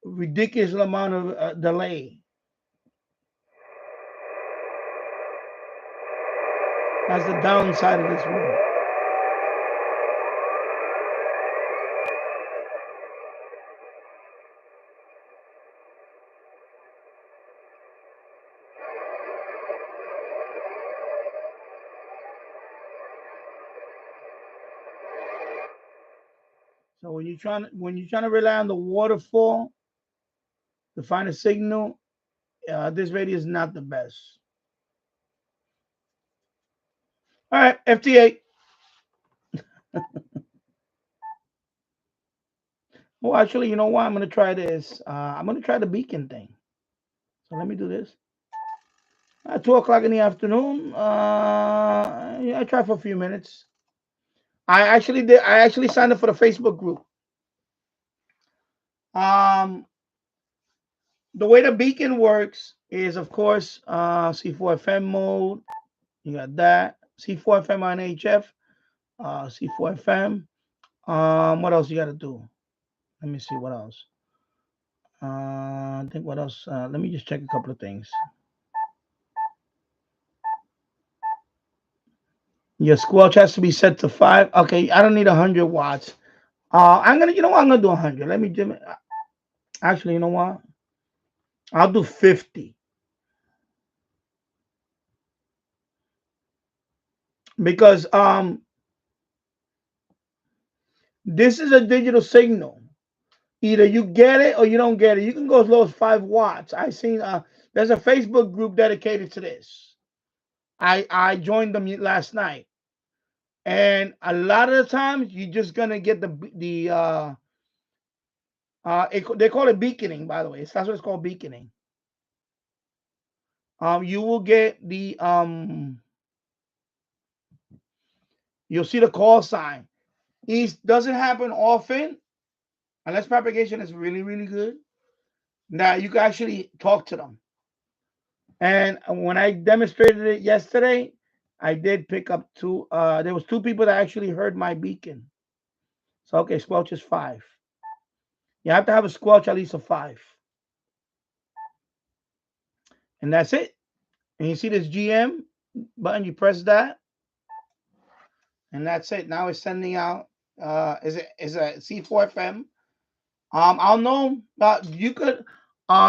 ridiculous amount of delay. That's the downside of this one. So when you're trying to rely on the waterfall to find a signal, this radio is not the best. All right, FT8. Well, actually, you know what? I'm gonna try this. I'm gonna try the beacon thing. So let me do this. At 2 o'clock in the afternoon. Yeah, I tried for a few minutes. I actually did. I actually signed up for the Facebook group. The way the beacon works is, of course, C4 FM mode. You got that. C4 FM on HF. C4 FM. What else you got to do? Let me see what else. I think what else? Let me just check a couple of things. Your squelch has to be set to 5. Okay, I don't need 100 watts. I'm gonna, you know what? I'm gonna do 100. Let me do. Actually, you know what? I'll do 50. Because this is a digital signal. Either you get it or you don't get it. You can go as low as 5 watts. I seen there's a Facebook group dedicated to this. I joined them last night, and a lot of the times you're just gonna get they call it beaconing, by the way. That's what it's called, beaconing. You will get the you'll see the call sign. It doesn't happen often unless propagation is really, really good. Now you can actually talk to them. And when I demonstrated it yesterday, I did pick up two. There was 2 people that actually heard my beacon. So okay, squelch is 5. You have to have a squelch at least of 5, and that's it. And you see this GM button? You press that, and that's it. Now it's sending out. Is a C4 FM. I'll know. You could.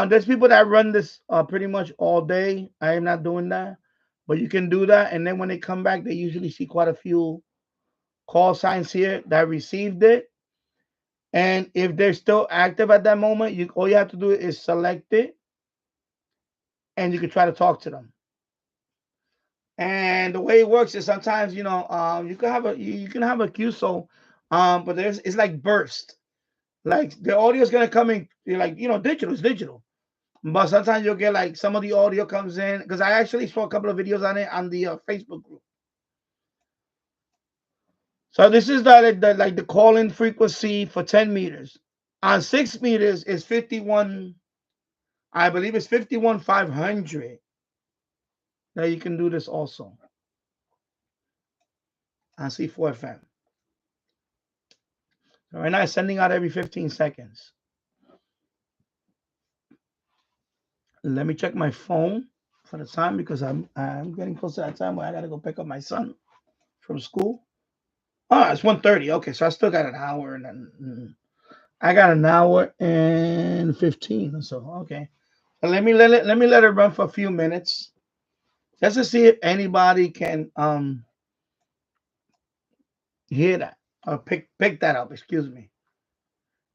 There's people that run this pretty much all day. I am not doing that, but you can do that. And then when they come back, they usually see quite a few call signs here that received it. And if they're still active at that moment, all you have to do is select it, and you can try to talk to them. And the way it works is sometimes you can have a QSO, but it's like burst. Like the audio is gonna come in, like digital is digital. But sometimes you'll get like some of the audio comes in, because I actually saw a couple of videos on it on the Facebook group. So this is the call-in frequency for 10 meters. On 6 meters is 51, I believe it's 51,500 that you can do this also on C4 FM. So right now it's sending out every 15 seconds. Let me check my phone for the time because I'm getting close to that time where I gotta go pick up my son from school. Oh, it's 1:30. Okay, so I still got an hour and then I got an hour and 15 or so. Okay. Let me let it run for a few minutes just to see if anybody can hear that or pick that up. Excuse me.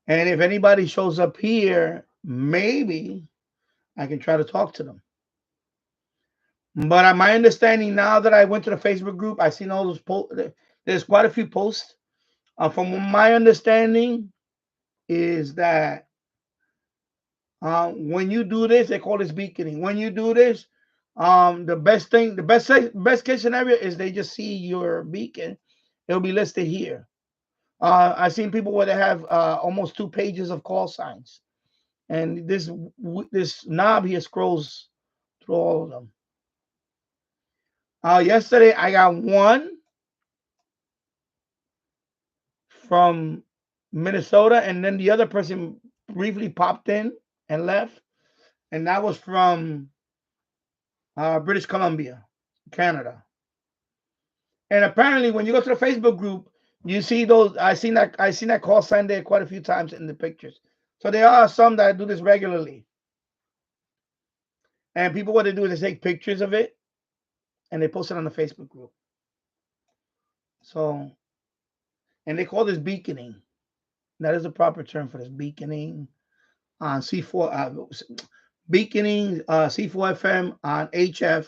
And if anybody shows up here, maybe I can try to talk to them. But my understanding now that I went to the Facebook group, I seen all those posts. There's quite a few posts. From my understanding, is that when you do this, they call this beaconing. When you do this, best case scenario is they just see your beacon. It'll be listed here. I've seen people where they have almost 2 pages of call signs, and this knob here scrolls through all of them. Yesterday I got one from Minnesota, and then the other person briefly popped in and left, and that was from British Columbia, Canada. And apparently, when you go to the Facebook group, you see those. I seen that call sign there quite a few times in the pictures. So there are some that do this regularly, and people what they do is they take pictures of it, and they post it on the Facebook group. So, and they call this beaconing. That is the proper term for this, beaconing on C4 beaconing C4 FM on HF.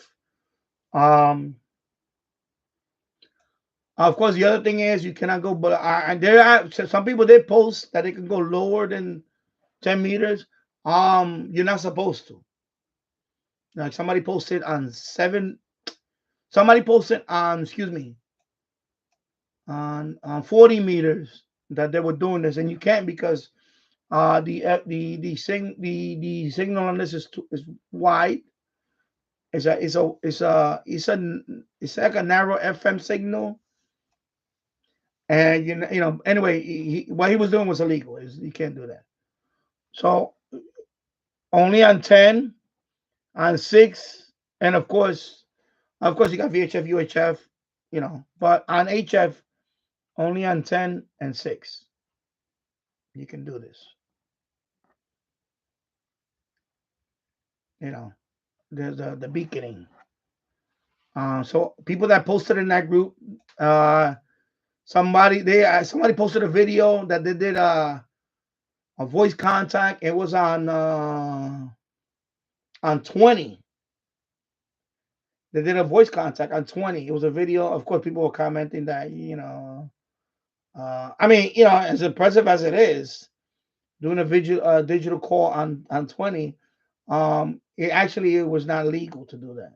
Of course, the other thing is you cannot go, but there are some people they post that they can go lower than 10 meters. You're not supposed to. Like somebody posted on 7. Somebody posted on, excuse me, on 40 meters that they were doing this, and you can't because the signal on this is wide. It's like a narrow FM signal, and you know anyway what he was doing was illegal. You can't do that. So only on 10, on 6, and of course you got VHF, UHF, but on HF only on 10 and 6 you can do this. There's the beaconing. So people that posted in that group, somebody posted a video that they did a voice contact. It was on 20. They did a voice contact on 20. It was a video. Of course, people were commenting that I mean, as impressive as it is, doing a digital call on 20, it was not legal to do that.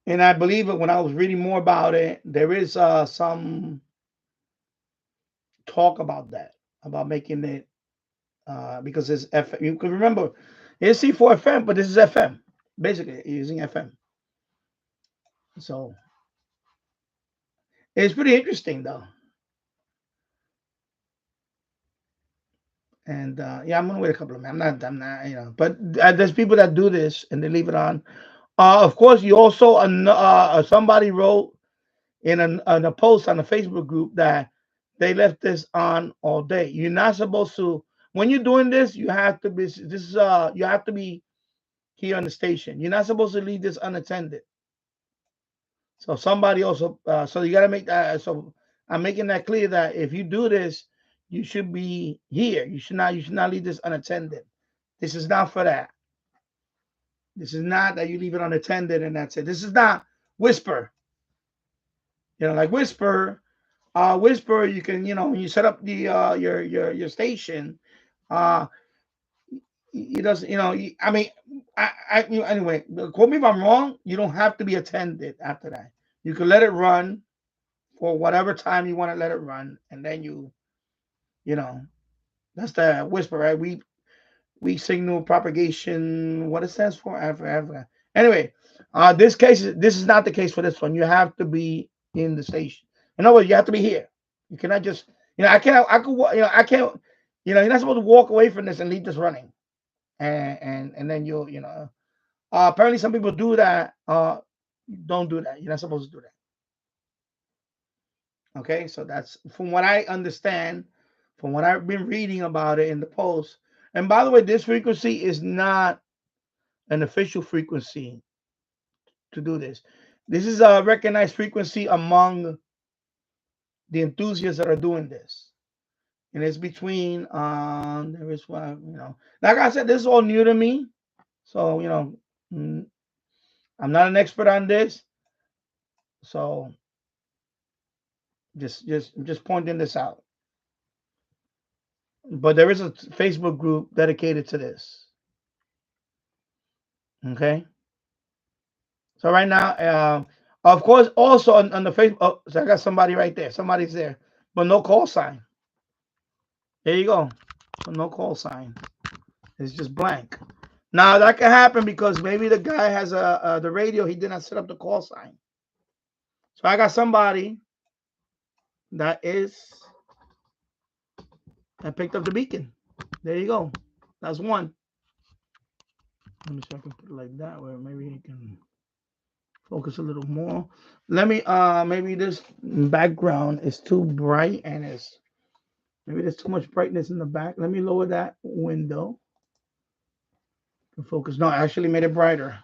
And I believe it when I was reading more about it, there is some talk about that, about making it because it's FM. You can remember it's C4 FM, but this is FM. Basically, using FM. So it's pretty interesting, though. And yeah, I'm gonna wait a couple of minutes. I'm not, but there's people that do this and they leave it on. Of course, you also somebody wrote in a post on the Facebook group that they left this on all day. You're not supposed to. When you're doing this, you have to be. You have to be here on the station. You're not supposed to leave this unattended. So somebody also. So you got to make that. So I'm making that clear that if you do this, you should be here. You should not leave this unattended. This is not for that. This is not that you leave it unattended and that's it. This is not Whisper. Like Whisper. Whisper, you can, when you set up the your station, it doesn't, I mean, anyway, quote me if I'm wrong. You don't have to be attended after that. You can let it run for whatever time you want to let it run, and then you know, that's the whisper, right? We signal propagation. What it stands for? Africa. Anyway, this is not the case for this one. You have to be in the station. In other words, you have to be here. You cannot just, I can't. I could, I can't. You're not supposed to walk away from this and leave this running, and then you'll, apparently some people do that. Don't do that. You're not supposed to do that. Okay, so that's from what I understand, from what I've been reading about it in the post. And by the way, this frequency is not an official frequency to do this. This is a recognized frequency among the enthusiasts that are doing this. And it's between there is one, like I said, this is all new to me. So, I'm not an expert on this. So just pointing this out. But there is a Facebook group dedicated to this. Okay. So right now, of course, also on the Facebook, oh, so I got somebody right there. Somebody's there, but no call sign. There you go. So no call sign. It's just blank. Now that can happen because maybe the guy has the radio. He did not set up the call sign. So I got somebody that picked up the beacon. There you go. That's one. Let me see if I can put it like that, where maybe he can focus a little more. Let me maybe this background is too bright and maybe there's too much brightness in the back. Let me lower that window to focus. No, I actually made it brighter.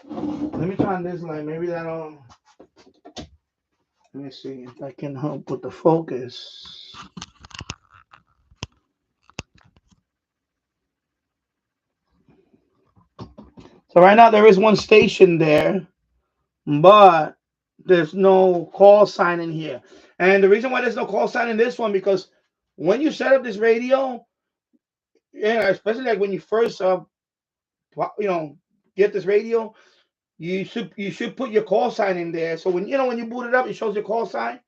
Let me turn on this light. Maybe that'll. Let me see if I can help with the focus. So right now there is one station there, but there's no call sign in here. And the reason why there's no call sign in this one, because when you set up this radio, especially like when you first get this radio, you should put your call sign in there. So when you boot it up, it shows your call sign.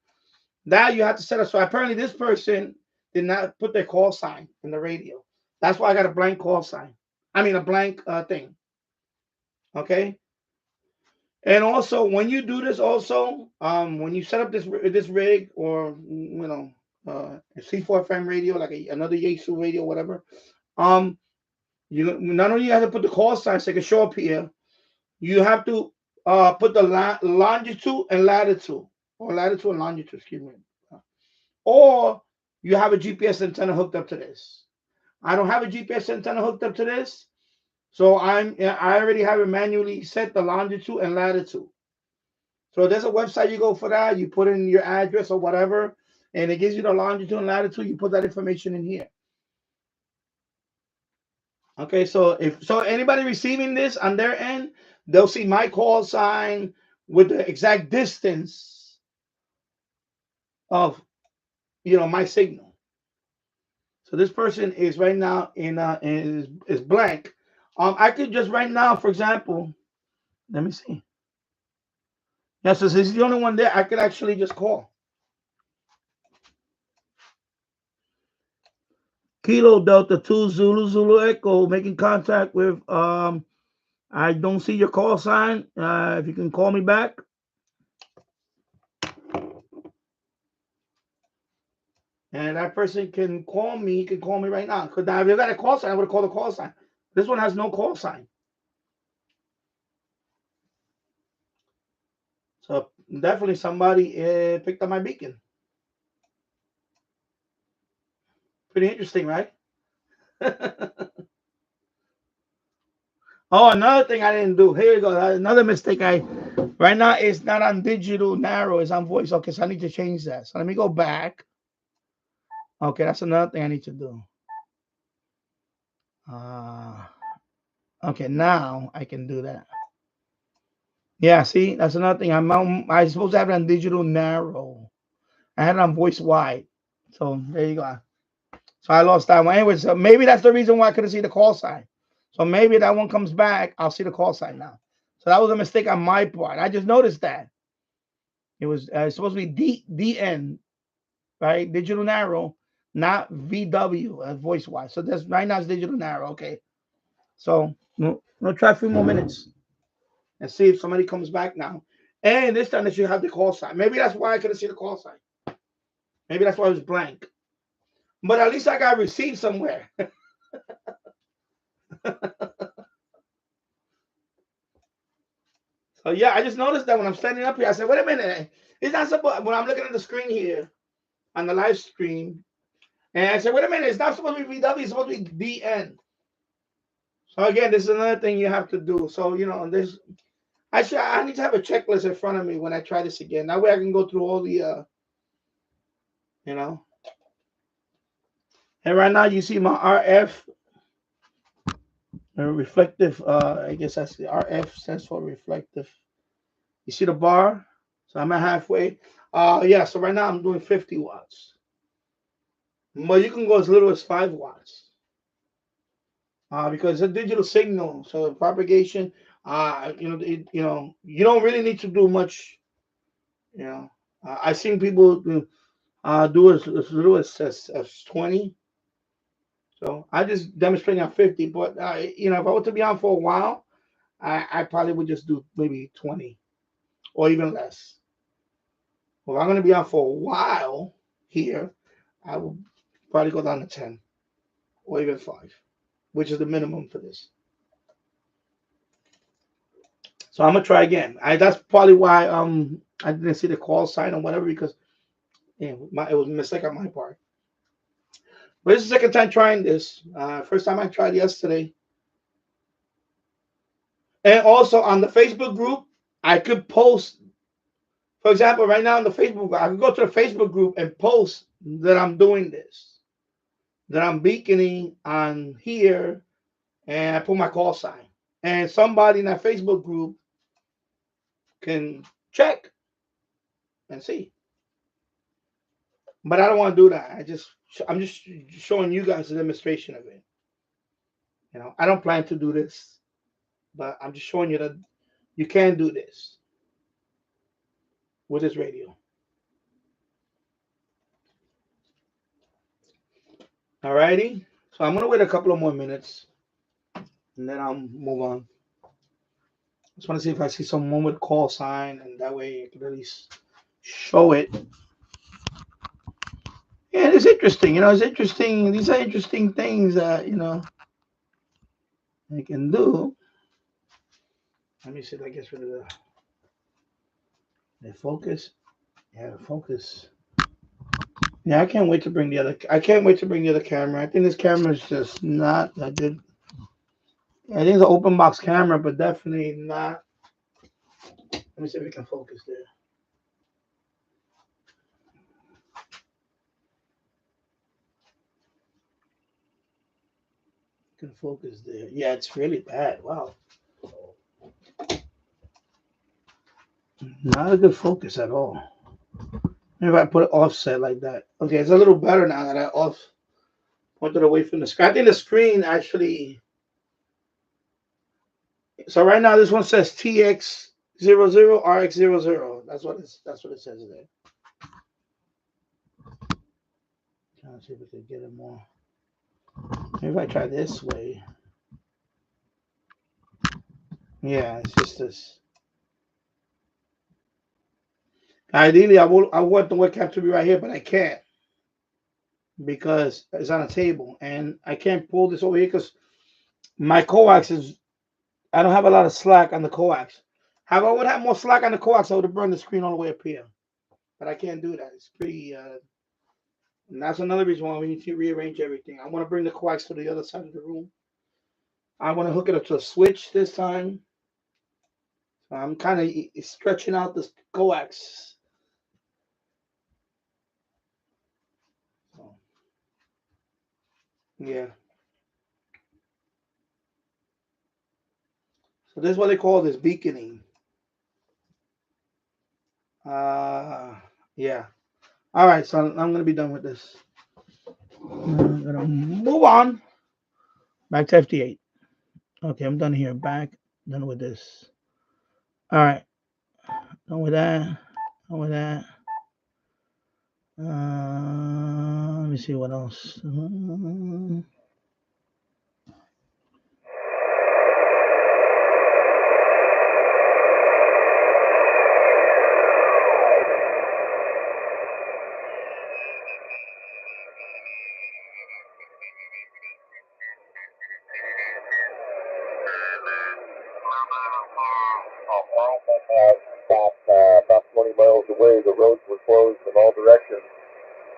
Now you have to set up. So apparently this person did not put their call sign in the radio. That's why I got a blank call sign. I mean a blank thing. Okay. And also, when you do this, also, when you set up this rig or a C4 FM radio, like another Yaesu radio, whatever, you not only have to put the call sign so it can show up here, you have to put the longitude and latitude, or latitude and longitude, excuse me, or you have a GPS antenna hooked up to this. I don't have a GPS antenna hooked up to this. So I already have it manually set the longitude and latitude. So there's a website you go for that. You put in your address or whatever, and it gives you the longitude and latitude. You put that information in here. Okay, so if anybody receiving this on their end, they'll see my call sign with the exact distance of my signal. So this person is right now is blank. I could just right now, for example, let me see. Yes, so this is the only one there. I could actually just call. Kilo Delta 2 Zulu Zulu Echo, making contact with, I don't see your call sign. If you can call me back. And that person can call me. He can call me right now. Because now if you got a call sign, I would have called the call sign. This one has no call sign. So definitely somebody picked up my beacon. Pretty interesting, right? Oh, another thing I didn't do. Here you go. Another mistake. Right now it's not on digital narrow. It's on voice. Okay, so I need to change that. So let me go back. Okay, that's another thing I need to do. Okay, now I can do that. Yeah, see, that's another thing. I'm supposed to have it on digital narrow. I had it on voice wide. So there you go. So I lost that one. Anyway, so maybe that's the reason why I couldn't see the call sign. So maybe that one comes back. I'll see the call sign now. So that was a mistake on my part. I just noticed that. It was supposed to be DN, right? Digital narrow, not VW voice wise. So that's right now it's digital narrow. Okay. So we'll try a few more minutes and see if somebody comes back now. And this time they should have the call sign. Maybe that's why I couldn't see the call sign. Maybe that's why it was blank. But at least I got received somewhere. So yeah, I just noticed that when I'm standing up here, I said, wait a minute. It's not supposed, when I'm looking at the screen here on the live stream, and I said, wait a minute, it's not supposed to be VW, it's supposed to be DN. So again, this is another thing you have to do. So, you know, this I need to have a checklist in front of me when I try this again. That way I can go through all the you know. And right now you see my RF reflective, I guess that's the RF stands for reflective. You see the bar? So I'm at halfway. Yeah, so right now I'm doing 50 watts. But you can go as little as 5 watts. Because it's a digital signal, so propagation, you know, you don't really need to do much. You know, I've seen people do as little as 20. So I just demonstrating on 50. But you know, if I were to be on for a while, I probably would just do maybe 20 or even less. Well, if I'm going to be on for a while here, I will probably go down to 10 or even 5, which is the minimum for this. So I'm gonna try again. That's probably why I didn't see the call sign or whatever, because it was a mistake on my part. But it's the second time trying this. First time I tried yesterday. And also on the Facebook group, I could post, for example, right now on the Facebook group, I can go to the Facebook group and post that I'm doing this, that I'm beaconing on here, and I put my call sign. And somebody in that Facebook group can check and see. But I don't want to do that. I'm just showing you guys a demonstration of it. You know, I don't plan to do this, but I'm just showing you that you can do this with this radio. Alrighty. So I'm gonna wait a couple of more minutes and then I'll move on. Just want to see if I see someone with call sign, and that way I can at least show it. Yeah, it's interesting. You know, it's interesting. These are interesting things that, you know, I can do. Let me see if I get rid of the focus. Yeah, the focus. Yeah, I can't wait to bring the other. I can't wait to bring the other camera. I think this camera is just not that good. I think it's an open box camera, but definitely not. Let me see if we can focus there. Can focus there. Yeah, it's really bad. Wow. Not a good focus at all. Maybe if I put it offset like that. Okay, it's a little better now that I pointed away from the screen. I think the screen actually. So right now this one says TX00 RX00. That's what it says there. Trying to see if we can get it more. Maybe if I try this way. Yeah, it's just this. Ideally, I want the webcam to be right here, but I can't because it's on a table, and I can't pull this over here because my coax is. I don't have a lot of slack on the coax. If I would have more slack on the coax, I would have burned the screen all the way up here, but I can't do that. It's pretty. And that's another reason why we need to rearrange everything. I want to bring the coax to the other side of the room. I want to hook it up to a switch this time. So I'm kind of stretching out this coax. So, yeah. So this is what they call this beaconing. Yeah. All right, so I'm gonna be done with this. I'm gonna move on back to FT8. Okay, I'm done here. Back, done with this. All right, done with that. Over that. Let me see what else. About 20 miles away, the roads were closed in all directions,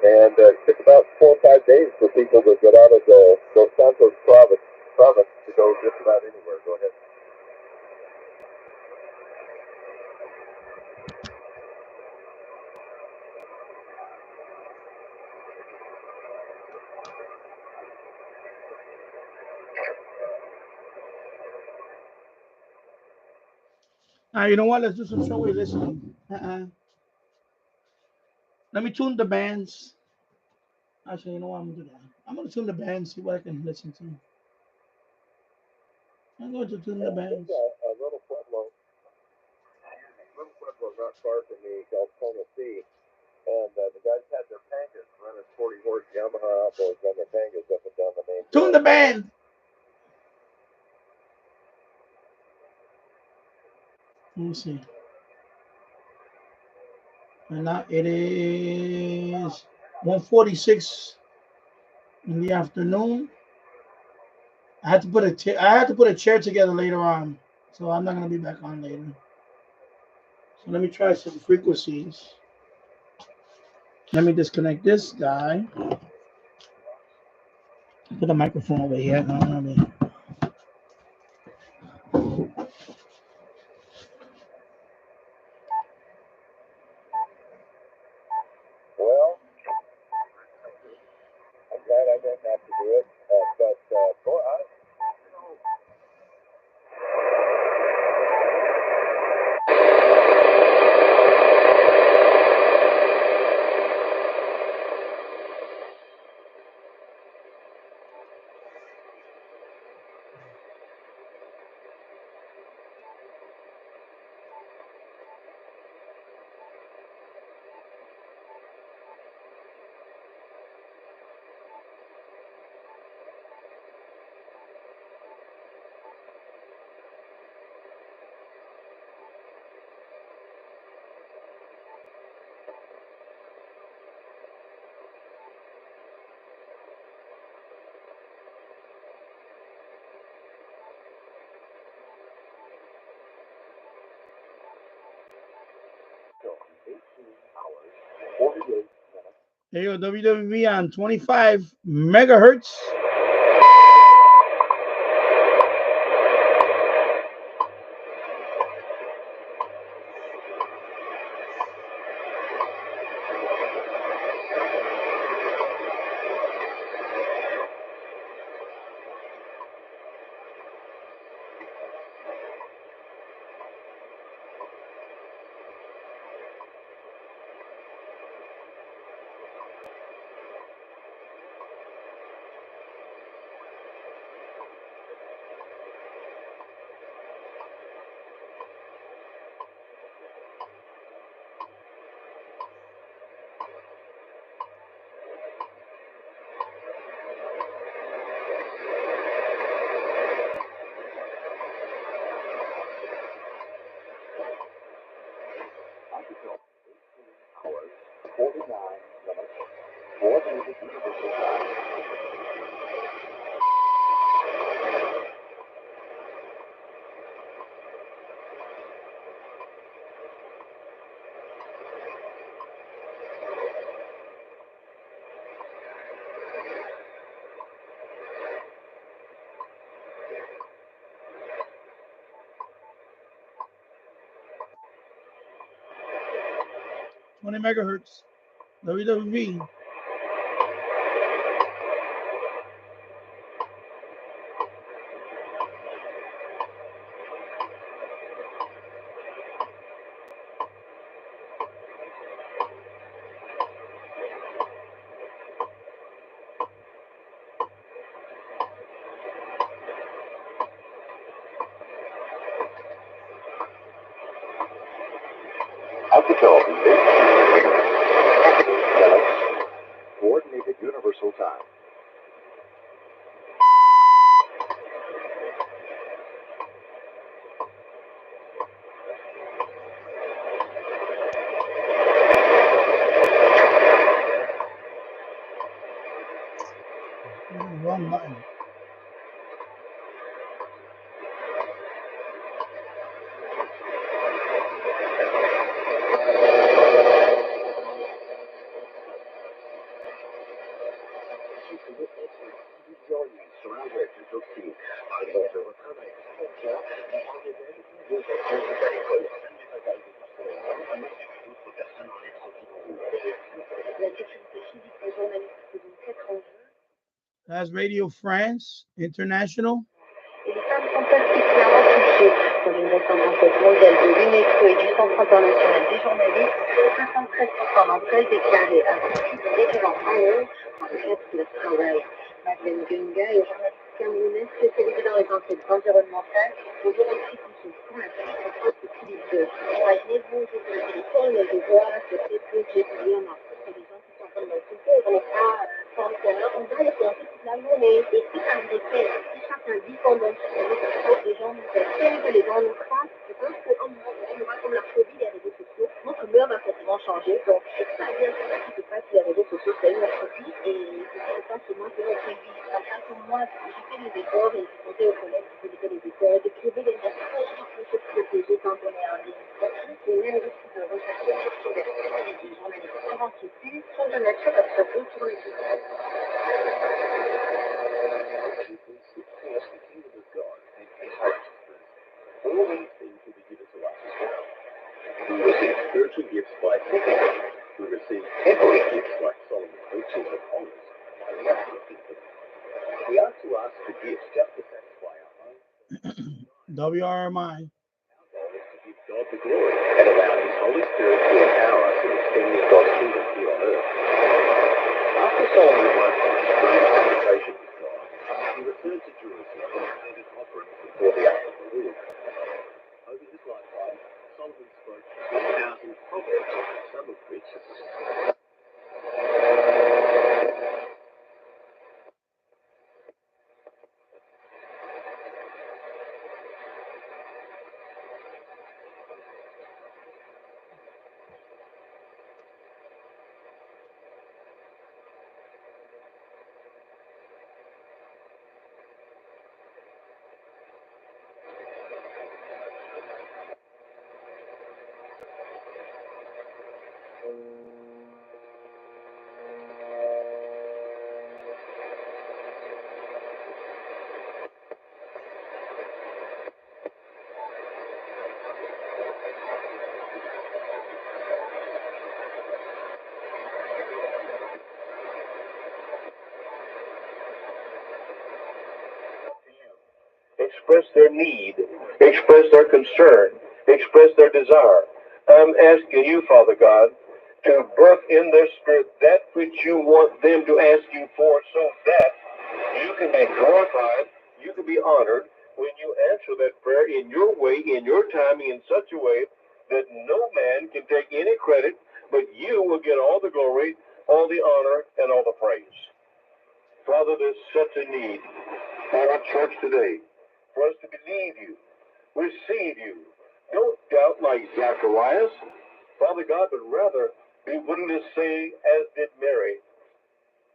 and it took about 4 or 5 days for people to get out of the Los Santos province to go just about anywhere. Go ahead. You know what? Let's do some shortwave listening. Let me tune the bands. Actually, you know what? I'm gonna do that. I'm gonna tune the bands, see what I can listen to. I'm going to tune the bands. A little pueblo not far from me called Tennessee, and the guys had their Pangas running 40-horse Yamaha outboards on their Pangas up and down the main. Tune the band. Let me see. And now it is 1:46 in the afternoon. I had to put a chair together later on, so I'm not gonna be back on later. So let me try some frequencies. Let me disconnect this guy. Put the microphone over here. No, let me. Well, I'm glad I didn't have to do it, but boy, There you go, WWV on 25 megahertz. Twenty megahertz. WWV. Altico, coordinated universal time. Wrong button. That's Radio France International. Les femmes sont particulièrement touchées dans une récente enquête mondiale de l'UNESCO et du Centre international des journalistes. 73% d'entre elles déclaraient avoir subi des violences en eux dans le cadre de leur travail. Madeleine Gunga est journaliste camerounaise spécialisée dans les enquêtes environnementales. Bonjour à tous qui sont pour la suite de Philippe II. Imaginez-vous, je vous le téléphone et je vois ce que j'ai publié en article. Les gens qui sont en train de m'insulter, on n'est pas sans le cœur. On va les planter toute la journée. Et si ça me déplaît, si chacun dit qu'on donne ce qu'on veut, les gens nous observent, les gens nous crassent. Je pense qu'à un moment donné, on va comme la phobie des réseaux sociaux. Notre humeur va forcément changer. Donc, c'est pas bien que ça ne pas que les réseaux sociaux soient une phobie. Et c'est pas seulement que notre vie. Pour moi, j'ai fait des efforts et j'ai compté aux collègues qui faisaient des efforts, d'écrire des messages pour se protéger quand on est en ligne. Et même aussi de rechercher sur des journalistes conventionnels sont de nature à se retourner sur les réseaux. All these things will be given to us as well. We receive spiritual gifts by thinking. We receive temporary gifts like Solomon's riches and honors. We are to ask for gifts just to satisfy our own. WRMI. Our goal is to give God the glory and allow His Holy Spirit to empower us in extending God's kingdom here on earth. After Solomon worked on his great communication with God, he returned to Jerusalem and presented offerings before the ark of the Lord. Over his lifetime, Solomon spoke 1,000 proverbs, some of which express their need, express their concern, express their desire. I'm asking you, Father God, to birth in their spirit that which you want them to ask you for, so that you can be glorified, you can be honored when you answer that prayer in your way, in your timing, in such a way that no man can take any credit, but you will get all the glory, all the honor, and all the praise. Father, there's such a need for our church today, for us to believe you, receive you. Don't doubt like Zacharias, Father God, but rather be willing to say, as did Mary,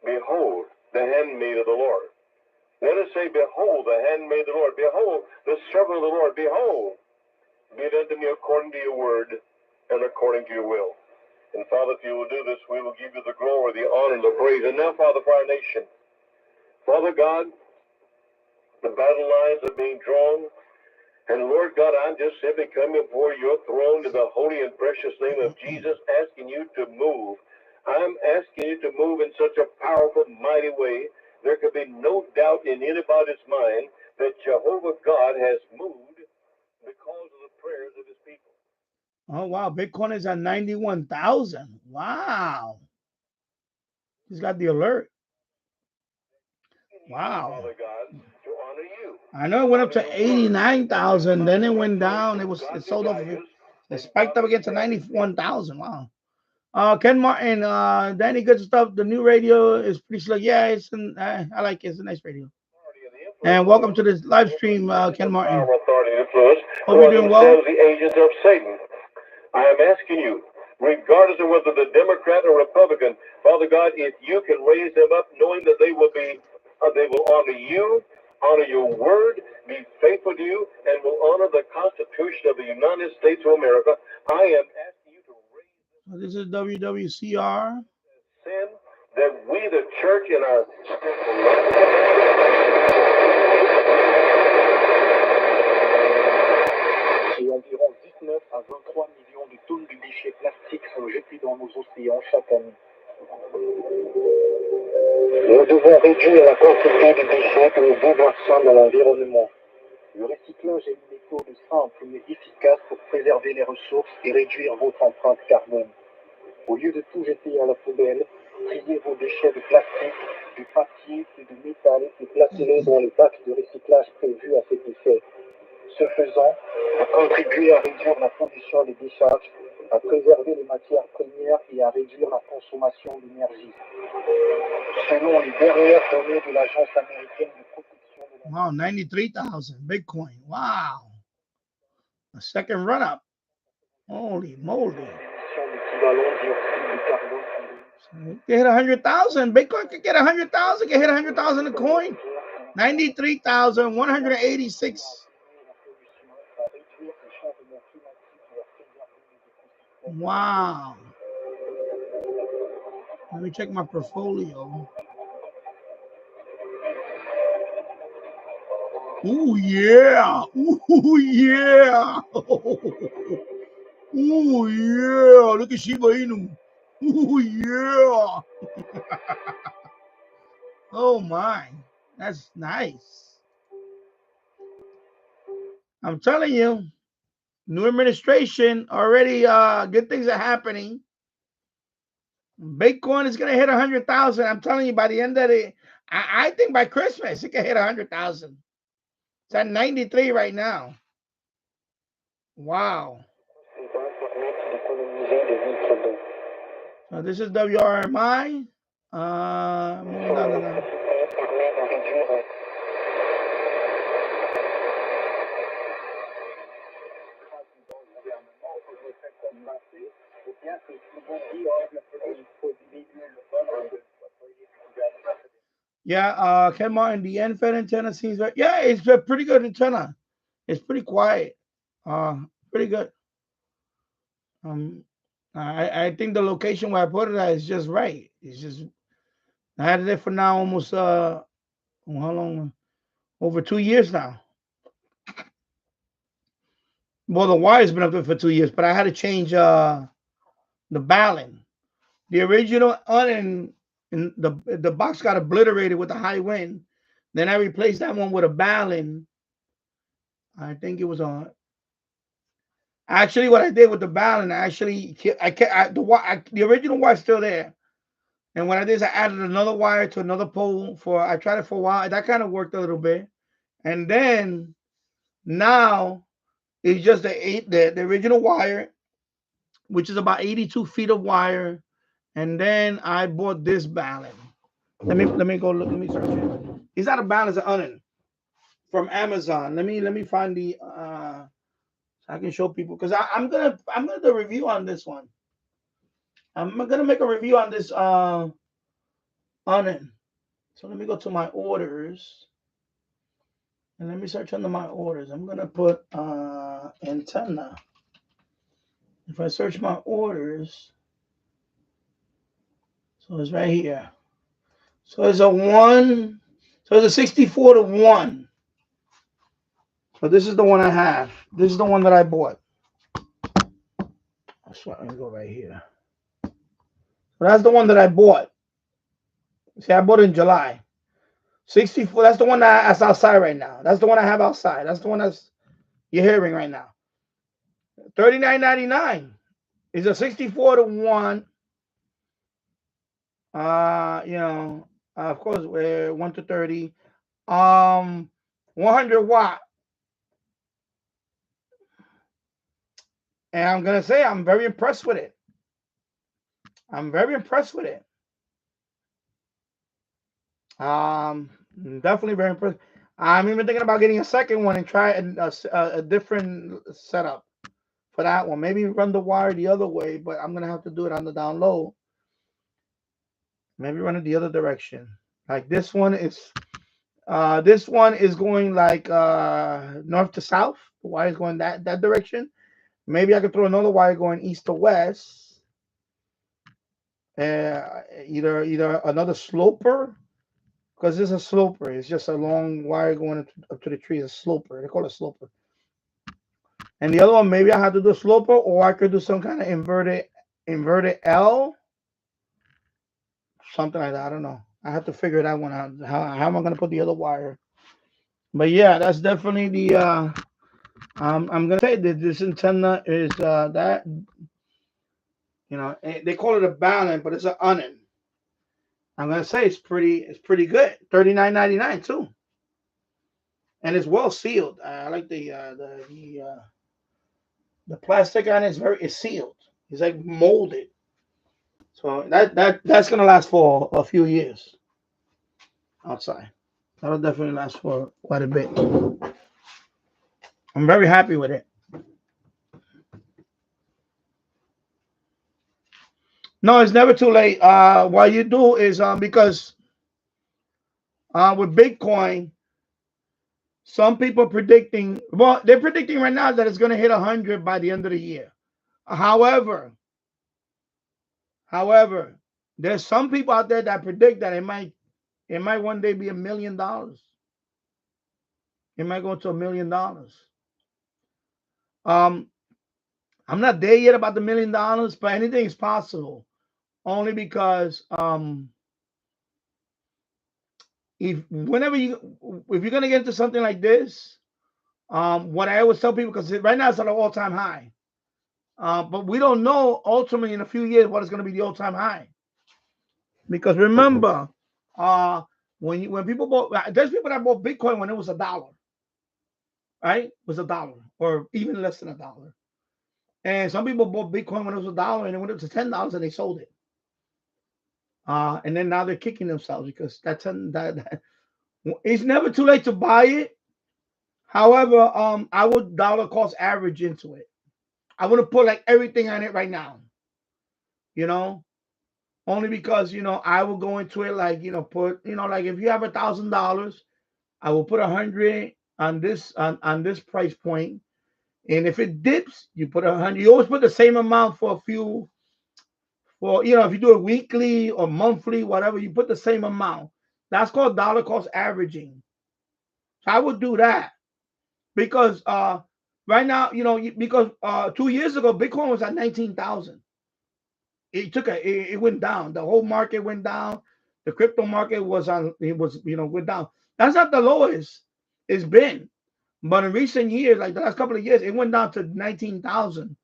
behold, the handmaid of the Lord. Let us say, behold, the handmaid of the Lord. Behold, the servant of the Lord. Behold, be it unto me according to your word and according to your will. And Father, if you will do this, we will give you the glory, the honor, and the praise. And now, Father, for our nation. Father God, the battle lines are being drawn. And Lord God, I'm just simply coming before your throne to the holy and precious name of Jesus, asking you to move. I'm asking you to move in such a powerful, mighty way. There could be no doubt in anybody's mind that Jehovah God has moved because of the prayers of his people. Oh, wow. Bitcoin is at 91,000. Wow. He's got the alert. Wow. Father God, to honor you. I know it went up to 89,000. Then it went down. It sold off. It spiked up again to 91,000. Wow. Ken Martin, Danny, good stuff. The new radio is pretty slick. Yeah, I like it. It's a nice radio. And welcome to this live stream, Ken Martin. Hope you're doing well. The agents of Satan. I am asking you, regardless of whether the Democrat or Republican, Father God, if you can raise them up, knowing that they will honor you, honor your word, be faithful to you, and will honor the Constitution of the United States of America. I am asking you to raise them. This is WWCR. Sin that we, the church, in our et environ 19 à 23 millions de tonnes de déchets plastiques sont jetés dans nos océans chaque année. Nous devons réduire la quantité de déchets que nous déversons dans l'environnement. Le recyclage est une méthode simple mais efficace pour préserver les ressources et réduire votre empreinte carbone. Au lieu de tout jeter à la poubelle, triez vos déchets de plastique, de papier et de métal et placez-les dans les bacs de recyclage prévus à cet effet. Ce faisant, vous contribuez à réduire la pollution des décharges, à préserver les matières premières et à réduire la consommation d'énergie. Selon les dernières données de l'Agence américaine de protection de Wow, 93,000 Bitcoin. Wow. A second run up. Holy moly. Get hit 100,000. Bitcoin could get 100,000. Get hit 100,000 a coin. 93,186. Wow. Let me check my portfolio. Ooh, yeah. Ooh, yeah. Ooh, yeah. Look at Shiba Inu. Ooh, yeah. Oh, my. That's nice. I'm telling you, new administration already, good things are happening. Bitcoin is going to hit 100,000. I'm telling you, by the end of the, I think by Christmas, it can hit 100,000. It's at 93 right now. Wow. So this is WRMI. Moving on to that. Yeah, Ken Martin, the end-fed antenna seems right. Yeah, it's a pretty good antenna. It's pretty quiet. Pretty good. I think the location where I put it at is just right. It's just, I had it there for now almost how long? Over 2 years now. Well, the wire's been up there for 2 years, but I had to change the balun. The original and the box got obliterated with the high wind. Then I replaced that one with a balun. I think it was on. Actually, what I did with the balun, the original wire's still there. And what I did is I added another wire to another pole I tried it for a while. That kind of worked a little bit. And then now it's just the original wire, which is about 82 feet of wire. And then I bought this balun. Let me go look. Let me search it. It's not a balun, it's an onion from Amazon. Let me find the so I can show people, because I'm gonna do a review on this one. I'm gonna make a review on this onion. So let me go to my orders. And let me search under my orders. I'm gonna put antenna. If I search my orders, so it's right here. So it's a 1. So it's a 64 to 1. So this is the one I have. This is the one that I bought. So let me go right here. So that's the one that I bought. See, I bought it in July. 64. That's the one that's outside right now. That's the one I have outside. That's the one that's you're hearing right now. $39.99 is a 64 to 1. Of course, we're 1 to 30. 100 watt. And I'm gonna say I'm very impressed with it. I'm very impressed with it. Definitely very impressed. I'm even thinking about getting a second one and try a different setup for that one. Maybe run the wire the other way, but I'm gonna have to do it on the down low. Maybe run it the other direction. Like this one is going like north to south. The wire is going that direction. Maybe I could throw another wire going east to west. Either another sloper, because this is a sloper. It's just a long wire going up to the tree. It's a sloper. They call it a sloper. And the other one, maybe I have to do a sloper, or I could do some kind of inverted L, something like that. I don't know. I have to figure that one out. How am I going to put the other wire? But yeah, that's definitely the. I'm going to say that this antenna is that. They call it a balun, but it's an unun. I'm going to say it's pretty good. $39.99 too. And it's well sealed. I like the plastic on it is sealed. It's like molded. So that's gonna last for a few years outside. That'll definitely last for quite a bit. I'm very happy with it. No, it's never too late. What you do is because with Bitcoin, some people predicting. Well, they're predicting right now that it's going to hit 100 by the end of the year. However, there's some people out there that predict that it might one day be $1 million. It might go to $1 million. I'm not there yet about the $1 million, but anything is possible. Only because if you're gonna get into something like this, what I always tell people, because right now it's at an all-time high, but we don't know ultimately in a few years what is going to be the all-time high. Because remember, when people bought, there's people that bought Bitcoin when it was $1, right? It was $1 or even less than $1. And some people bought Bitcoin when it was $1 and it went up to $10 and they sold it. And then now they're kicking themselves because that it's never too late to buy it. However, I would dollar cost average into it. I wouldn't put like everything on it right now. Only because I will go into it like put like if you have $1,000, I will put 100 on this price point, and if it dips, you put 100. You always put the same amount for a few. If you do it weekly or monthly, whatever, you put the same amount. That's called dollar cost averaging. So I would do that because right now, because 2 years ago, Bitcoin was at 19,000. It went down. The whole market went down. The crypto market went down. That's not the lowest it's been. But in recent years, like the last couple of years, it went down to 19,000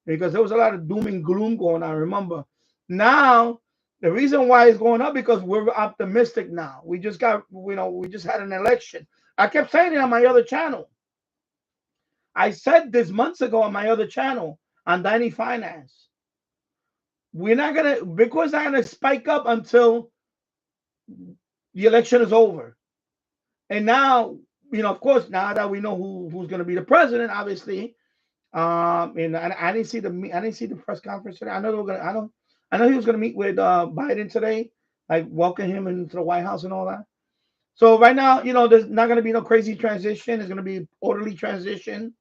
because there was a lot of doom and gloom going on. Remember, now the reason why it's going up because we're optimistic now. We just had an election. I kept saying it on my other channel. I said this months ago on my other channel on Danny Finance. Bitcoin's not gonna spike up until the election is over. And now, of course, now that we know who's gonna be the president, obviously. And I didn't see the press conference today. I know he was gonna meet with Biden today, like welcome him into the White House and all that. So right now, there's not gonna be no crazy transition. It's gonna be orderly transition.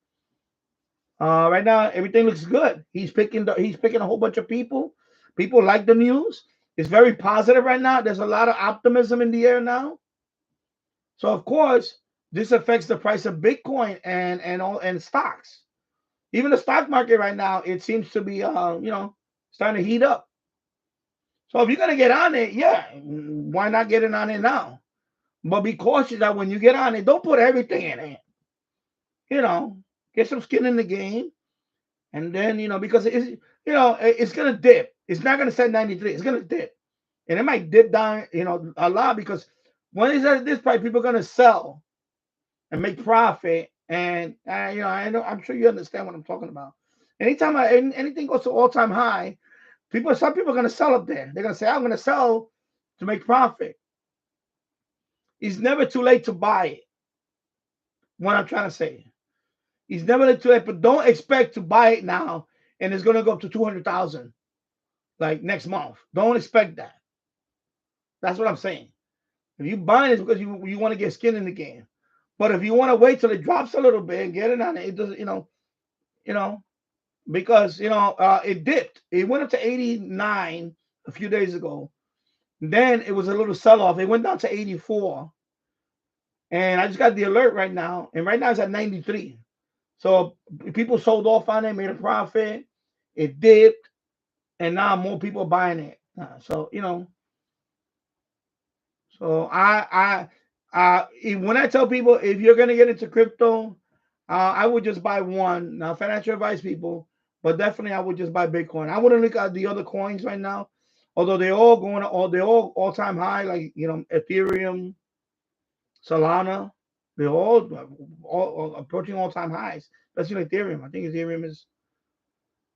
Right now, everything looks good. He's picking a whole bunch of people. People like the news. It's very positive right now. There's a lot of optimism in the air now. So of course, this affects the price of Bitcoin and stocks. Even the stock market right now, it seems to be starting to heat up. So if you're gonna get on it, yeah, why not get on it now? But be cautious that when you get on it, don't put everything in it. Get some skin in the game, and then because it's gonna dip. It's not gonna set 93. It's gonna dip, and it might dip down a lot because when it's at this price, people are gonna sell and make profit. And I know I'm sure you understand what I'm talking about. Anytime anything goes to all-time high, some people are going to sell up there. They're going to say, I'm going to sell to make profit. It's never too late to buy it. What I'm trying to say. It's never too late, but don't expect to buy it now and it's going to go up to 200,000 like next month. Don't expect that. That's what I'm saying. If you buy it, it's because you want to get skin in the game. But if you want to wait till it drops a little bit and get it on it, it doesn't, because it dipped. It went up to 89 a few days ago. Then it was a little sell-off. It went down to 84. And I just got the alert right now. And right now it's at 93. So people sold off on it, made a profit. It dipped. And now more people are buying it. So when I tell people, if you're going to get into crypto, I would just buy one. Now, financial advice, people, but definitely I would just buy Bitcoin. I wouldn't look at the other coins right now, although they're all all-time high, like Ethereum, Solana. They're all approaching all-time highs. Especially Ethereum. I think Ethereum is,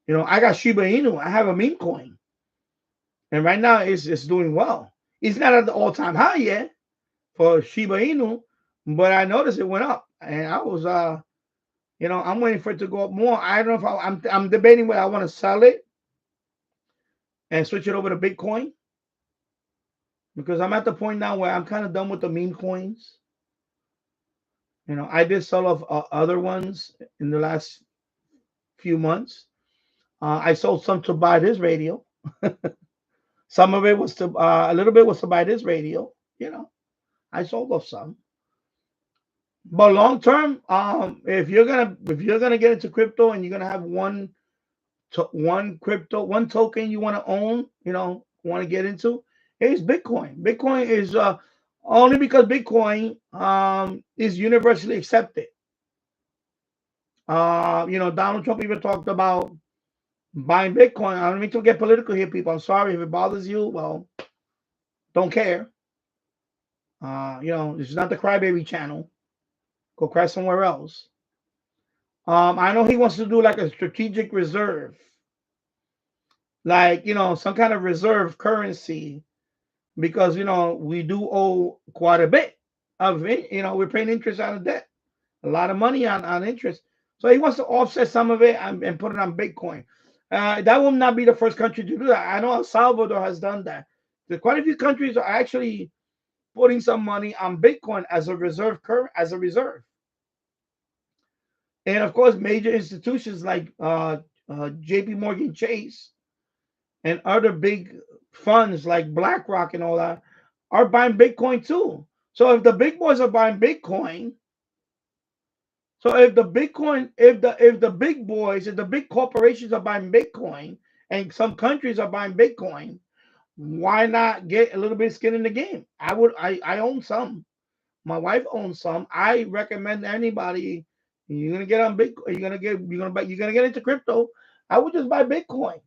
I got Shiba Inu. I have a meme coin, and right now it's doing well. It's not at the all-time high yet for Shiba Inu, but I noticed it went up, and I was I'm waiting for it to go up more. I don't know if I'm debating whether I want to sell it and switch it over to Bitcoin, because I'm at the point now where I'm kind of done with the meme coins. I did sell off other ones in the last few months. I sold some to buy this radio. Some of it was to a little bit was to buy this radio. I sold off some. But long term, if you're gonna get into crypto and you're gonna have one token you want to own, want to get into, is Bitcoin. Bitcoin is only because Bitcoin is universally accepted. Donald Trump even talked about buying Bitcoin. I don't mean to get political here, people. I'm sorry if it bothers you. Well, don't care. This is not the Crybaby channel. Go cry somewhere else. I know he wants to do like a strategic reserve, like some kind of reserve currency, because we do owe quite a bit of it. We're paying interest on the debt, a lot of money on interest. So he wants to offset some of it and put it on Bitcoin. That will not be the first country to do that. I know El Salvador has done that. There's quite a few countries are actually putting some money on Bitcoin as a reserve. And of course, major institutions like JP Morgan Chase and other big funds like BlackRock and all that are buying Bitcoin too. So if the big boys are buying Bitcoin, if the big corporations are buying Bitcoin and some countries are buying Bitcoin, why not get a little bit of skin in the game? I own some. My wife owns some. I recommend anybody, you're gonna get on Bitcoin, you're gonna get into crypto, I would just buy Bitcoin.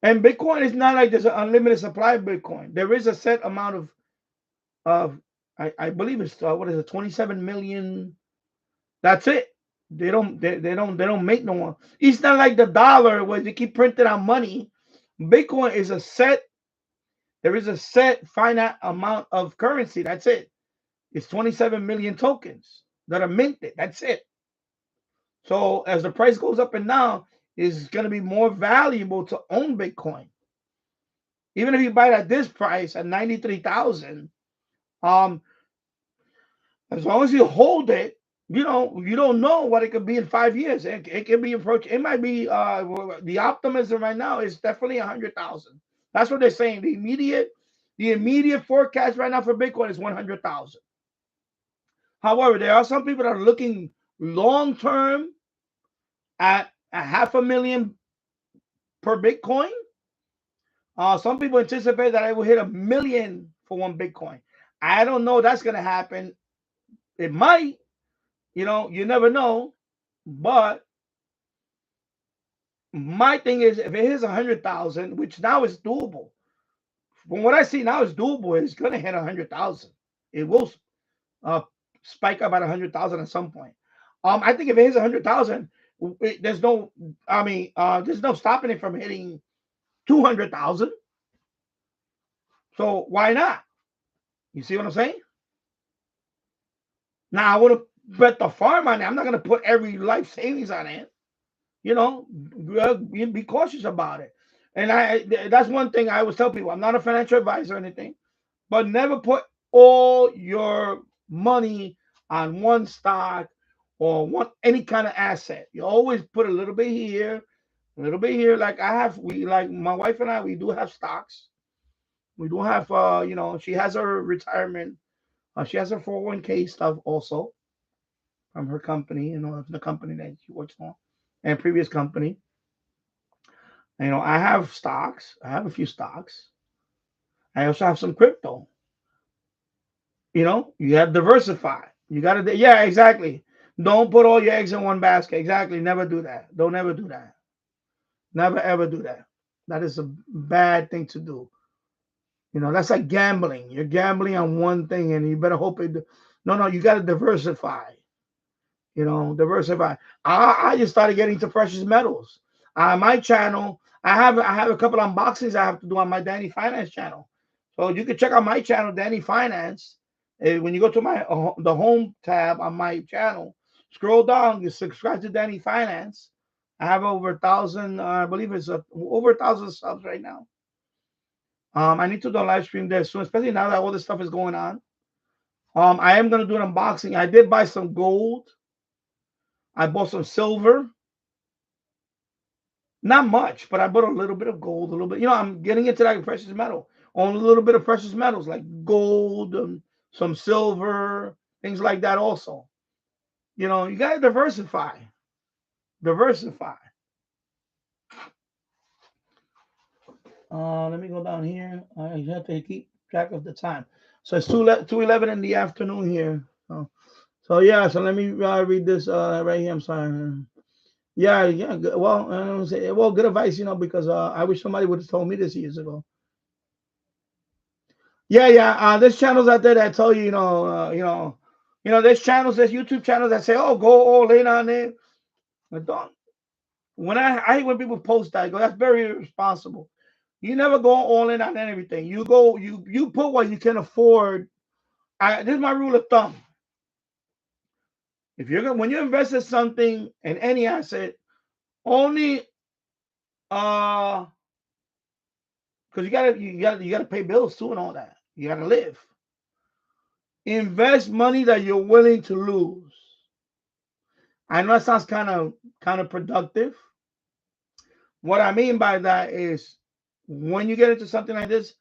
And Bitcoin is not like there's an unlimited supply of Bitcoin. There is a set amount of I believe it's 27 million. That's it. They don't make no more. It's not like the dollar where they keep printing out money. Bitcoin is a set. There is a set finite amount of currency. That's it. It's 27 million tokens that are minted. That's it. So as the price goes up and down, it's going to be more valuable to own Bitcoin. Even if you buy it at this price at 93,000, as long as you hold it, you don't know what it could be in 5 years. It can be approaching. It might be the optimism right now is definitely 100,000. That's what they're saying. The immediate forecast right now for Bitcoin is 100,000. However, there are some people that are looking long term at 500,000 per Bitcoin. Some people anticipate that it will hit 1 million for one Bitcoin. I don't know that's going to happen. It might, you never know. But my thing is, if it hits 100,000, which now is doable, from what I see now is doable, it's going to hit 100,000. It will spike up at 100,000 at some point. I think if it hits 100,000, there's no, there's no stopping it from hitting 200,000. So why not? You see what I'm saying? Now I would have bet the farm on it. I'm not going to put every life savings on it. You know, be cautious about it. And that's one thing I always tell people. I'm not a financial advisor or anything, but never put all your money on one stock or any kind of asset. You always put a little bit here, a little bit here. Like my wife and I, we do have stocks. We do have, she has her retirement. She has her 401k stuff also from her company, the company that she works for, and previous company. I have stocks. I have a few stocks. I also have some crypto. You have to diversify. You got to, yeah, exactly. Don't put all your eggs in one basket. Exactly. Never do that. Don't ever do that. Never ever do that. That is a bad thing to do. That's like gambling. You're gambling on one thing, and you better hope it. No, you got to diversify. Diversify. I just started getting into precious metals. My channel, I have a couple unboxings I have to do on my Danny Finance channel. So you can check out my channel, Danny Finance. When you go to the home tab on my channel, scroll down, you subscribe to Danny Finance. I have over 1,000, I believe it's over 1,000 subs right now. I need to do a live stream there soon, especially now that all this stuff is going on. I am going to do an unboxing. I did buy some gold. I bought some silver. Not much, but I bought a little bit of gold, a little bit. I'm getting into that precious metal. Only a little bit of precious metals like gold and some silver, things like that also. You got to diversify. Diversify. Let me go down here. I have to keep track of the time. So it's 2:11 in the afternoon here. So yeah, so let me read this right here. I'm sorry. Yeah. Well, good advice, because I wish somebody would have told me this years ago. Yeah. There's channels out there that tell you, there's channels, there's YouTube channels that say, "Oh, go all in on it." But don't. When I hate when people post that, I go, that's very irresponsible. You never go all in on everything. You go, you put what you can afford. This is my rule of thumb. When you invest in something in any asset, only because you gotta pay bills too and all that. You gotta live. Invest money that you're willing to lose. I know that sounds kind of counterproductive. What I mean by that is when you get into something like this,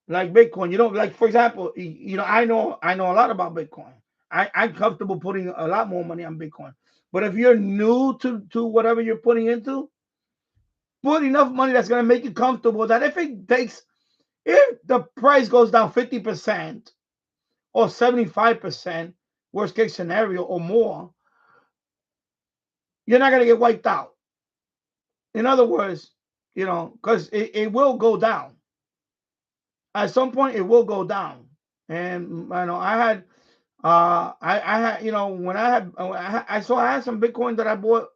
like Bitcoin, like, for example, I know a lot about Bitcoin. I'm comfortable putting a lot more money on Bitcoin. But if you're new to whatever you're putting into, put enough money that's going to make you comfortable that if the price goes down 50% or 75%, worst case scenario or more, you're not going to get wiped out. In other words, because it will go down. At some point, it will go down. And I had, when I had some Bitcoin that I bought.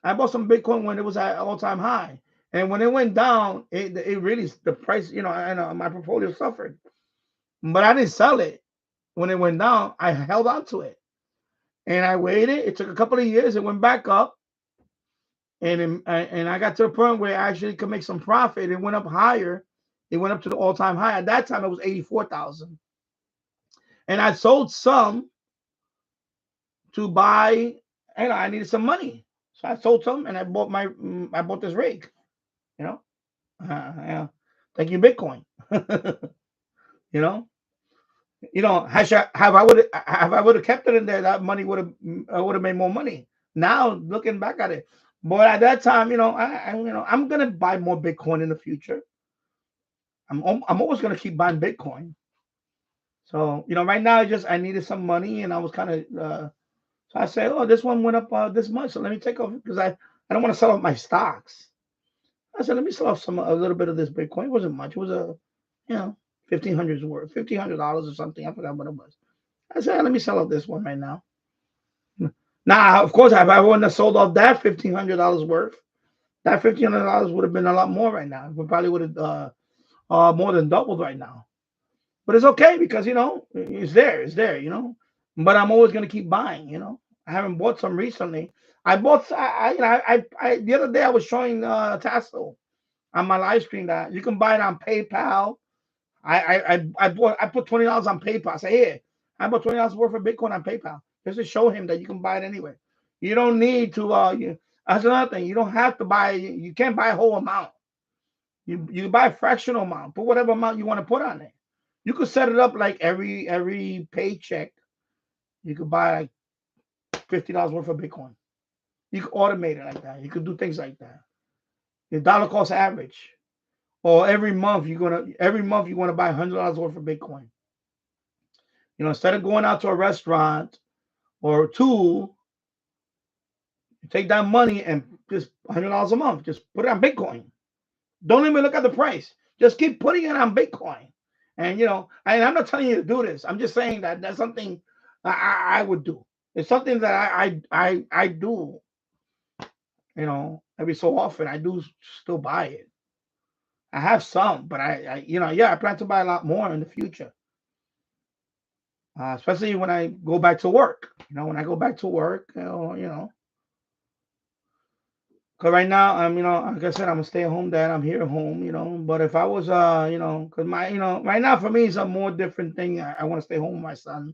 I bought some Bitcoin when it was at all-time high, and when it went down, it really, the price, my portfolio suffered. But I didn't sell it when it went down. I held on to it, and I waited. It took a couple of years. It went back up, and I got to the point where I actually could make some profit. It went up higher. It went up to the all-time high. At that time, it was 84,000, and I sold some to buy. I needed some money, so I sold some, and I bought this rig. Yeah. Thank you, Bitcoin. Have I would have kept it in there, that money would have made more money. Now looking back at it, but at that time, I'm gonna buy more Bitcoin in the future. I'm always gonna keep buying Bitcoin. So right now I needed some money, and I was kind of so I said, oh, this one went up this much, so let me take off, because I don't want to sell off my stocks. I said, let me sell off a little bit of this Bitcoin. It wasn't much. It was $1,500 worth, $1,500 or something. I forgot what it was. I said, let me sell off this one right now. Now, of course, if I wouldn't have sold off that $1,500 worth, that $1,500 would have been a lot more right now. We probably would have more than doubled right now. But it's okay because it's there. But I'm always gonna keep buying. I haven't bought some recently. I bought. The other day I was showing Tassel on my live stream that you can buy it on PayPal. I put $20 on PayPal. I say, here, I bought $20 worth of Bitcoin on PayPal just to show him that you can buy it anyway. You don't need to. That's another thing. You don't have to buy. You can't buy a whole amount. You buy a fractional amount. Put whatever amount you want to put on it. You could set it up like every paycheck. You could buy like $50 worth of Bitcoin. You could automate it like that. You could do things like that. The dollar cost average. Or every month you want to buy $100 worth of Bitcoin. Instead of going out to a restaurant or two, you take that money and just $100 a month. Just put it on Bitcoin. Don't even look at the price. Just keep putting it on Bitcoin. And I'm not telling you to do this. I'm just saying that that's something I would do. It's something that I do. Every so often I do still buy it. I have some, but I plan to buy a lot more in the future. Especially when I go back to work. When I go back to work, because right now I'm, like I said, I'm a stay-at-home dad. I'm here at home, But if I was, because right now for me it's a more different thing. I want to stay home with my son.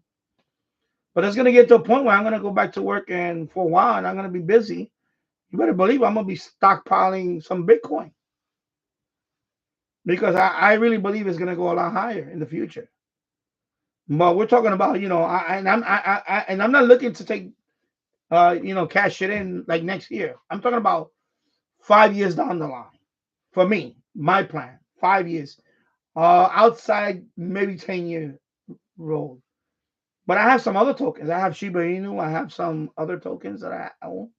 But it's gonna get to a point where I'm gonna go back to work, and for a while, and I'm gonna be busy. You better believe I'm gonna be stockpiling some Bitcoin because I really believe it's gonna go a lot higher in the future. But we're talking about, I'm not looking to take, cash it in like next year. I'm talking about 5 years down the line. For me, my plan, 5 years, outside maybe 10-year road. But I have some other tokens. I have Shiba Inu. I have some other tokens that I own.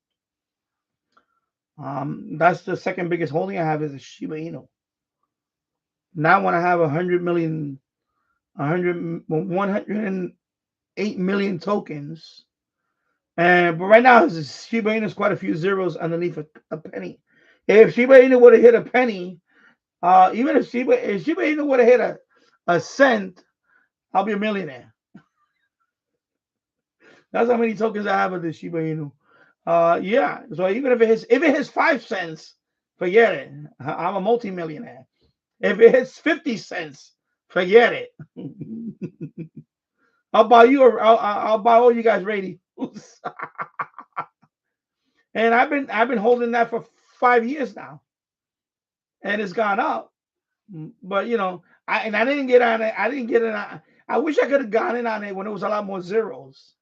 That's the second biggest holding I have is a Shiba Inu. Now when I have 108 million tokens, but right now Shiba Inu is quite a few zeros underneath a penny. If Shiba Inu would have hit a penny, even if Shiba Inu would have hit a cent, I'll be a millionaire. That's how many tokens I have of the Shiba Inu. Yeah. So even if it hits 5 cents, forget it. I'm a multimillionaire. If it hits 50 cents, forget it. I'll buy you. I'll buy all you guys radios. And I've been holding that for 5 years now, and it's gone up. But I didn't get on it. I didn't get it. I wish I could have gotten in on it when it was a lot more zeros.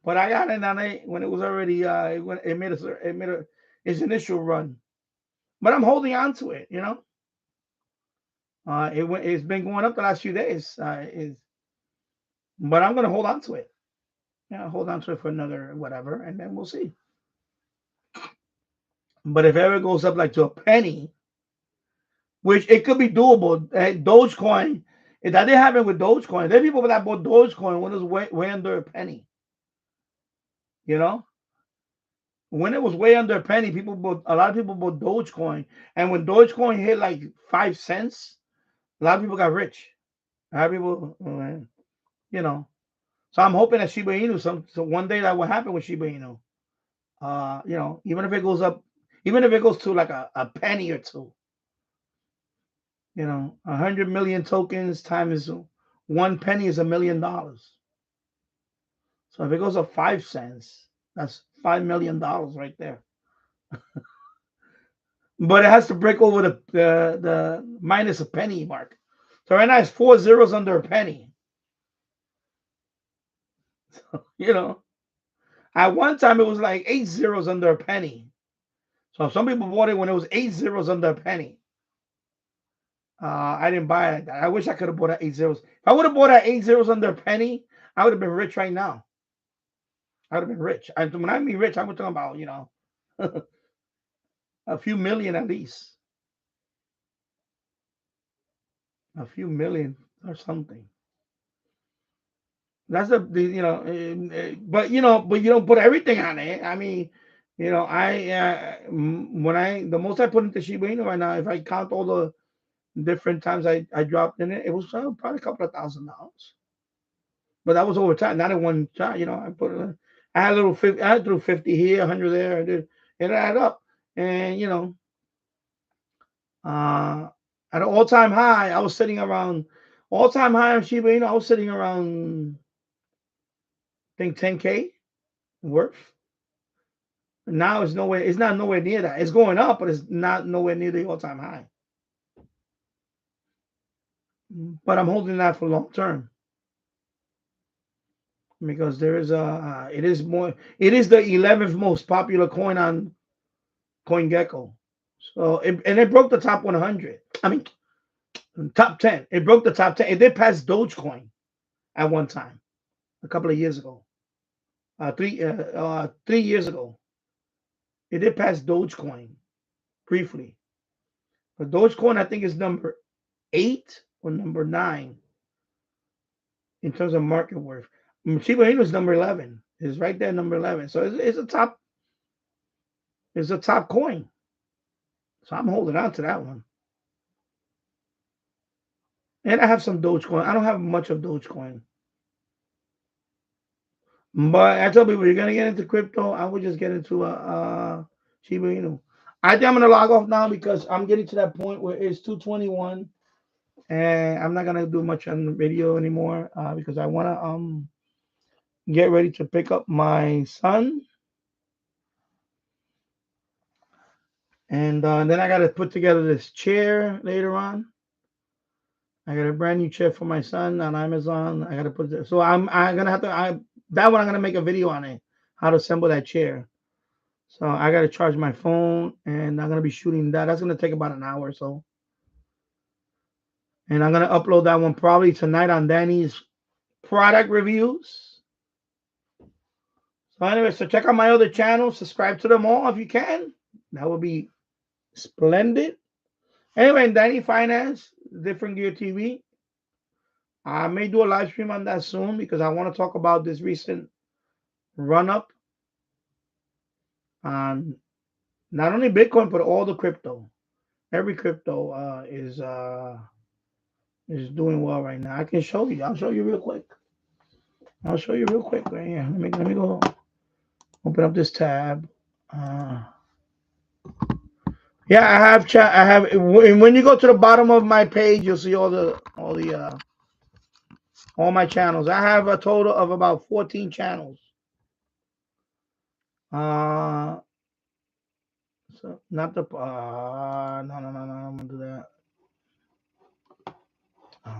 But I got in on it when it was already when it made its initial run. But I'm holding on to it. It's been going up the last few days. But I'm gonna hold on to it. Hold on to it for another whatever, and then we'll see. But if it ever goes up like to a penny, which it could be doable, Dogecoin. If that didn't happen with Dogecoin, there are people that bought Dogecoin when it was way under a penny. When it was way under a penny, a lot of people bought Dogecoin, and when Dogecoin hit like 5 cents, a lot of people got rich. A lot of people, So I'm hoping that Shiba Inu, so one day that will happen with Shiba Inu. Even if it goes up, even if it goes to like a penny or two, 100 million tokens times 1 penny is $1 million. So if it goes up 5 cents, that's $5 million right there. But it has to break over the minus a penny mark. So right now it's 4 zeros under a penny. So, at one time it was like 8 zeros under a penny. So some people bought it when it was 8 zeros under a penny. I didn't buy it. I wish I could have bought at 8 zeros. If I would have bought at 8 zeros under a penny, I would have been rich right now. I would have been rich. When I mean rich, I'm talking about, a few million at least. A few million or something. That's but you don't put everything on it. I mean, the most I put into Shiba Inu right now, if I count all the different times I dropped in it, it was probably a couple of $1,000. But that was over time, not in one shot. I had a little 50, I threw 50 here, 100 there, and it added up. And at an all-time high, I was sitting around all-time high on Shiba Inu. I was sitting around, I think, 10K worth. Now it's not nowhere near that. It's going up, but it's not nowhere near the all-time high. But I'm holding that for long term because it is the 11th most popular coin on CoinGecko. So it broke the top 100. I mean, top 10. It broke the top 10. It did pass Dogecoin at one time, a couple of years ago. 3 years ago, it did pass Dogecoin briefly. But Dogecoin, I think, is number 8 or number 9 in terms of market worth. Shiba Inu is number 11. It's right there, number 11. So it's a top. It's a top coin. So I'm holding on to that one. And I have some Dogecoin. I don't have much of Dogecoin. But I tell people, you're gonna get into crypto, I would just get into Shiba Inu. I think I'm gonna log off now because I'm getting to that point where it's 2:21, and I'm not gonna do much on the video anymore because I wanna get ready to pick up my son, and then I gotta put together this chair later on. I got a brand new chair for my son on Amazon. I gotta put it. So I'm gonna have to. That one I'm gonna make a video on it, how to assemble that chair. So I gotta charge my phone, and I'm gonna be shooting that. That's gonna take about an hour or so. And I'm gonna upload that one probably tonight on Danny's product reviews. So anyway, so check out my other channels. Subscribe to them all if you can. That would be splendid. Anyway, Danny Finance, Different Gear TV. I may do a live stream on that soon because I want to talk about this recent run up on not only Bitcoin but all the crypto. Every crypto is doing well right now. I can show you. I'll show you real quick. Right here. Let me go open up this tab. Yeah, I have chat. I have. When you go to the bottom of my page, you'll see all my channels. I have a total of about 14 channels. So not the no, I'm gonna do that. I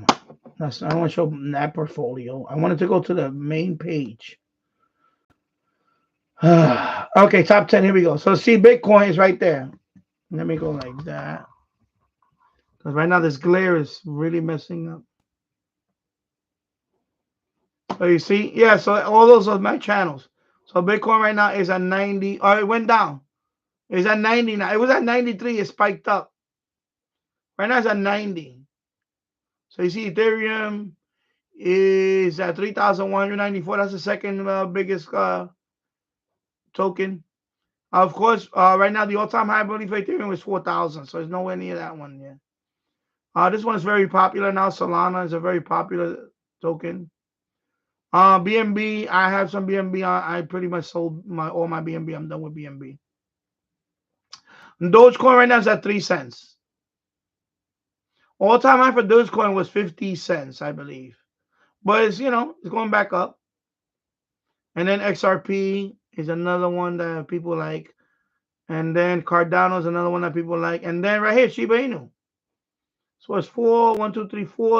don't want to show that portfolio. I wanted to go to the main page. Okay, top 10. Here we go. So see, Bitcoin is right there. Let me go like that. Because right now this glare is really messing up. So you see, yeah, so all those are my channels. So Bitcoin right now is at 90. Oh, it went down. It's at 90 now. It was at 93. It spiked up. Right now it's at 90. So you see Ethereum is at 3,194. That's the second biggest token. Of course, right now the all-time high, I believe, for Ethereum was 4,000. So it's nowhere near that one yet. This one is very popular now. Solana is a very popular token. BNB, I have some BNB. I pretty much sold all my BNB. I'm done with BNB. Dogecoin right now is at 3 cents. All-time high for Dogecoin was 50 cents, I believe. But it's, it's going back up. And then XRP is another one that people like. And then Cardano is another one that people like. And then right here, Shiba Inu. So it's 4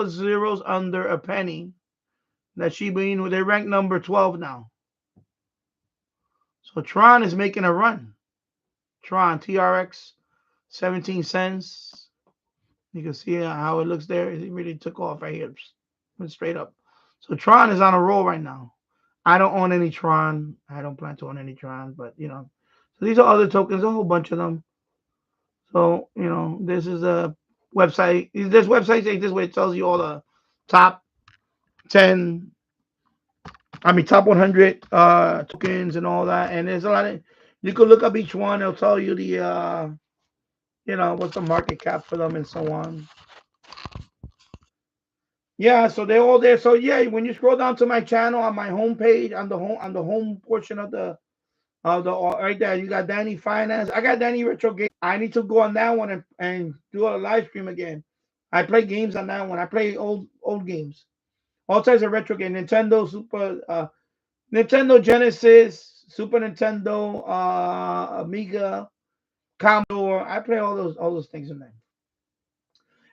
zeros under a penny. That Shiba Inu, they rank number 12 now. So Tron is making a run. Tron, TRX, 17 cents. You can see how it looks there. It really took off right here. Went straight up. So Tron is on a roll right now. I don't own any Tron. I don't plan to own any Tron, but So these are other tokens, a whole bunch of them. So, this is a website. There's websites like this where it tells you all the top 10 I mean, top 100 tokens and all that. And there's a lot of, you could look up each one. It'll tell you the, what's the market cap for them and so on. Yeah, so they're all there. So yeah, when you scroll down to my channel on my homepage, on the home portion of the right there, you got Danny Finance. I got Danny Retro Game. I need to go on that one and do a live stream again. I play games on that one. I play old games. All types of retro games. Nintendo Genesis, Super Nintendo, Amiga, Commodore. I play all those things in there.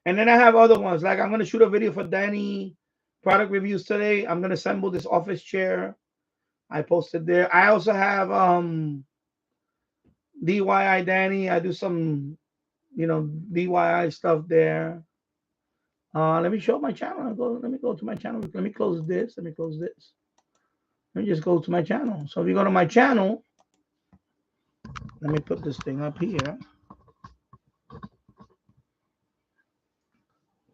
And then I have other ones. Like I'm gonna shoot a video for Danny product reviews today. I'm gonna assemble this office chair. I posted there. I also have DIY Danny. I do some DIY stuff there. Let me show my channel. Let me go to my channel. Let me close this. Let me close this. Let me just go to my channel. So if you go to my channel, let me put this thing up here.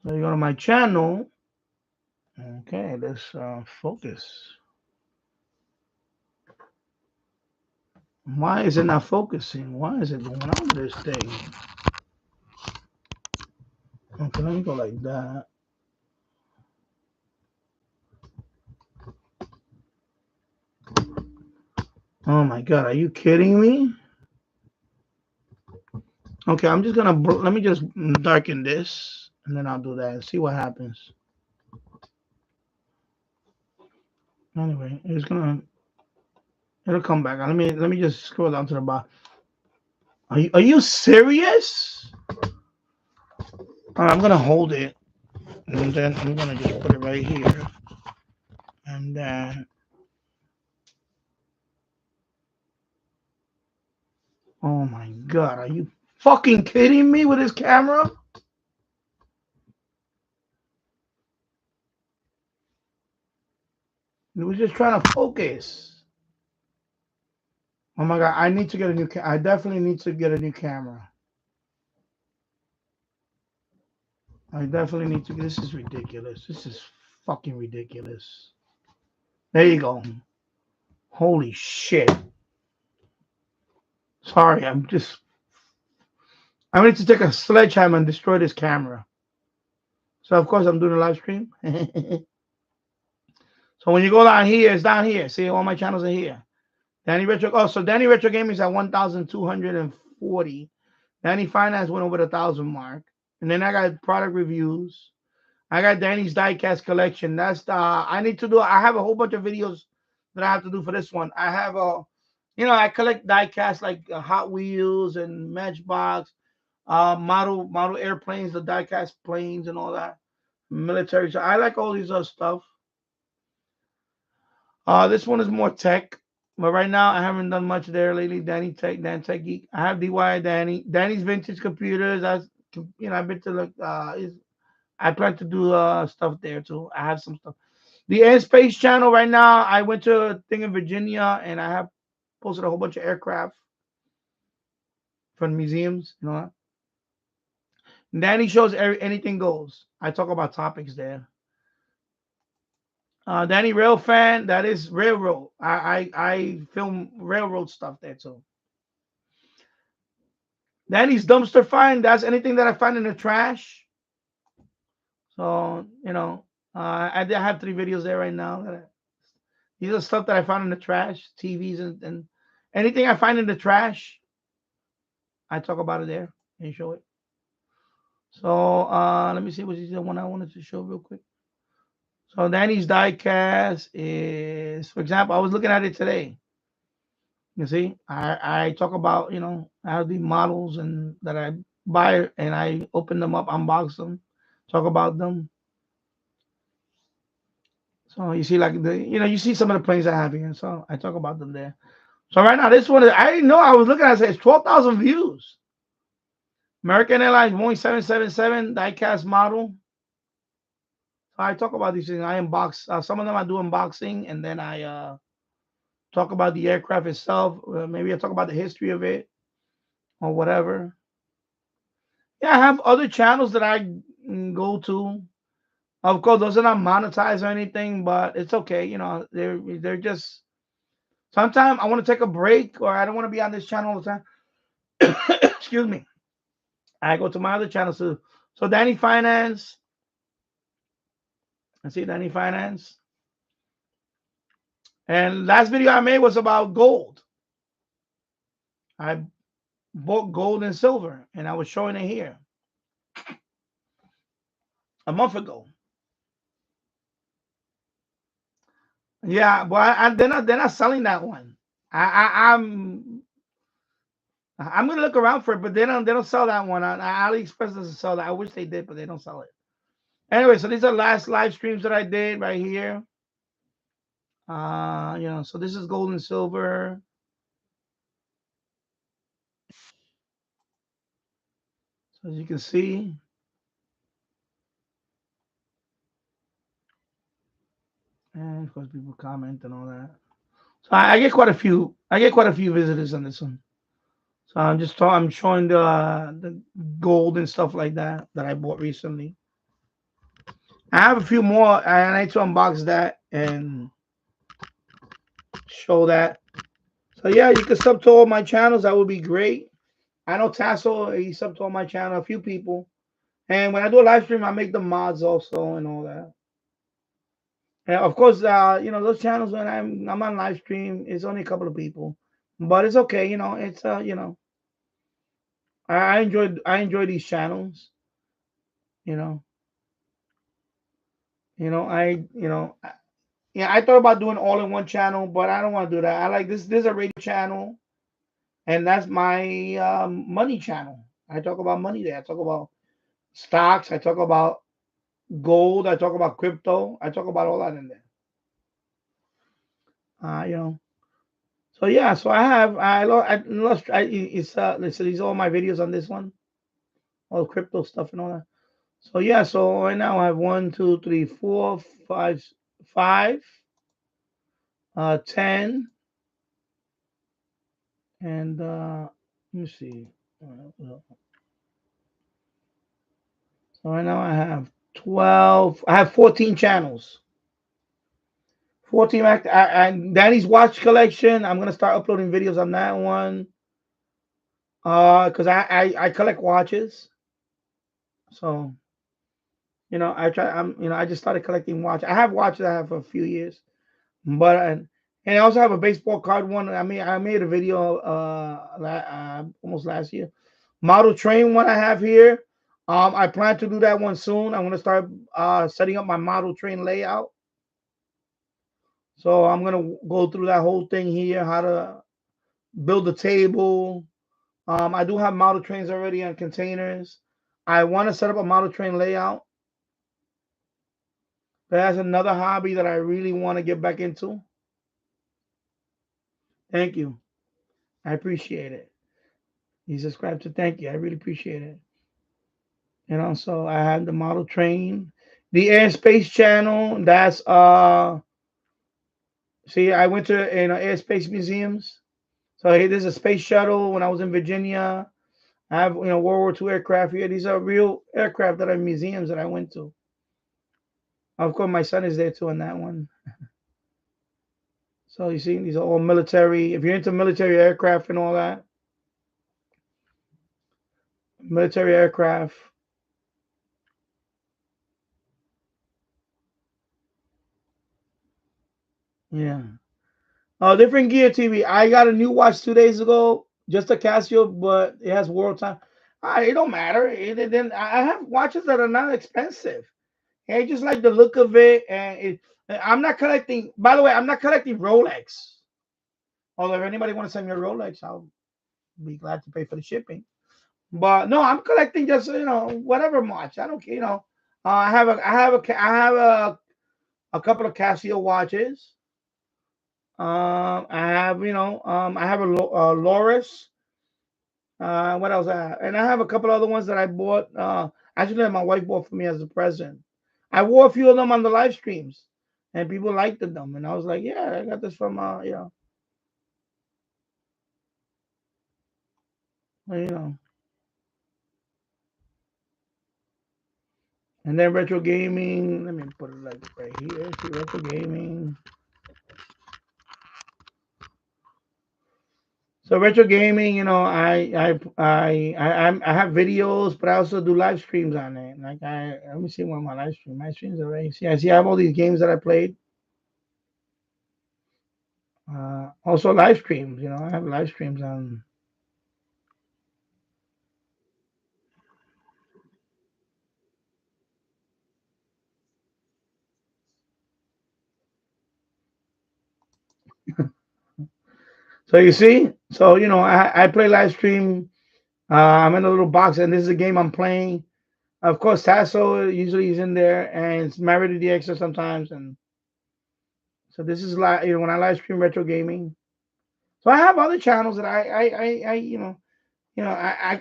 So you go to my channel. Okay, let's focus. Why is it not focusing? Why is it going on with this thing? Okay, let me go like that. Oh my God, are you kidding me? Okay, I'm just gonna, let me just darken this and then I'll do that and see what happens. Anyway, it'll come back. Let me just scroll down to the bottom. Are you serious? All right, I'm gonna hold it and then I'm gonna just put it right here. And then, oh my God, are you fucking kidding me with this camera? It was just trying to focus. Oh my God, I need to get a new I definitely need to get a new camera. I definitely need to. This is ridiculous. This is fucking ridiculous. There you go. Holy shit. Sorry, I need to take a sledgehammer and destroy this camera. So of course I'm doing a live stream. So when you go down here, it's down here. See, all my channels are here. Danny Retro. Oh, so Danny Retro Gaming is at 1,240. Danny Finance went over the 1,000 mark. And then I got product reviews. I got Danny's diecast collection. That's the I need to do. I have a whole bunch of videos that I have to do for this one. I have I collect diecast like Hot Wheels and Matchbox, model airplanes, the diecast planes and all that, military. So I like all these other stuff. This one is more tech, but right now I haven't done much there lately. Dan Tech Geek. I have DIY Danny's vintage computers. I've been to look. I plan to do stuff there too. I have some stuff. The Air Space Channel right now. I went to a thing in Virginia and I have posted a whole bunch of aircraft from museums. Danny shows anything goes. I talk about topics there. Danny Rail Fan, that is railroad. I film railroad stuff there too. Danny's Dumpster Find, that's anything that I find in the trash. So, I have 3 videos there right now. These are stuff that I found in the trash, TVs and anything I find in the trash, I talk about it there and show it. So let me see what is the one I wanted to show real quick. So Danny's diecast is, for example, I was looking at it today. You see, I talk about, I have these models and that I buy and I open them up, unbox them, talk about them. So you see, like you see some of the planes I have here. So I talk about them there. So right now, this one is, I didn't know, I was looking at it, it's 12,000 views. American Airlines Boeing 777 diecast model. So I talk about these things. I unbox some of them. I do unboxing, and then I talk about the aircraft itself. Maybe I talk about the history of it or whatever. Yeah, I have other channels that I go to. Of course, those are not monetized or anything, but it's okay. You know, they're just. Sometimes I want to take a break, or I don't want to be on this channel all the time. Excuse me. I go to my other channels too. So Danny Finance. I see Danny Finance. And last video I made was about gold. I bought gold and silver, and I was showing it here a month ago. Yeah, but they're not selling that one. I'm gonna look around for it, but they don't sell that one. AliExpress doesn't sell that. I wish they did, but they don't sell it. Anyway, so these are last live streams that I did right here. You know, so this is gold and silver. So as you can see, and of course people comment and all that. So I get quite a few. I get quite a few visitors on this one. So I'm showing the gold and stuff like that I bought recently. I have a few more, and I need to unbox that and show that. So yeah, you can sub to all my channels. That would be great. I know Tasso, he subbed to all my channel, a few people. And when I do a live stream, I make the mods also and all that. And of course, you know, those channels when I'm on live stream, it's only a couple of people. But it's okay, you know, it's you know, I enjoy these channels, you know. Yeah, I thought about doing all in one channel, but I don't want to do that. I like this. This is a radio channel, and that's my money channel. I talk about money there. I talk about stocks. I talk about gold. I talk about crypto. I talk about all that in there. You know. So yeah. So it's listen, these are all my videos on this one, all crypto stuff and all that. So yeah. So right now I have 1, 2, 3, 4, 5, 5, 10. And let me see. So right now I have 12. I have 14 channels. 14 Danny's watch collection. I'm gonna start uploading videos on that one. Because I collect watches. So you know I just started collecting watches. I have watches I have for a few years, but and I also have a baseball card one. I made a video almost last year. Model train one I have here. I plan to do that one soon. I'm gonna start setting up my model train layout. So I'm gonna go through that whole thing here, how to build a table. I do have model trains already on containers. I want to set up a model train layout. That's another hobby that I really want to get back into. Thank you. I appreciate it. You subscribe to thank you. I really appreciate it. You know, so I have the model train, the airspace channel. That's see, I went to airspace museums. So hey, there's a space shuttle when I was in Virginia. I have World War II aircraft here. These are real aircraft that are museums that I went to. Of course, my son is there too on that one. So you see, these are all military. If you're into military aircraft and all that, military aircraft. Yeah. Different gear TV. I got a new watch 2 days ago, just a Casio, but it has world time. It don't matter. I have watches that are not expensive. I just like the look of it, and I'm not collecting. By the way, I'm not collecting Rolex. Although if anybody want to send me a Rolex, I'll be glad to pay for the shipping. But no, I'm collecting just whatever watch. I don't care. I have a couple of Casio watches. I have a Loris. What else I have? And I have a couple other ones that I bought. Actually, my wife bought for me as a present. I wore a few of them on the live streams, and people liked them. And I was like, yeah, I got this from you know. And then retro gaming. Let me put it like right here. See retro gaming. So retro gaming, you know, I have videos, but I also do live streams on it. Like let me see one of my live streams. My streams already. See, I have all these games that I played. Also live streams, you know, I have live streams on. So you see, so you know, I play live stream. I'm in a little box, and this is a game I'm playing. Of course, Tasso usually is in there, and it's Married to the Extra sometimes, and so this is like you know when I live stream retro gaming. So I have other channels that I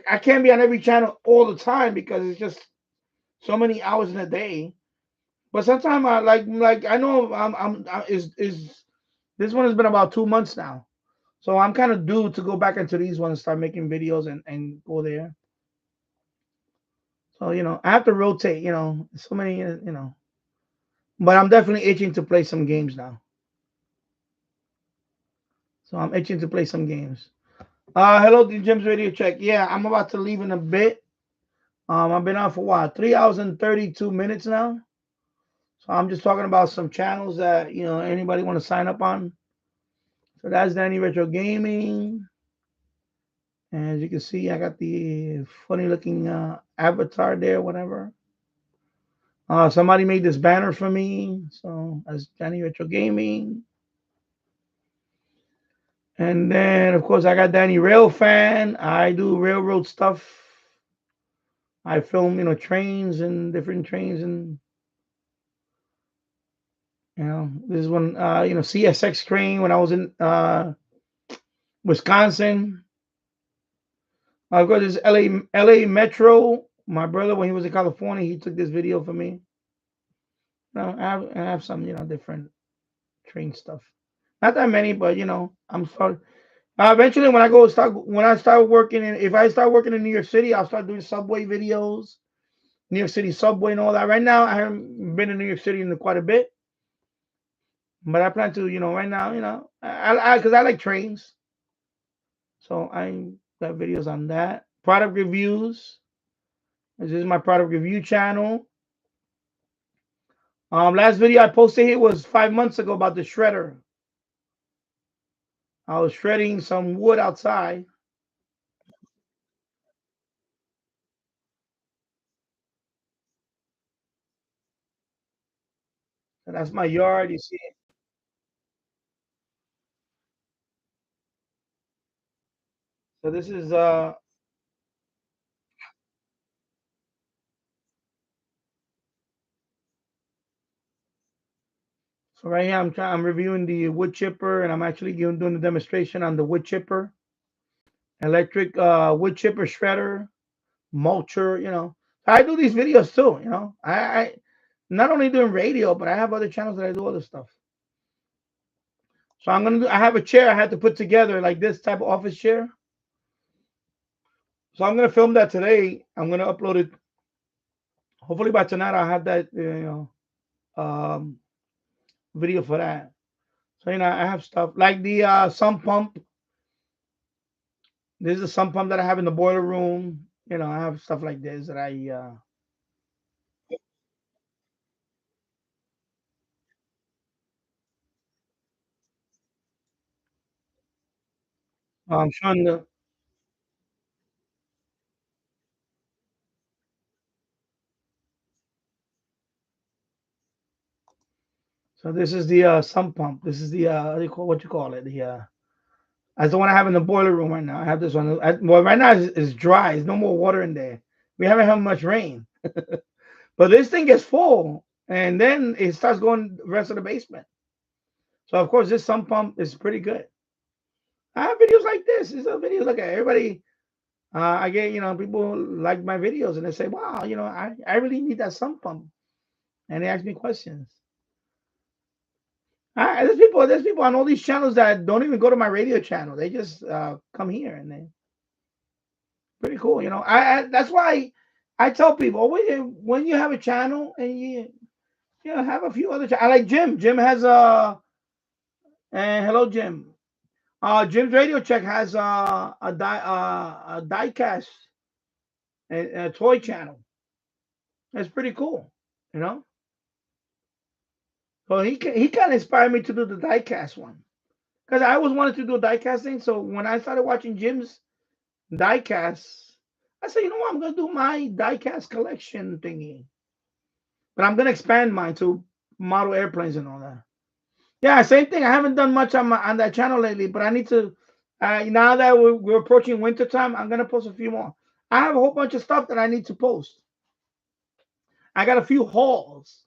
I can't be on every channel all the time because it's just so many hours in a day. But sometimes I like I know I'm is this one has been about 2 months now. So I'm kind of due to go back into these ones, start making videos and go there. So you know, I have to rotate. You know, so many. You know, but I'm definitely itching to play some games now. So I'm itching to play some games. Hello, the Jim's Radio Check. Yeah, I'm about to leave in a bit. I've been on for what 3 hours and 32 minutes now. So I'm just talking about some channels that you know anybody want to sign up on. So that's Danny Retro Gaming. And as you can see, I got the funny looking avatar there, whatever. Somebody made this banner for me. So that's Danny Retro Gaming. And then, of course, I got Danny Rail Fan. I do railroad stuff. I film, you know, trains and different trains. And, you know, this is when, you know, CSX train when I was in Wisconsin. Of course, this LA Metro. My brother, when he was in California, he took this video for me. No, I have some, you know, different train stuff. Not that many, but you know, I'm sorry. Eventually, when I start working in, if I start working in New York City, I'll start doing subway videos, New York City subway and all that. Right now, I haven't been in New York City in quite a bit, but I plan to, you know, right now, you know, because I like trains, so I got videos on that. Product reviews. This is my product review channel. Last video I posted here was 5 months ago about the shredder. I was shredding some wood outside. So that's my yard. You see it. So this is so right here I'm reviewing the wood chipper, and I'm actually doing the demonstration on the wood chipper, electric wood chipper shredder, mulcher, you know. I do these videos too, you know. I not only doing radio, but I have other channels that I do other stuff. So I have a chair I had to put together like this type of office chair. So I'm gonna film that today. I'm gonna upload it. Hopefully by tonight I'll have that video for that. So you know I have stuff like the sump pump. This is a sump pump that I have in the boiler room. You know I have stuff like this that I'm showing the. So this is the sump pump. This is the what you call it? The that's the one I have in the boiler room right now. I have this one. Well, right now it's dry. There's no more water in there. We haven't had much rain, but this thing gets full, and then it starts going the rest of the basement. So of course this sump pump is pretty good. I have videos like this. These are videos like everybody. I get you know people like my videos and they say, "Wow, you know I really need that sump pump," and they ask me questions. There's people on all these channels that don't even go to my radio channel. They just come here and they pretty cool. You know, I that's why I tell people when you have a channel and you have a few other channels. I like Jim. Jim has and hello Jim. Jim's Radio Check has a diecast and a toy channel. That's pretty cool, you know. So he kind of inspired me to do the diecast one because I always wanted to do a diecast thing. So when I started watching Jim's diecast, I said, you know what, I'm gonna do my diecast collection thingy, but I'm gonna expand mine to model airplanes and all that. Yeah, same thing. I haven't done much on that channel lately, but I need to. Now that we're approaching winter time, I'm gonna post a few more. I have a whole bunch of stuff that I need to post. I got a few hauls.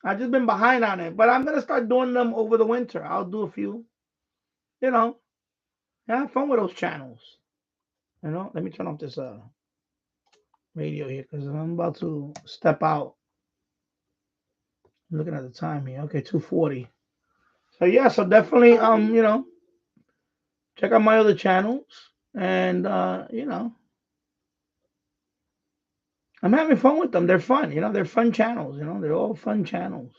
I've just been behind on it, but I'm gonna start doing them over the winter. I'll do a few. You know, have fun with those channels. You know, let me turn off this radio here because I'm about to step out. I'm looking at the time here. Okay, 2:40. So yeah, so definitely you know, check out my other channels and you know, I'm having fun with them. They're fun, you know, they're fun channels, you know, they're all fun channels.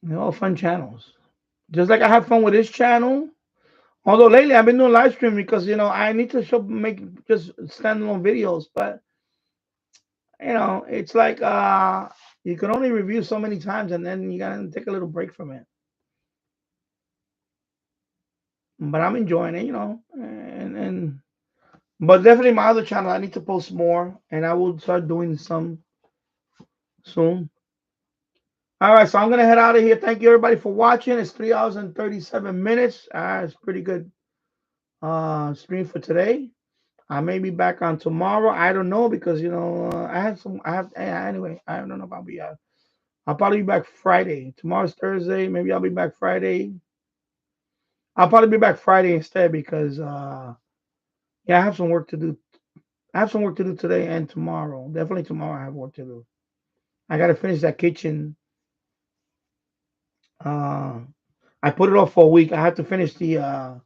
They're all fun channels. Just like I have fun with this channel. Although lately I've been doing live streaming because you know I need to make just standalone videos, but you know, it's like you can only review so many times and then you gotta take a little break from it. But I'm enjoying it, you know, and but definitely my other channel I need to post more and I will start doing some soon. All right, so I'm gonna head out of here. Thank you everybody for watching. It's 3 hours and 37 minutes. It's pretty good stream for today. I may be back on tomorrow. I don't know because you know anyway. I don't know if I'll be out. I'll probably be back Friday. Tomorrow's Thursday. Maybe I'll be back Friday. I'll probably be back Friday instead because yeah, I have some work to do. I have some work to do today and tomorrow. Definitely tomorrow I have work to do. I gotta finish that kitchen. I put it off for a week. I have to finish the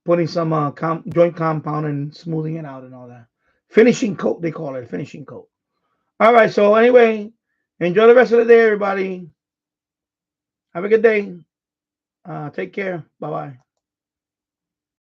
putting some joint compound and smoothing it out and all that. Finishing coat, they call it, finishing coat. All right, so anyway, enjoy the rest of the day, everybody. Have a good day. Take care. Bye-bye.